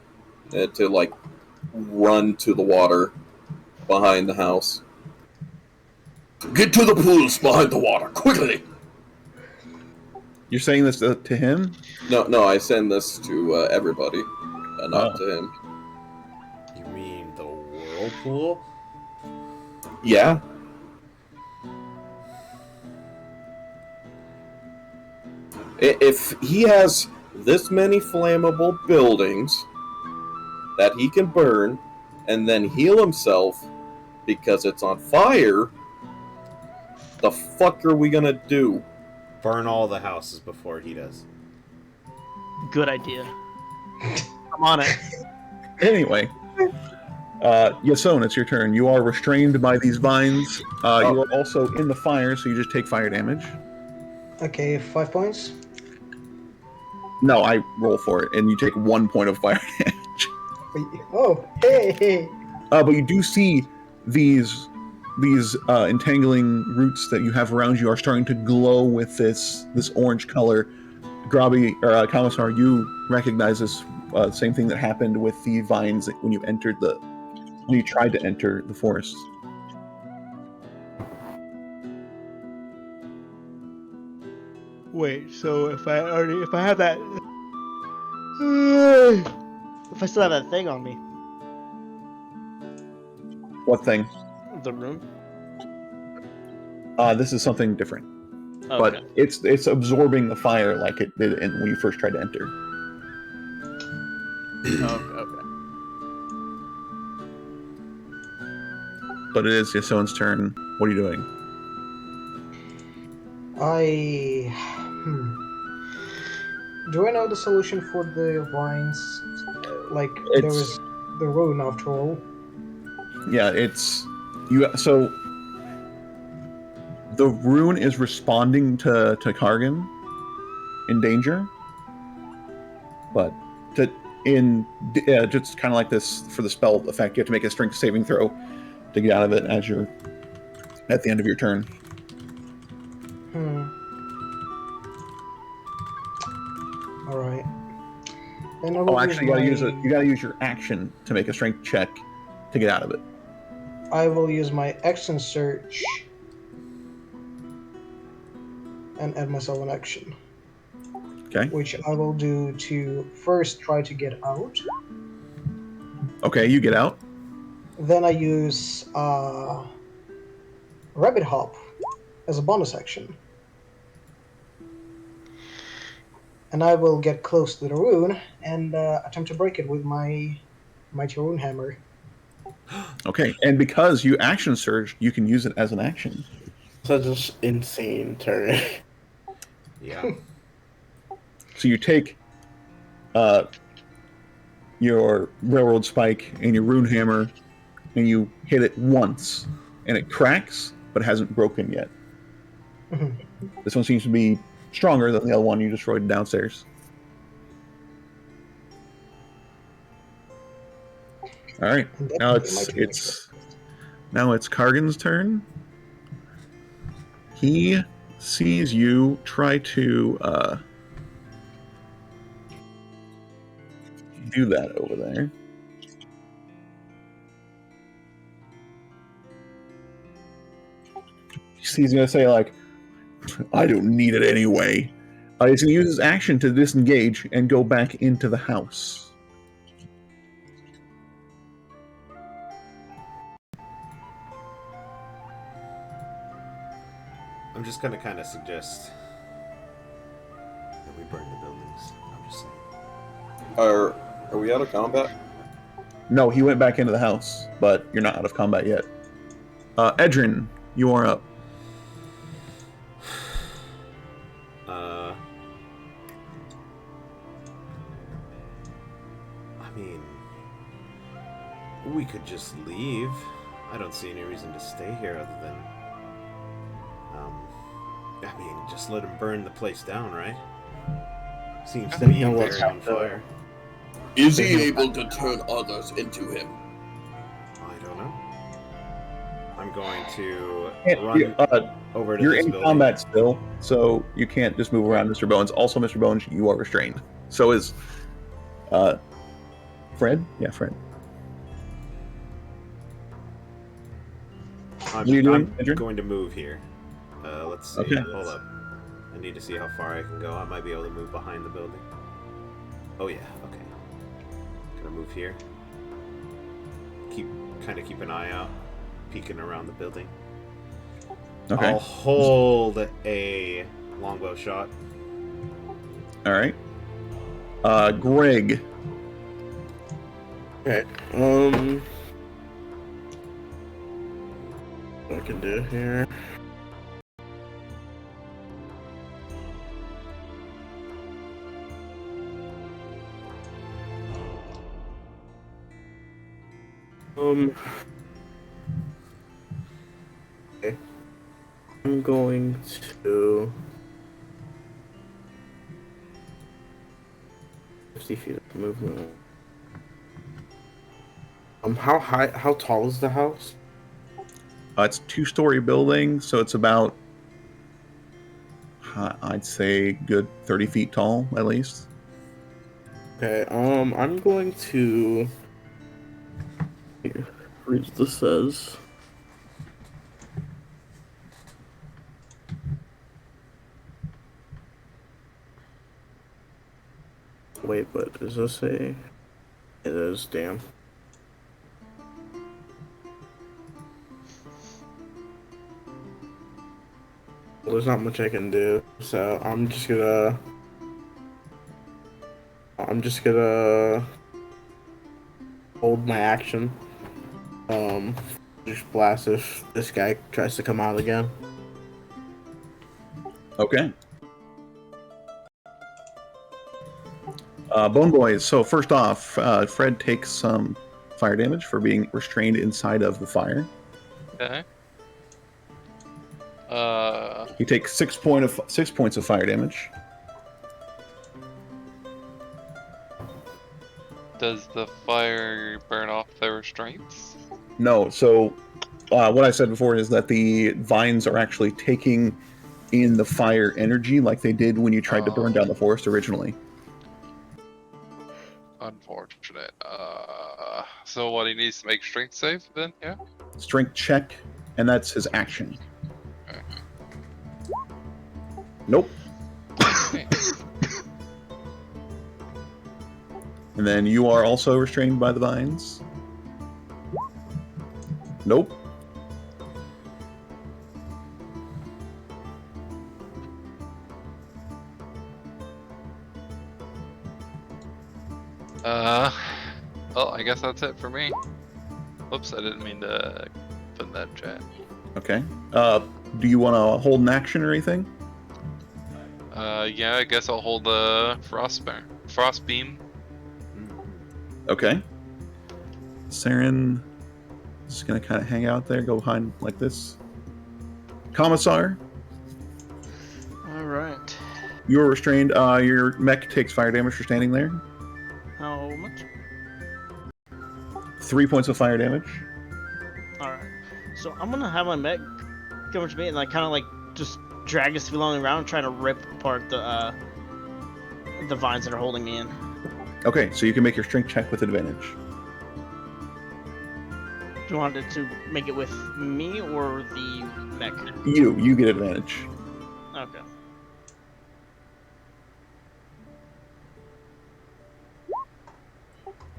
To, like, run to the water behind the house. Get to the pools behind the water, quickly! You're saying this to him? No, I send this to everybody, not to him. You mean the whirlpool? Yeah. If he has this many flammable buildings that he can burn and then heal himself because it's on fire, the fuck are we gonna do? Burn all the houses before he does. Good idea. I'm on it. Anyway. Yason, it's your turn. You are restrained by these vines. You are also in the fire, so you just take fire damage. Okay, 5 points. No, I roll for it, and you take 1 point of fire damage. Oh, hey! But you do see these entangling roots that you have around you are starting to glow with this orange color. Grobby, or Commissar, you recognize this same thing that happened with the vines when you tried to enter the forest. Wait, so if I have that, if I still have that thing on me, What thing? the room. This is something different. Okay. But it's absorbing the fire like it did when you first tried to enter. Okay. But it is Yason's turn. What are you doing? Do I know the solution for the vines? Like, there was the rune after all. Yeah, so the rune is responding to Kargan in danger, but just kind of like this for the spell effect, you have to make a strength saving throw to get out of it as you're at the end of your turn. All right. Actually, you gotta use your action to make a strength check to get out of it. I will use my action search and add myself an action. Okay. Which I will do to first try to get out. Okay, you get out. Then I use Rabbit Hop as a bonus action. And I will get close to the rune and attempt to break it with my mighty rune hammer. Okay, and because you action surge, you can use it as an action. Such an insane turn. Yeah. So you take your railroad spike and your rune hammer, and you hit it once, and it cracks, but hasn't broken yet. Mhm. This one seems to be stronger than the other one you destroyed downstairs. All right, And now definitely my turn next it's Kargan's turn. He sees you try to do that over there. He's going to say, like, I don't need it anyway. He's going to use his action to disengage and go back into the house. I'm just gonna kind of suggest that we burn the buildings. I'm just saying. Are we out of combat? No, he went back into the house, but you're not out of combat yet. Edrin, you are up. I mean, we could just leave. I don't see any reason to stay here other than, I mean, just let him burn the place down, right? Seems to be very on fire. Is he able to turn others into him? I don't know. I'm going to You're run over to you're this in building. combat still, so you can't just move around, Mr. Bones. Also, Mr. Bones, you are restrained. So is Fred? Yeah, Fred. I'm, What are you doing, I'm Adrian? going to move here. Let's see. Okay. Hold up. I need to see how far I can go. I might be able to move behind the building. Oh yeah. Okay. Gonna move here. Keep an eye out, peeking around the building. Okay. I'll hold a longbow shot. All right. Greg. Okay. What I can do here? Okay. I'm going to 50 feet of movement. How tall is the house? It's a 2-story building, so it's about, I'd say, good 30 feet tall, at least. Okay, I'm going to read what this says. Wait, but does this say? It is, damn. Well, there's not much I can do, so I'm just gonna hold my action. Just blast if this guy tries to come out again. Okay. Bone Boys. So first off, Fred takes some fire damage for being restrained inside of the fire. Okay. He takes 6 points of fire damage. Does the fire burn off the restraints? No, so what I said before is that the vines are actually taking in the fire energy like they did when you tried to burn down the forest originally. Unfortunate. So what, he needs to make strength save then? Yeah? Strength check, and that's his action. Okay. Nope. Okay. And then you are also restrained by the vines. Nope. Well, I guess that's it for me. Oops, I didn't mean to put in that chat. Okay. Do you want to hold an action or anything? Yeah, I guess I'll hold the frost beam. Okay. Saren is gonna kind of hang out there, go behind like this. Commissar, All right. you're restrained. Your mech takes fire damage for standing there. How much? 3 points of fire damage. All right. So I'm gonna have my mech come over to me and like kind of like just drag us along around, trying to rip apart the vines that are holding me in. Okay, so you can make your strength check with advantage. Do you want it to make it with me or the mech? You get advantage. Okay.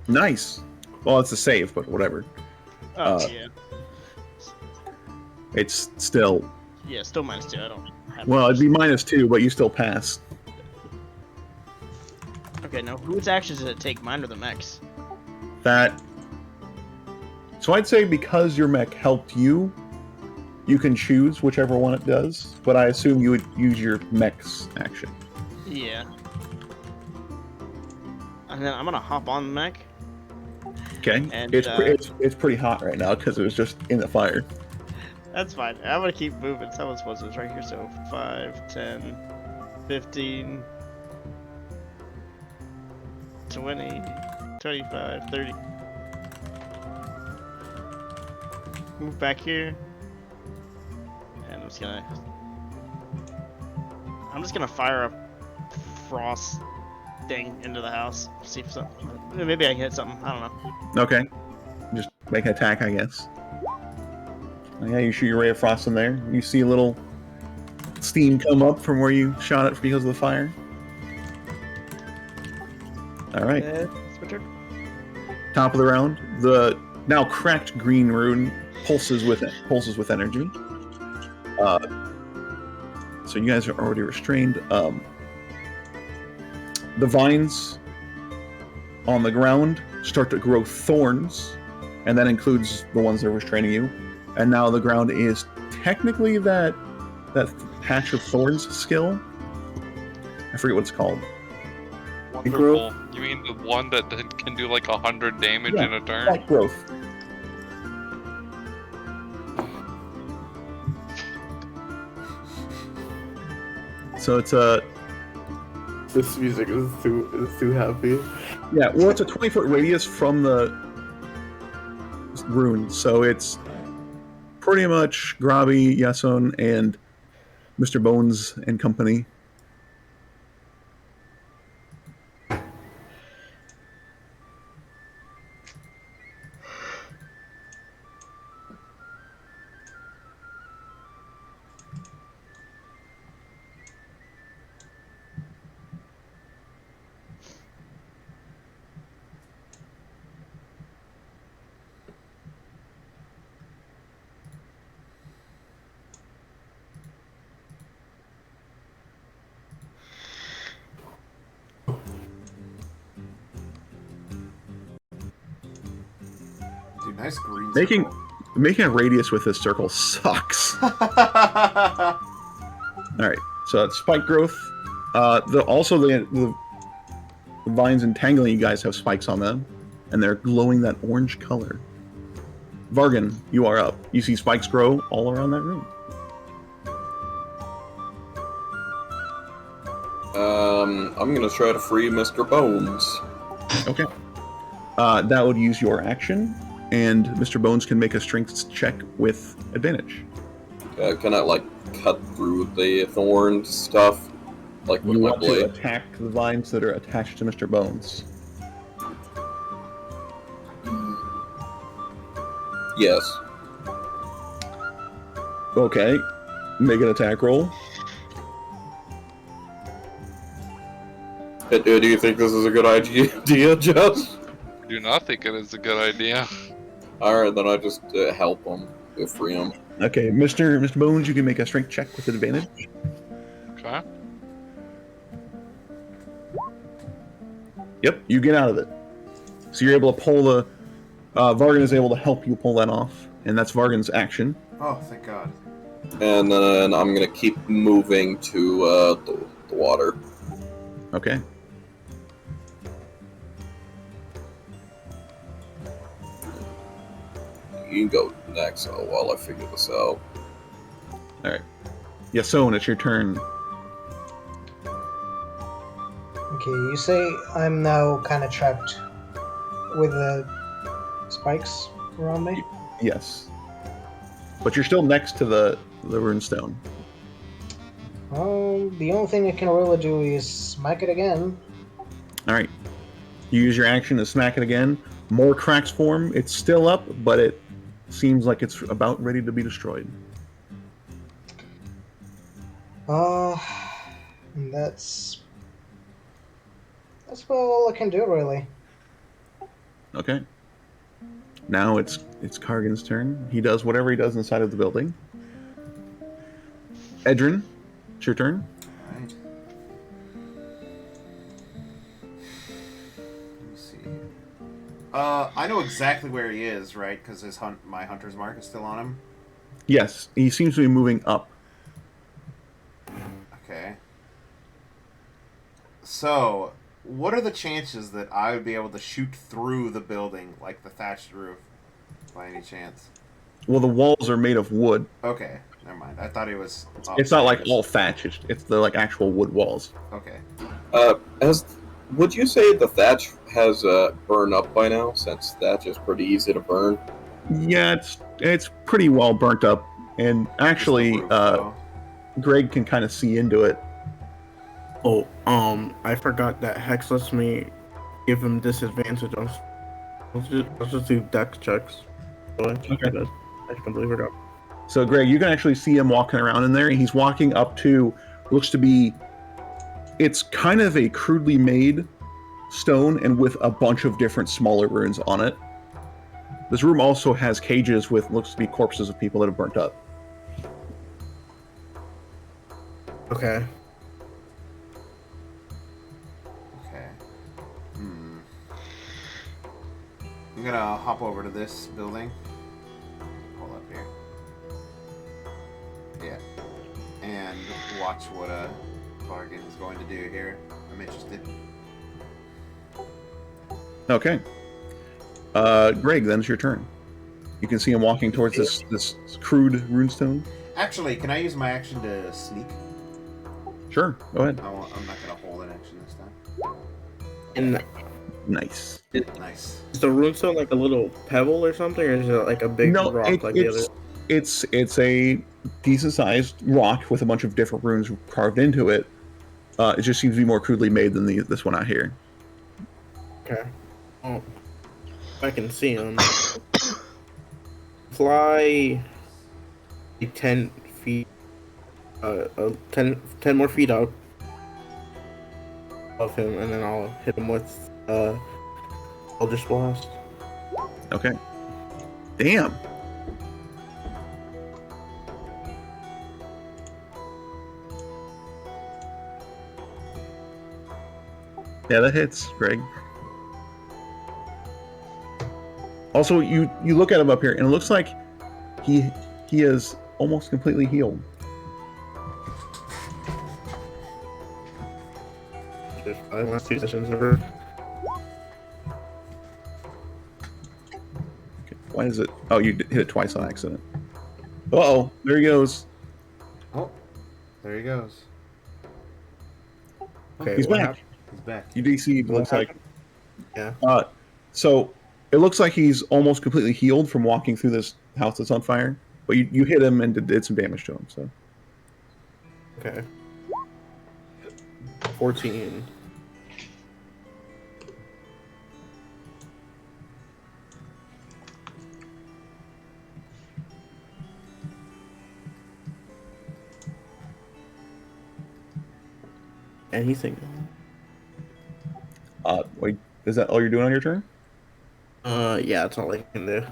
Nice. Well, it's a save, but whatever. Oh yeah. It's still. Yeah, still -2. I don't have. Well, it'd be -2, but you still pass. Okay, now whose actions does it take? Mine or the mech's? That. So I'd say because your mech helped you, you can choose whichever one it does. But I assume you would use your mech's action. Yeah. And then I'm gonna hop on the mech. Okay. And, it's pretty hot right now because it was just in the fire. That's fine. I'm gonna keep moving. Someone's supposed to. It's right here. So 5, 10, 15, 20, 25, 30. Move back here. And I'm just gonna fire a frost thing into the house. See if something. Maybe I can hit something. I don't know. Okay. Just make an attack, I guess. Yeah, you shoot your ray of frost in there. You see a little steam come up from where you shot it because of the fire. All right. It's my turn. Top of the round, the now cracked green rune pulses with energy. So you guys are already restrained. The vines on the ground start to grow thorns, and that includes the ones that are restraining you. And now the ground is technically that patch of thorns skill. I forget what it's called. Wonderful. You mean the one that can do like 100 damage in a turn? That growth. So it's a. This music is too happy. Yeah, well, it's a 20-foot radius from the rune, so it's pretty much Grobby, Yason, and Mr. Bones and company. Dude, nice green Making a radius with this circle sucks. circle. Alright, so it's spike growth. The vines entangling you guys have spikes on them, and they're glowing that orange color. Vargan, you are up. You see spikes grow all around that room. I'm gonna try to free Mr. Bones. Okay. That would use your action, and Mr. Bones can make a strength check with advantage. Can I, like, cut through the thorn stuff? Like, with You my want to blade? attack the vines that are attached to Mr. Bones. Yes. Okay. Make an attack roll. Do you think this is a good idea, Jess? I do not think it is a good idea. Alright, then I just help him. Free him. Okay, Mr. Bones, you can make a strength check with advantage. Okay. Yep, you get out of it. So you're able to pull the... Vargan is able to help you pull that off, and that's Vargan's action. Oh, thank God. And then I'm gonna keep moving to the water. Okay. You can go next while I figure this out. right. Yason, it's your turn. Okay, you say I'm now kind of trapped with the spikes around me? Yes. But you're still next to the runestone. The only thing I can really do is smack it again. All right. You use your action to smack it again. More cracks form. It's still up, but it seems like it's about ready to be destroyed. And that's about all I can do, really. Okay. Now it's Kargan's turn. He does whatever he does inside of the building. Edrin, it's your turn. Alright. Let me see. I know exactly where he is, right? Because my hunter's mark is still on him. Yes, he seems to be moving up. Okay. So, what are the chances that I would be able to shoot through the building, like the thatched roof, by any chance? Well, the walls are made of wood. Okay, never mind. I thought it was. It's not like all thatch. It's the like actual wood walls. Okay. Would you say the thatch has burned up by now? Since thatch is pretty easy to burn. Yeah, it's pretty well burnt up, and actually, Greg can kind of see into it. Oh, I forgot that Hex lets me give him disadvantage on. Let's just do dex checks. Okay. I completely forgot. So, Greg, you can actually see him walking around in there, and he's walking up to looks to be. It's kind of a crudely made stone, and with a bunch of different smaller runes on it. This room also has cages with looks to be corpses of people that have burnt up. Okay. Okay. I'm gonna hop over to this building. Hold up here. Yeah. And watch what Bargain is going to do here. I'm interested. Okay. Greg, then it's your turn. You can see him walking towards this crude runestone. Actually, can I use my action to sneak? Sure, go ahead. I'm not gonna hold an action this time. And Nice. Nice. is the runestone like a little pebble or something, or is it like a big rock like the other? It's a decent sized rock with a bunch of different runes carved into it. It just seems to be more crudely made than this one out here. Okay. Oh, if I can see him. Fly like 10 feet, 10 more feet up of him, and then I'll hit him with Eldritch Blast. Okay. Damn. Yeah, that hits, Greg. Also, you look at him up here, and it looks like he is almost completely healed. Just last 2 sessions over. Okay, why is it? Oh, you hit it twice on accident. Uh-oh, there he goes. Oh, there he goes. Okay, He's what back. happened? He's back. You DC looks like. Yeah. So it looks like he's almost completely healed from walking through this house that's on fire. But you hit him and did some damage to him. So. Okay. 14. And he's single. Wait, is that all you're doing on your turn? Yeah, that's all I can do.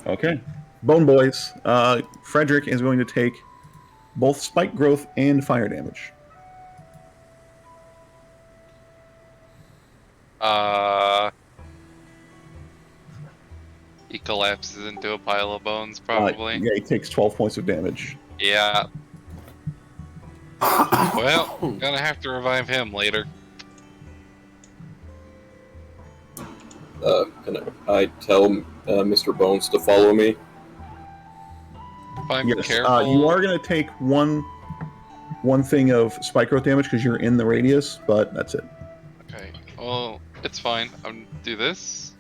Okay. Bone Boys. Frederick is going to take both spike growth and fire damage. He collapses into a pile of bones, probably. Yeah, he takes 12 points of damage. Yeah. Well, gonna have to revive him later. Can I tell Mr. Bones to follow me? If I'm Yes. careful, You are going to take one thing of spike growth damage because you're in the radius, but that's it. Okay. Well, it's fine. I'm do this.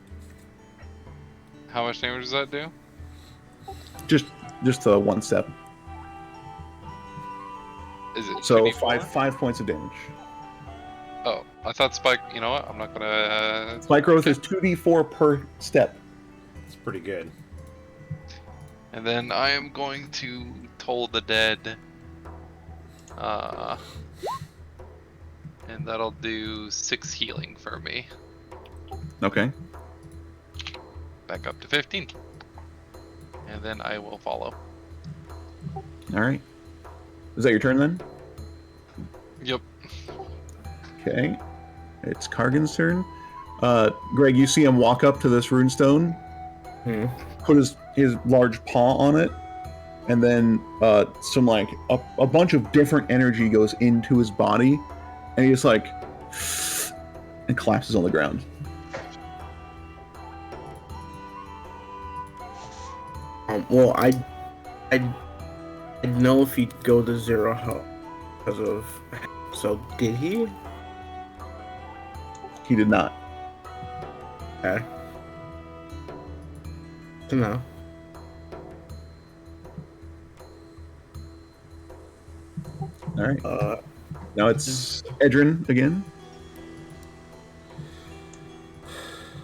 How much damage does that do? Just the one step. Is it So 2d4? 5 points of damage. Oh, I thought spike. You know what? I'm not gonna. Spike growth is 2d4 per step. It's pretty good. And then I am going to toll the dead. And that'll do 6 healing for me. Okay. Back up to 15. And then I will follow. All right. Is that your turn then? Yep. Okay. It's Kargan's turn. Greg, you see him walk up to this runestone, put his large paw on it, and then some like a bunch of different energy goes into his body, and he just like and collapses on the ground. Well, I'd know if he'd go to 0 health because of. So did he? He did not. Okay. To know. All right. Now it's Edrin again.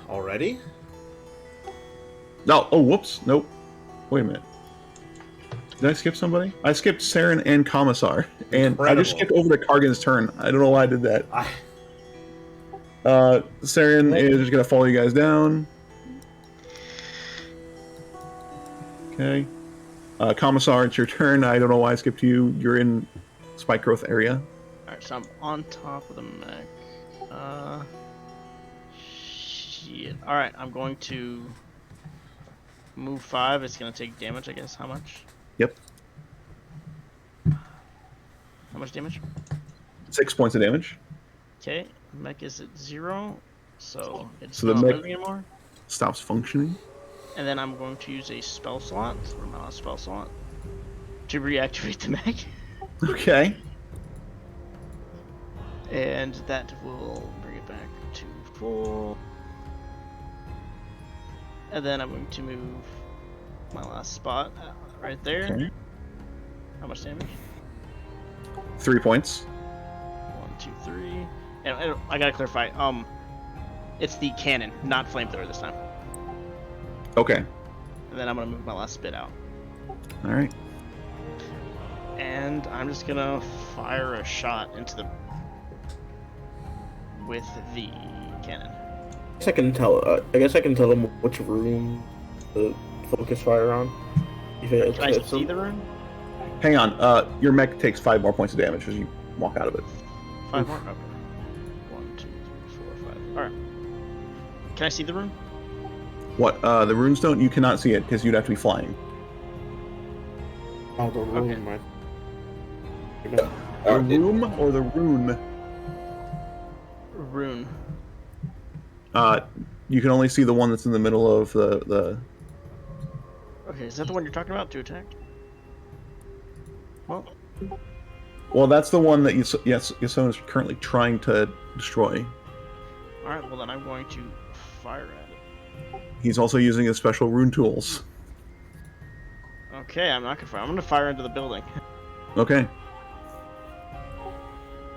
Already? No. Oh, whoops. Nope. Wait a minute. Did I skip somebody? I skipped Saren and Commissar, and I just Incredible. skipped over to Kargan's turn. I don't know why I did that. Saren is just gonna follow you guys down. Okay. Commissar, it's your turn. I don't know why I skipped you. You're in spike growth area. Alright, so I'm on top of the mech. Shit. Alright, I'm going to move 5. It's gonna take damage, I guess. How much? Yep. How much damage? 6 points of damage. Okay, mech is at 0, so it's So the not mech- moving anymore. Stops functioning. And then I'm going to use a spell slot, or my last spell slot, to reactivate the mech. Okay. And that will bring it back to full. And then I'm going to move my last spot right there. Okay. How much damage? 3 points. 1, 2, 3. And I gotta clarify. It's the cannon, not flamethrower this time. Okay. And then I'm gonna move my last spit out. All right. And I'm just gonna fire a shot into the with the cannon. I guess I can tell him which room to focus fire on. If it Can I hits see him. the room? Hang on. Your mech takes 5 more points of damage as you walk out of it. 5 more? Okay. 1, 2, 3, 4, 5. Alright. Can I see the room? What? The runestone? You cannot see it because you'd have to be flying. Oh, the room. Okay. The room or the rune? Rune. You can only see the one that's in the middle of the. Okay, is that the one you're talking about to attack? Well, Well, that's the one that Yasone is currently trying to destroy. alright, well then I'm going to fire at it. He's also using his special rune tools. Okay, I'm not gonna fire. I'm gonna fire into the building. Okay.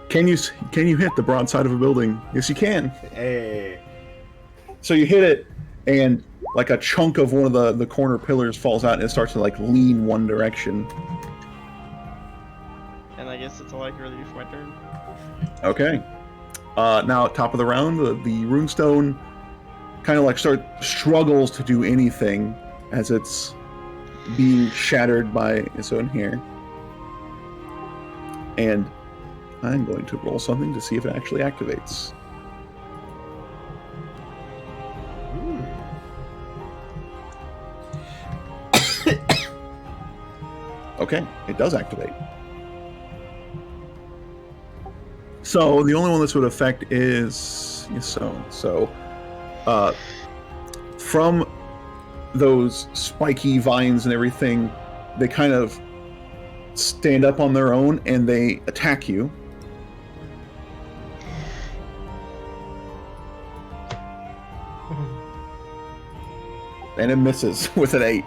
Can you hit the broadside of a building? Yes, you can. Hey. So you hit it, and like a chunk of one of the corner pillars falls out, and it starts to like lean one direction. And I guess that's all I can really do for my turn. Okay. Now at top of the round, the runestone kind of like struggles to do anything as it's being shattered by its own hair. And I'm going to roll something to see if it actually activates. Okay, it does activate. So the only one this would affect is Yasone. So from those spiky vines and everything they kind of stand up on their own and they attack you. And it misses with an 8.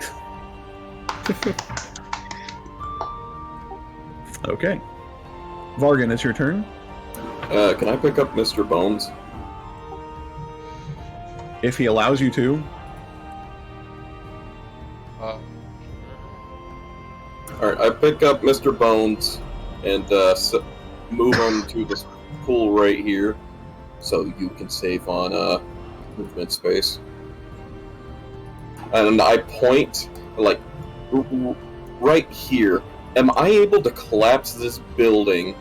Okay. Vargan, it's your turn. Can I pick up Mr. Bones? If he allows you to. Alright, I pick up Mr. Bones and move him to this pool right here so you can save on movement space. And I point, like, right here. Am I able to collapse this building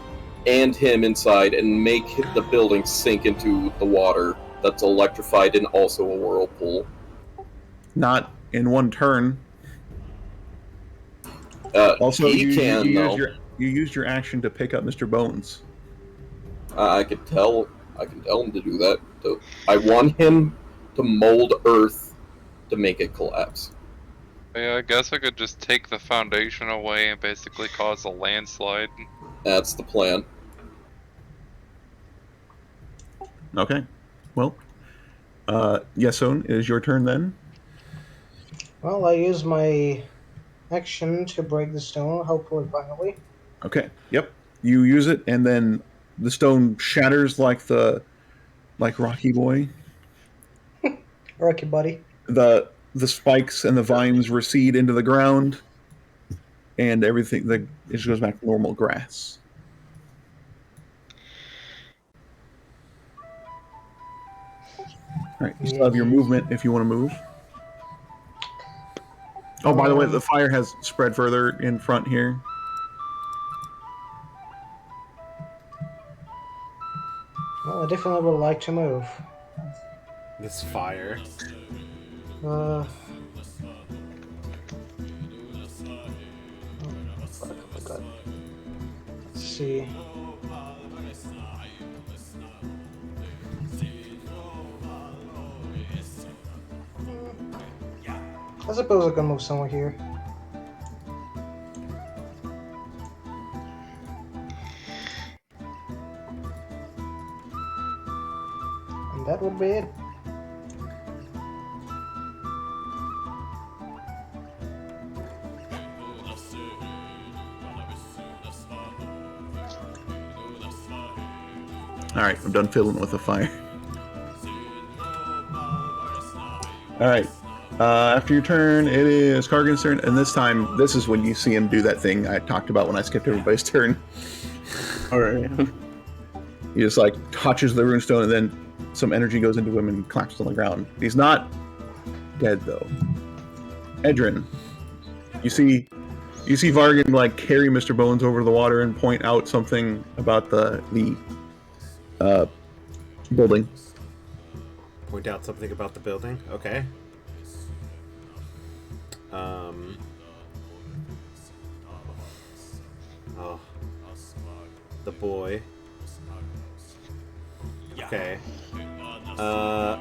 and him inside and make the building sink into the water that's electrified and also a whirlpool? Not in one turn. Also, you used your action to pick up Mr. Bones. I can tell him to do that. I want him to mold Earth to make it collapse. Yeah, I guess I could just take the foundation away and basically cause a landslide. That's the plan. Okay. Well, Yason, it is your turn then. Well, I use my action to break the stone, hopefully finally. Okay. Yep. You use it, and then the stone shatters like Rocky Boy. Rocky buddy. The spikes and the vines recede into the ground, and everything it just goes back to normal grass. All right. You still have your movement if you want to move. Oh, by the way, the fire has spread further in front here. Well, I definitely would like to move. This fire. Oh, fuck, I forgot. Let's see. I suppose I can move somewhere here. And that would be it. All right, I'm done fiddling with the fire. All right. After your turn, it is Kargan's turn, and this time, this is when you see him do that thing I talked about when I skipped everybody's turn. All right. He just like touches the runestone, and then some energy goes into him and collapses on the ground. He's not dead though. Edrin, you see Vargan like carry Mr. Bones over the water and point out something about the building. Point out something about the building? Okay. Oh. The boy. Okay. I'm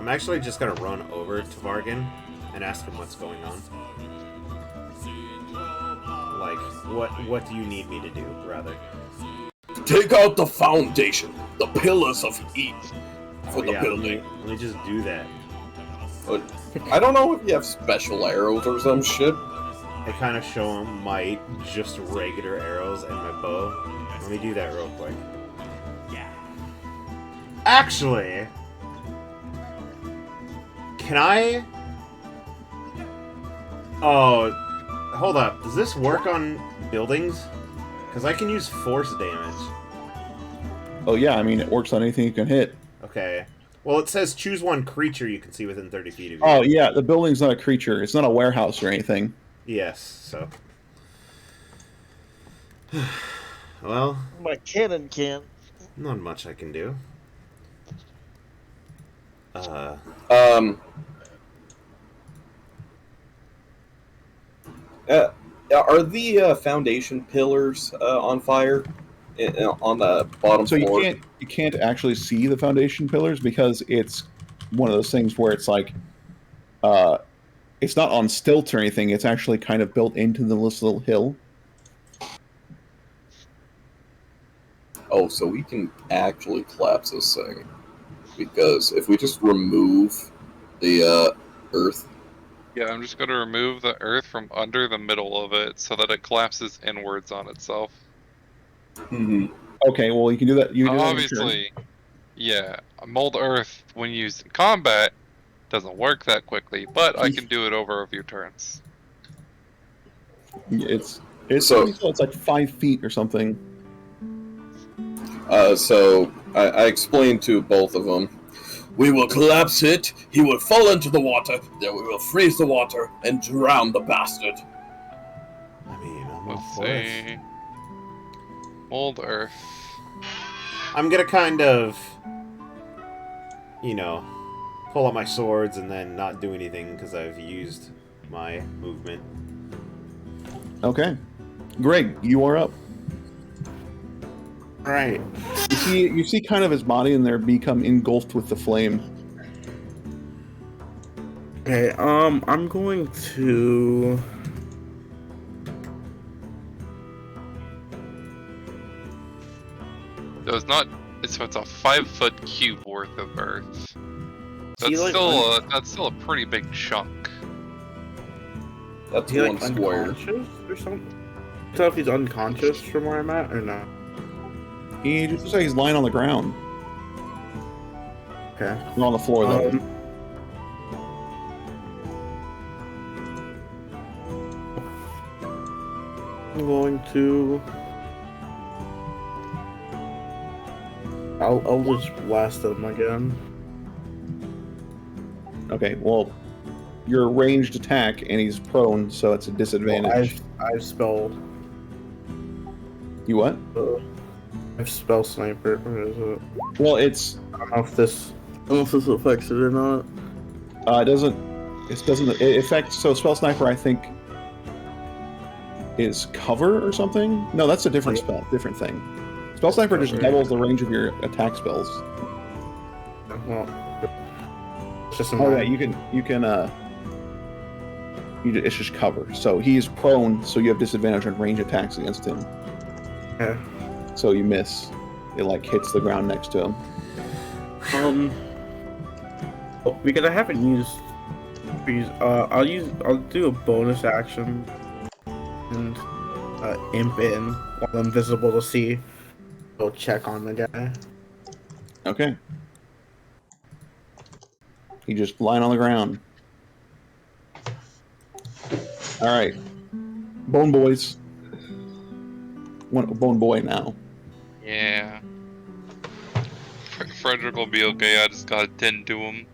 actually just gonna run over to Vargan and ask him what's going on. Like, what do you need me to do, rather? Take out the foundation, the pillars of heat for the building. Let me just do that. But I don't know if you have special arrows or some shit. I kind of show him my just regular arrows and my bow. Let me do that real quick. Actually, can I? Oh, hold up. Does this work on buildings? Because I can use force damage. Oh yeah, I mean it works on anything you can hit. Okay. Well, it says choose one creature you can see within 30 feet of you. Oh yeah, the building's not a creature. It's not a warehouse or anything. Yes, so. Well. My cannon can. Not much I can do. Are the foundation pillars on fire on the bottom floor? So you can't actually see the foundation pillars because it's one of those things where it's like It's not on stilts or anything. It's actually kind of built into this little hill. Oh, so we can actually collapse this thing. Because if we just remove the earth. Yeah, I'm just going to remove the earth from under the middle of it so that it collapses inwards on itself. Mm-hmm. Okay, well, you can do that. You can do that in your turn. Obviously, yeah, mold earth when used in combat doesn't work that quickly, but I can do it over a few turns. It's So- it's like 5 feet or something. So I explained to both of them. We will collapse it, he will fall into the water, then we will freeze the water and drown the bastard. I mean, I'm all Let's for it. see. Mold earth. I'm gonna kind of, you know, pull out my swords and then not do anything because I've used my movement. Okay. Greg, you are up. Right. You see kind of his body in there become engulfed with the flame. Okay, I'm going to... So it's not. So it's a 5-foot cube worth of earth. Is he, That's still a pretty big chunk. That's Is he, one like, square. unconscious or something? So if he's unconscious from where I'm at, or not? He just looks like he's lying on the ground. Okay. Not on the floor, though. I'm going to... I'll just blast him again. Okay, well, you're a ranged attack, and he's prone, so it's a disadvantage. Well, I've spelled... You what? I've spell sniper. Where is it? Well, it's... I don't know if this affects it or not. It doesn't... It affects... So spell sniper, I think, is cover or something? No, that's a different spell. Different thing. Spell sniper just doubles the range of your attack spells. Well, it's just Oh yeah, you can it's just cover. So he's prone, so you have disadvantage on range attacks against him. Yeah. So you miss. It like hits the ground next to him. Because I haven't used I'll do a bonus action and imp in while I'm visible to see. Go check on the guy. Okay. He just lying on the ground. All right, Bone Boys. Bone Boy now. Yeah. Frederick will be okay. I just gotta tend to him.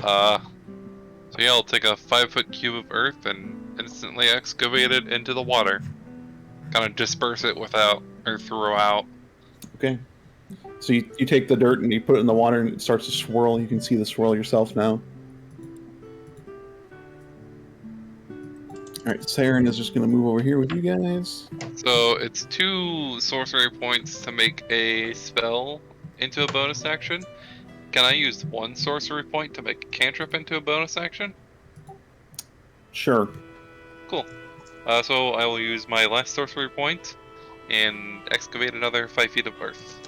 So yeah, I'll take a 5-foot cube of earth and instantly excavate it into the water. Kind of disperse it without or throw out. Okay. So you take the dirt and you put it in the water and it starts to swirl. You can see the swirl yourself now. Alright, Saren is just going to move over here with you guys. So it's 2 sorcery points to make a spell into a bonus action. Can I use 1 sorcery point to make a cantrip into a bonus action? Sure. Cool. So I will use my last sorcery point and excavate another 5 feet of earth.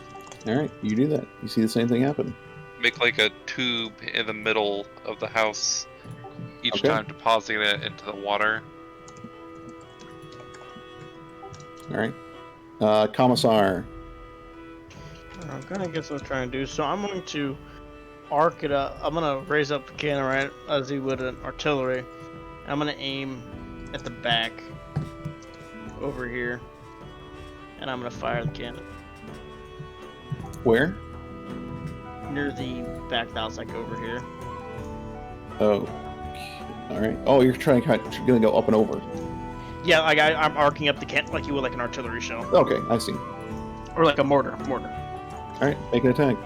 Alright, you do that. You see the same thing happen. Make like a tube in the middle of the house, each Okay. time depositing it into the water. Alright. Commissar. I'm gonna guess what I'm trying to do. So I'm going to arc it up. I'm gonna raise up the cannon right as you would an artillery. I'm gonna aim at the back over here, and I'm gonna fire the cannon Where? near the back house, like over here. Oh. Alright. Oh, you're going to go up and over. Yeah, like I'm arcing up the cannon like you would like an artillery shell, Okay, I see. or like a mortar. Alright, make an attack.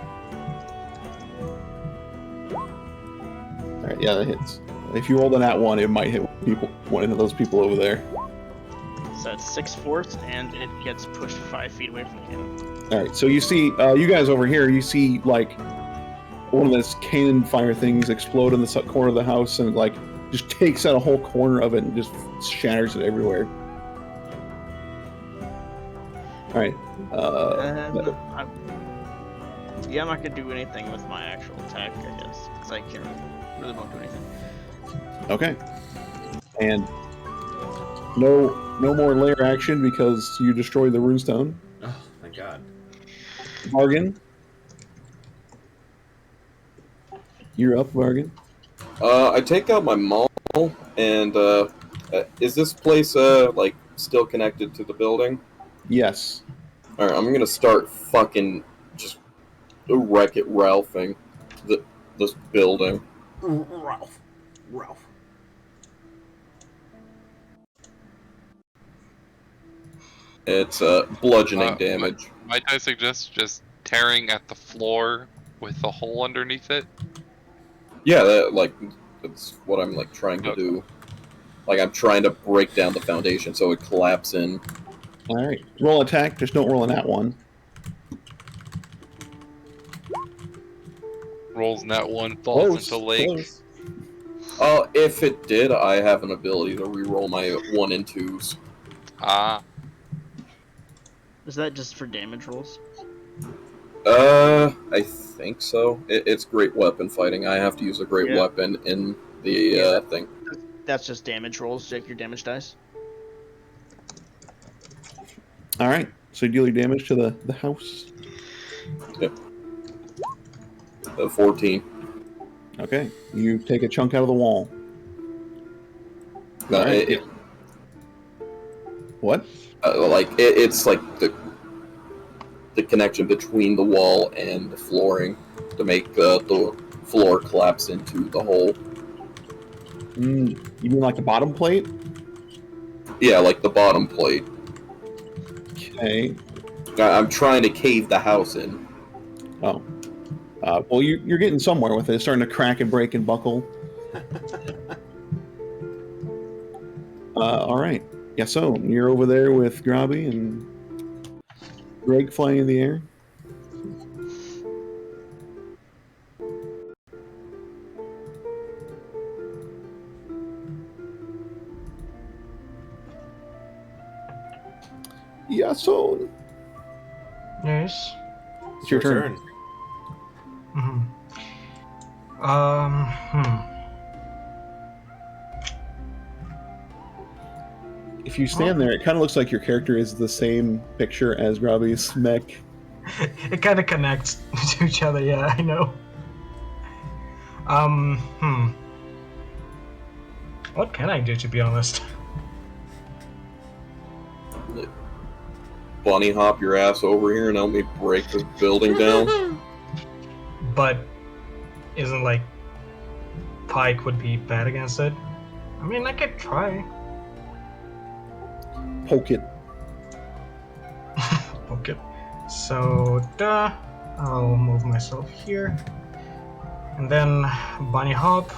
Alright, yeah, that hits. If you roll the nat 1, it might hit one of those people over there. So it's 6 force, and it gets pushed 5 feet away from the cannon. Alright, so you see, you guys over here, you see, like, one of those cannon fire things explode in the corner of the house, and, like, just takes out a whole corner of it and just shatters it everywhere. All right. Yeah, I'm not gonna do anything with my actual attack, I guess, because I can't really won't do anything. Okay. And no more layer action because you destroyed the runestone. Oh, thank God. Bargain. You're up, Bargain. I take out my maul, and is this place like still connected to the building? Yes. All right, I'm gonna start fucking just Wreck-It Ralphing this building. Ralph. It's bludgeoning damage. Might I suggest just tearing at the floor with the hole underneath it? Yeah, that's what I'm like trying to do. Like I'm trying to break down the foundation so it collapses in. All right. Roll attack. Just don't roll in that one. Rolls net 1, falls Close. into lake. Close. If it did, I have an ability to reroll my 1 and 2s. Ah. Is that just for damage rolls? I think so. It's great weapon fighting. I have to use a great Yeah. weapon in the thing. That's just damage rolls, Jake. Your damage dice. All right. So you deal your damage to the house. Yep. 14. Okay. You take a chunk out of the wall. No, All right. What? It's like the connection between the wall and the flooring to make the floor collapse into the hole. You mean like the bottom plate? Yeah, like the bottom plate. Okay. I'm trying to cave the house in. Oh. Well, you're getting somewhere with it. It's starting to crack and break and buckle. All right. Yeah, so you're over there with Grobby and Greg flying in the air. Yeah, so Yes. it's your turn. Hmm. If you stand there, it kind of looks like your character is the same picture as Grobby's mech. It kind of connects to each other. Yeah, I know. What can I do, to be honest? Bunny hop your ass over here and help me break this building down. But isn't like Pike would be bad against it? I mean, I could try. Poke it. Okay. So, I'll move myself here. And then bunny hop.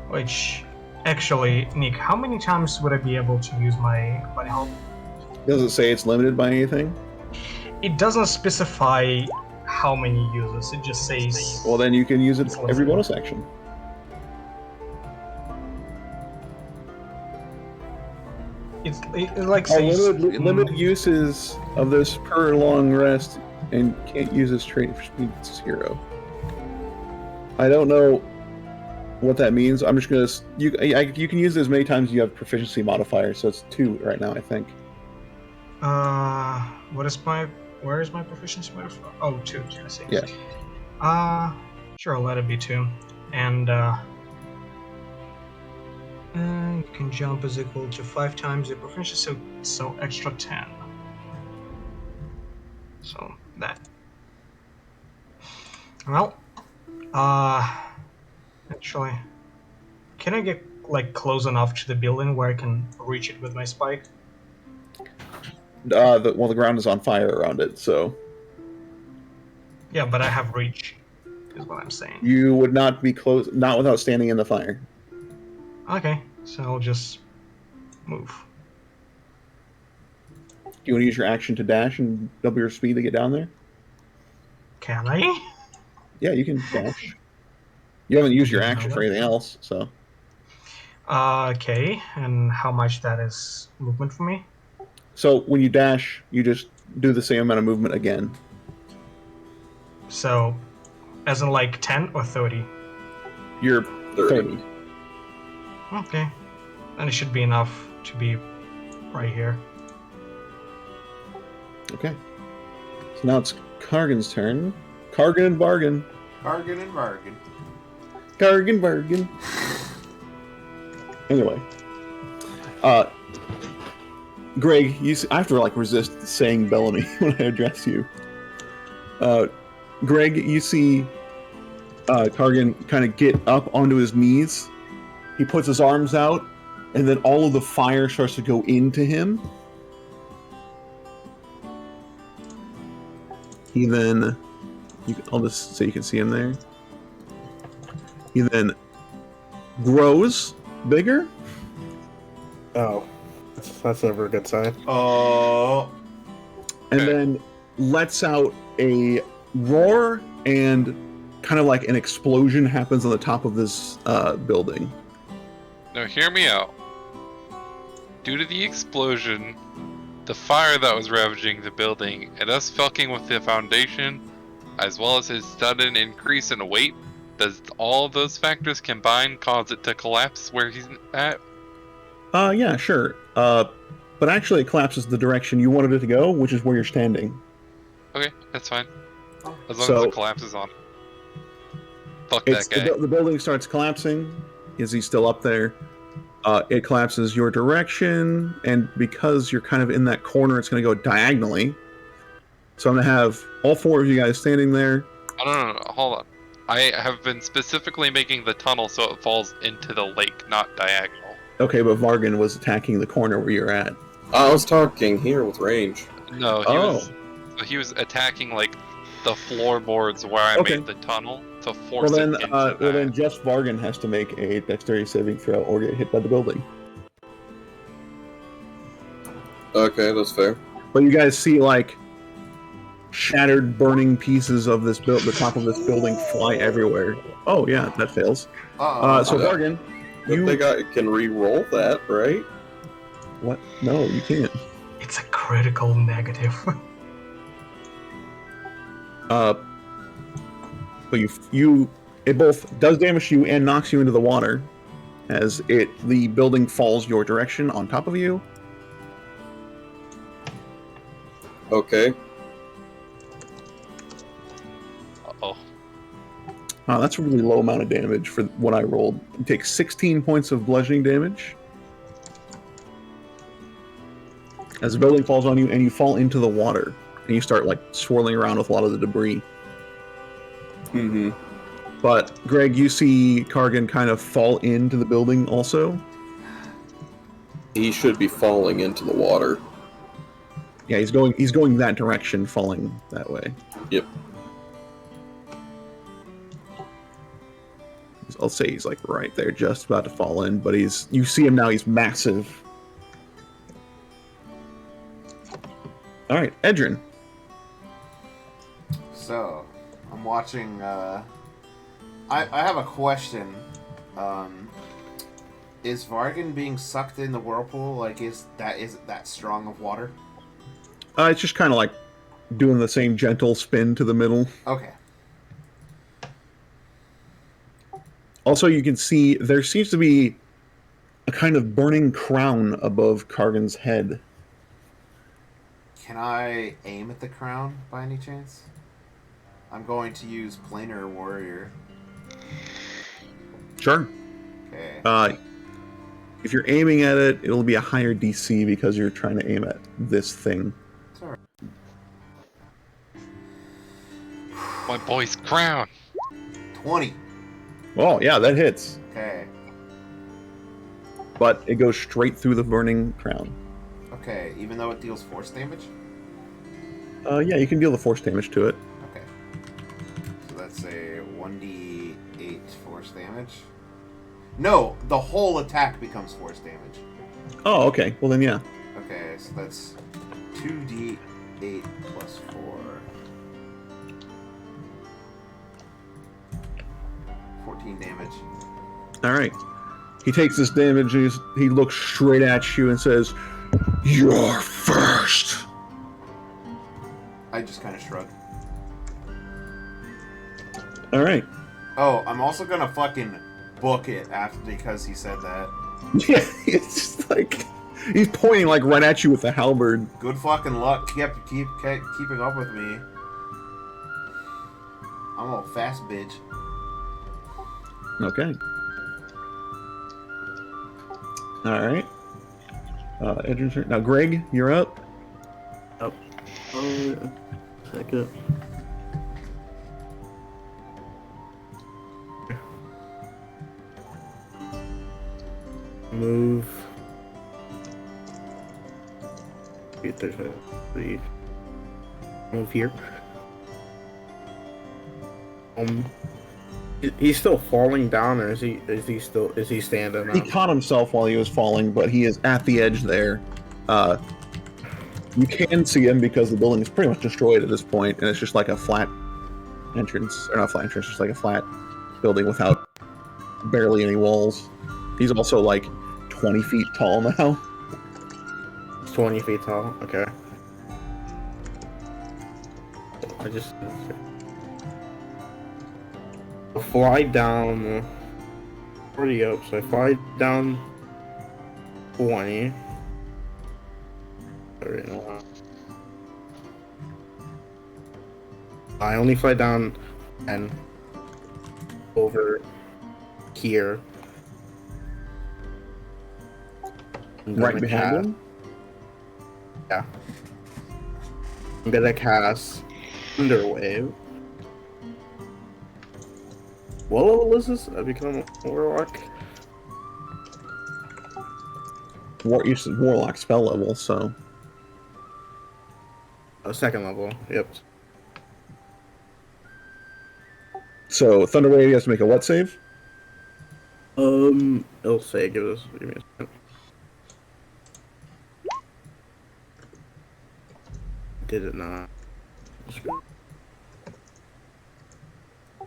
Which, actually, Nick, how many times would I be able to use my bunny hop? Does it say it's limited by anything? It doesn't specify how many uses, it just says... Well, then you can use it every bonus action. It like says... Limited uses of this per long rest and can't use this trait for speed 0. I don't know what that means. I'm just gonna you can use it as many times as you have proficiency modifier, so it's 2 right now, I think. Where is my proficiency modifier? Oh, 2. I see. Yeah. Sure, let it be 2. And you can jump is equal to 5 times your proficiency, so extra 10. So that. Well, actually, can I get like close enough to the building where I can reach it with my spike? The ground is on fire around it, so Yeah, but I have reach, is what I'm saying. you would not be close, not without standing in the fire. Okay, so I'll just move. Do you want to use your action to dash and double your speed to get down there? Can I? Yeah, you can dash. You haven't used your action for anything else, so. Okay, and how much that is movement for me? So when you dash, you just do the same amount of movement again. So, as in like 10 or 30? You're 30. Okay, then it should be enough to be right here. Okay. So now it's Kargan's turn. Kargan and Bargain. Bargain and bargain. Kargan, Bargain. Anyway. Greg, I have to like resist saying Bellamy when I address you. Greg, you see Kargan kind of get up onto his knees. He puts his arms out, and then all of the fire starts to go into him. He then, I'll just so you can see him there. He then grows bigger. Oh, that's never a good sign. Oh. And then lets out a roar, and kind of like an explosion happens on the top of this building. Now hear me out. Due to the explosion, the fire that was ravaging the building, and us fucking with the foundation, as well as his sudden increase in weight, does all of those factors combined cause it to collapse where he's at? Yeah, sure. But actually it collapses the direction you wanted it to go, which is where you're standing. Okay, that's fine. As long So- as it collapses on him. Fuck that guy. The building starts collapsing. Is he still up there? It collapses your direction, and because you're kind of in that corner, it's going to go diagonally. So I'm going to have all four of you guys standing there. Oh, no, hold on. I have been specifically making the tunnel so it falls into the lake, not diagonal. Okay, but Vargan was attacking the corner where you're at. I was talking here with range. No, he was attacking like the floorboards where I Okay. made the tunnel to Well force then, it into that. just Vargan has to make a dexterity saving throw or get hit by the building. Okay, that's fair. But you guys see like shattered, burning pieces of this the top of this building fly everywhere. Oh yeah, that fails. So Yeah. Vargan, I you think I can re-roll that, right? what? No, you can't. It's a critical negative. But it both does damage you and knocks you into the water, as the building falls your direction on top of you. Okay. Uh-oh. That's a really low amount of damage for what I rolled. You take 16 points of bludgeoning damage as the building falls on you, and you fall into the water, and you start like swirling around with a lot of the debris. Mm-hmm. But Greg, you see Kargan kind of fall into the building also. He should be falling into the water. Yeah, he's going that direction, falling that way. Yep. I'll say he's like right there, just about to fall in, but you see him now, he's massive. Alright, Edrin. So, I'm watching, I have a question. Is Vargan being sucked in the whirlpool? Like, is it that strong of water? It's just kind of like doing the same gentle spin to the middle. Okay. Also, you can see there seems to be a kind of burning crown above Kargan's head. Can I aim at the crown by any chance? I'm going to use Planar Warrior. Sure. Okay. If you're aiming at it, it'll be a higher DC because you're trying to aim at this thing. It's alright. My boy's crown. 20. Oh, yeah, that hits. Okay. But it goes straight through the burning crown. Okay, even though it deals force damage? Yeah, you can deal the force damage to it. Okay. So that's a 1d8 force damage. No, the whole attack becomes force damage. Oh, okay. Well, then, yeah. Okay, so that's 2d8 plus 4. 14. 14 damage. All right. He takes this damage. He looks straight at you and says, "You're first." I just kind of shrug. All right. Oh, I'm also gonna fucking book it after because he said that. Yeah, it's just like he's pointing like right at you with a halberd. Good fucking luck. Keeping up with me. I'm a little fast bitch. Okay. All right. Edrin's turn. Now, Greg, you're up. Oh, yeah. Second. Move. Move here. He's still falling down, or is he standing up? He caught himself while he was falling, but he is at the edge there. You can see him because the building is pretty much destroyed at this point, and it's just like a flat entrance, or not flat entrance, just like a flat building without barely any walls. He's also like 20 feet tall now. 20 feet tall. Okay. I fly down. Pretty up, so I fly down 20. I only fly down 10 over here. Right behind him? Yeah. I'm gonna cast Thunderwave. What level is this? I become a warlock. You said warlock spell level, so. Oh, second level. Yep. So Thunderwave has to make a what save? It'll say give me a second. Did it not?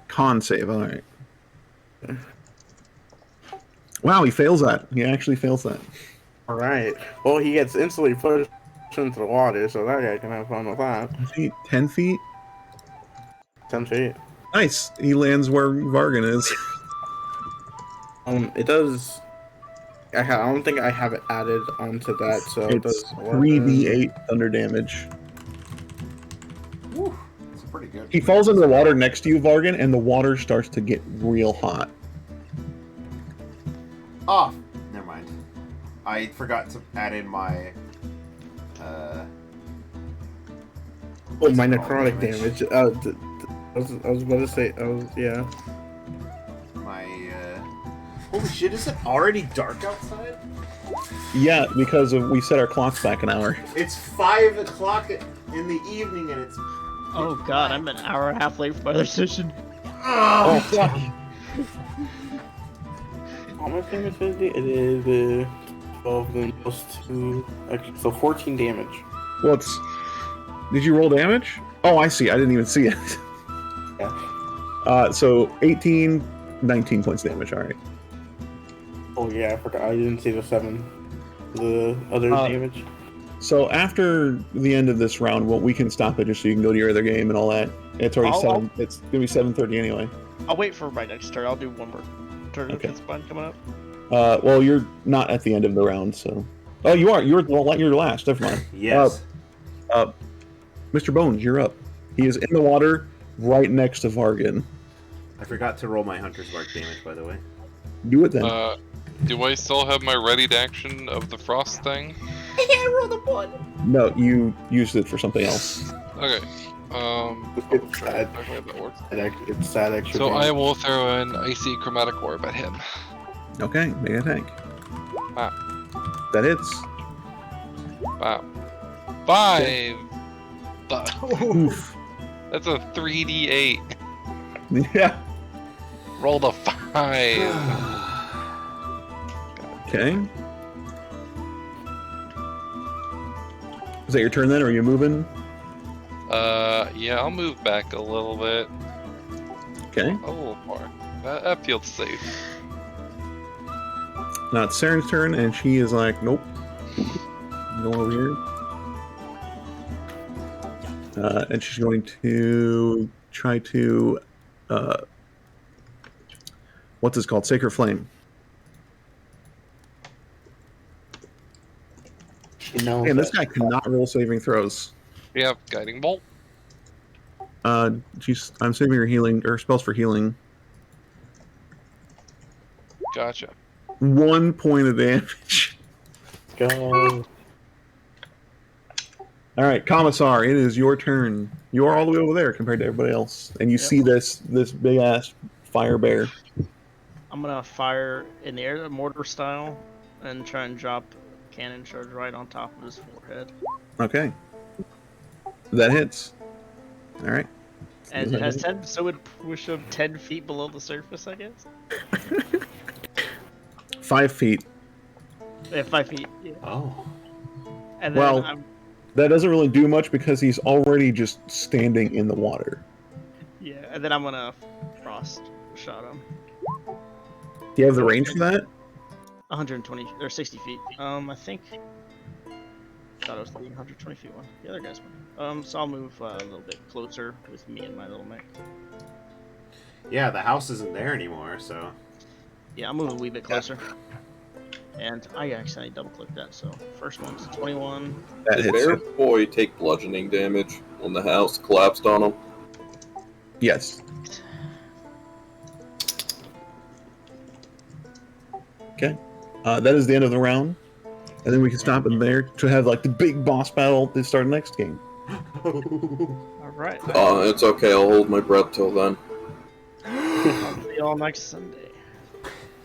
Con save, alright. Wow, he fails that. He actually fails that. Alright. Well, he gets instantly pushed into the water, so that guy can have fun with that. 10 feet? 10 feet? 10 feet. Nice. He lands where Vargan is. It does. I don't think I have it added onto that, so it It's does 3d8 thunder damage. Woo, that's pretty good. He falls into the water next to you, Vargan, and the water starts to get real hot. Oh, never mind. I forgot to add in my. Oh, my necrotic damage. I was about to say. Yeah. My. Holy shit! Is it already dark outside? Yeah, because we set our clocks back an hour. It's 5 o'clock in the evening, and it's. Oh god, I'm an hour and a half late for my other session. Oh, fuck. How much damage is it? It is 12 then plus 2. Actually, so 14 damage. Well, did you roll damage? Oh, I see. I didn't even see it. Yeah. So 18, 19 points damage. All right. Oh yeah, I forgot. I didn't see the 7. The other damage. So after the end of this round, well, we can stop it just so you can go to your other game and all that. It's already It's gonna be 7:30 anyway. I'll wait for my next turn. I'll do one more turn if Okay. it's fun coming up. Well, you're not at the end of the round, so. Oh, you are. You're last. Never mind. Yes. Mr. Bones, you're up. He is in the water, right next to Vargan. I forgot to roll my Hunter's Mark damage, by the way. Do it then. Do I still have my readied action of the frost thing? I rolled a 1. No, you used it for something else. Okay. It's sad. Okay, that works. It's sad extra. So damage. I will throw an icy chromatic orb at him. Okay, make an attack. Wow. That hits. Wow. 5. Oof. That's a 3d8. Yeah. Rolled a 5. Okay. Is that your turn then, or are you moving? Yeah, I'll move back a little bit. Okay. A little far. That feels safe. Now it's Saren's turn, and she is like, nope. Go over here. And she's going to try to, what's this called? Sacred Flame. You know, And this guy cannot roll saving throws. We have Guiding Bolt. I'm saving her healing, or spells for healing. Gotcha. 1 point of damage. go. All right, Commissar, it is your turn. You are all the way over there compared to everybody else, and you see this big ass fire bear. I'm gonna fire in the air, mortar style, and try and drop cannon charge right on top of his forehead. Okay, that hits. All right, And it has 10, so it would push him 10 feet below the surface, I guess. 5 feet. Yeah, 5 feet. Yeah. Oh. And then Well, that doesn't really do much because he's already just standing in the water. yeah, and then I'm gonna frost shot him. Do you have the range for that? 120 or 60 feet. I think. Thought I was thinking 120 feet one. The other guy's one. So I'll move a little bit closer with me and my little mech. Yeah, the house isn't there anymore, so. Yeah, I'll move a wee bit closer. And I accidentally double clicked that, so first one's 21. That Did hits. Bear Boy take bludgeoning damage when the house collapsed on him? Yes. Okay. That is the end of the round. And then we can stop in there to have like the big boss battle to start next game. Alright. It's okay, I'll hold my breath till then. I'll see you all next Sunday.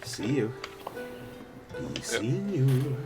See you. See you.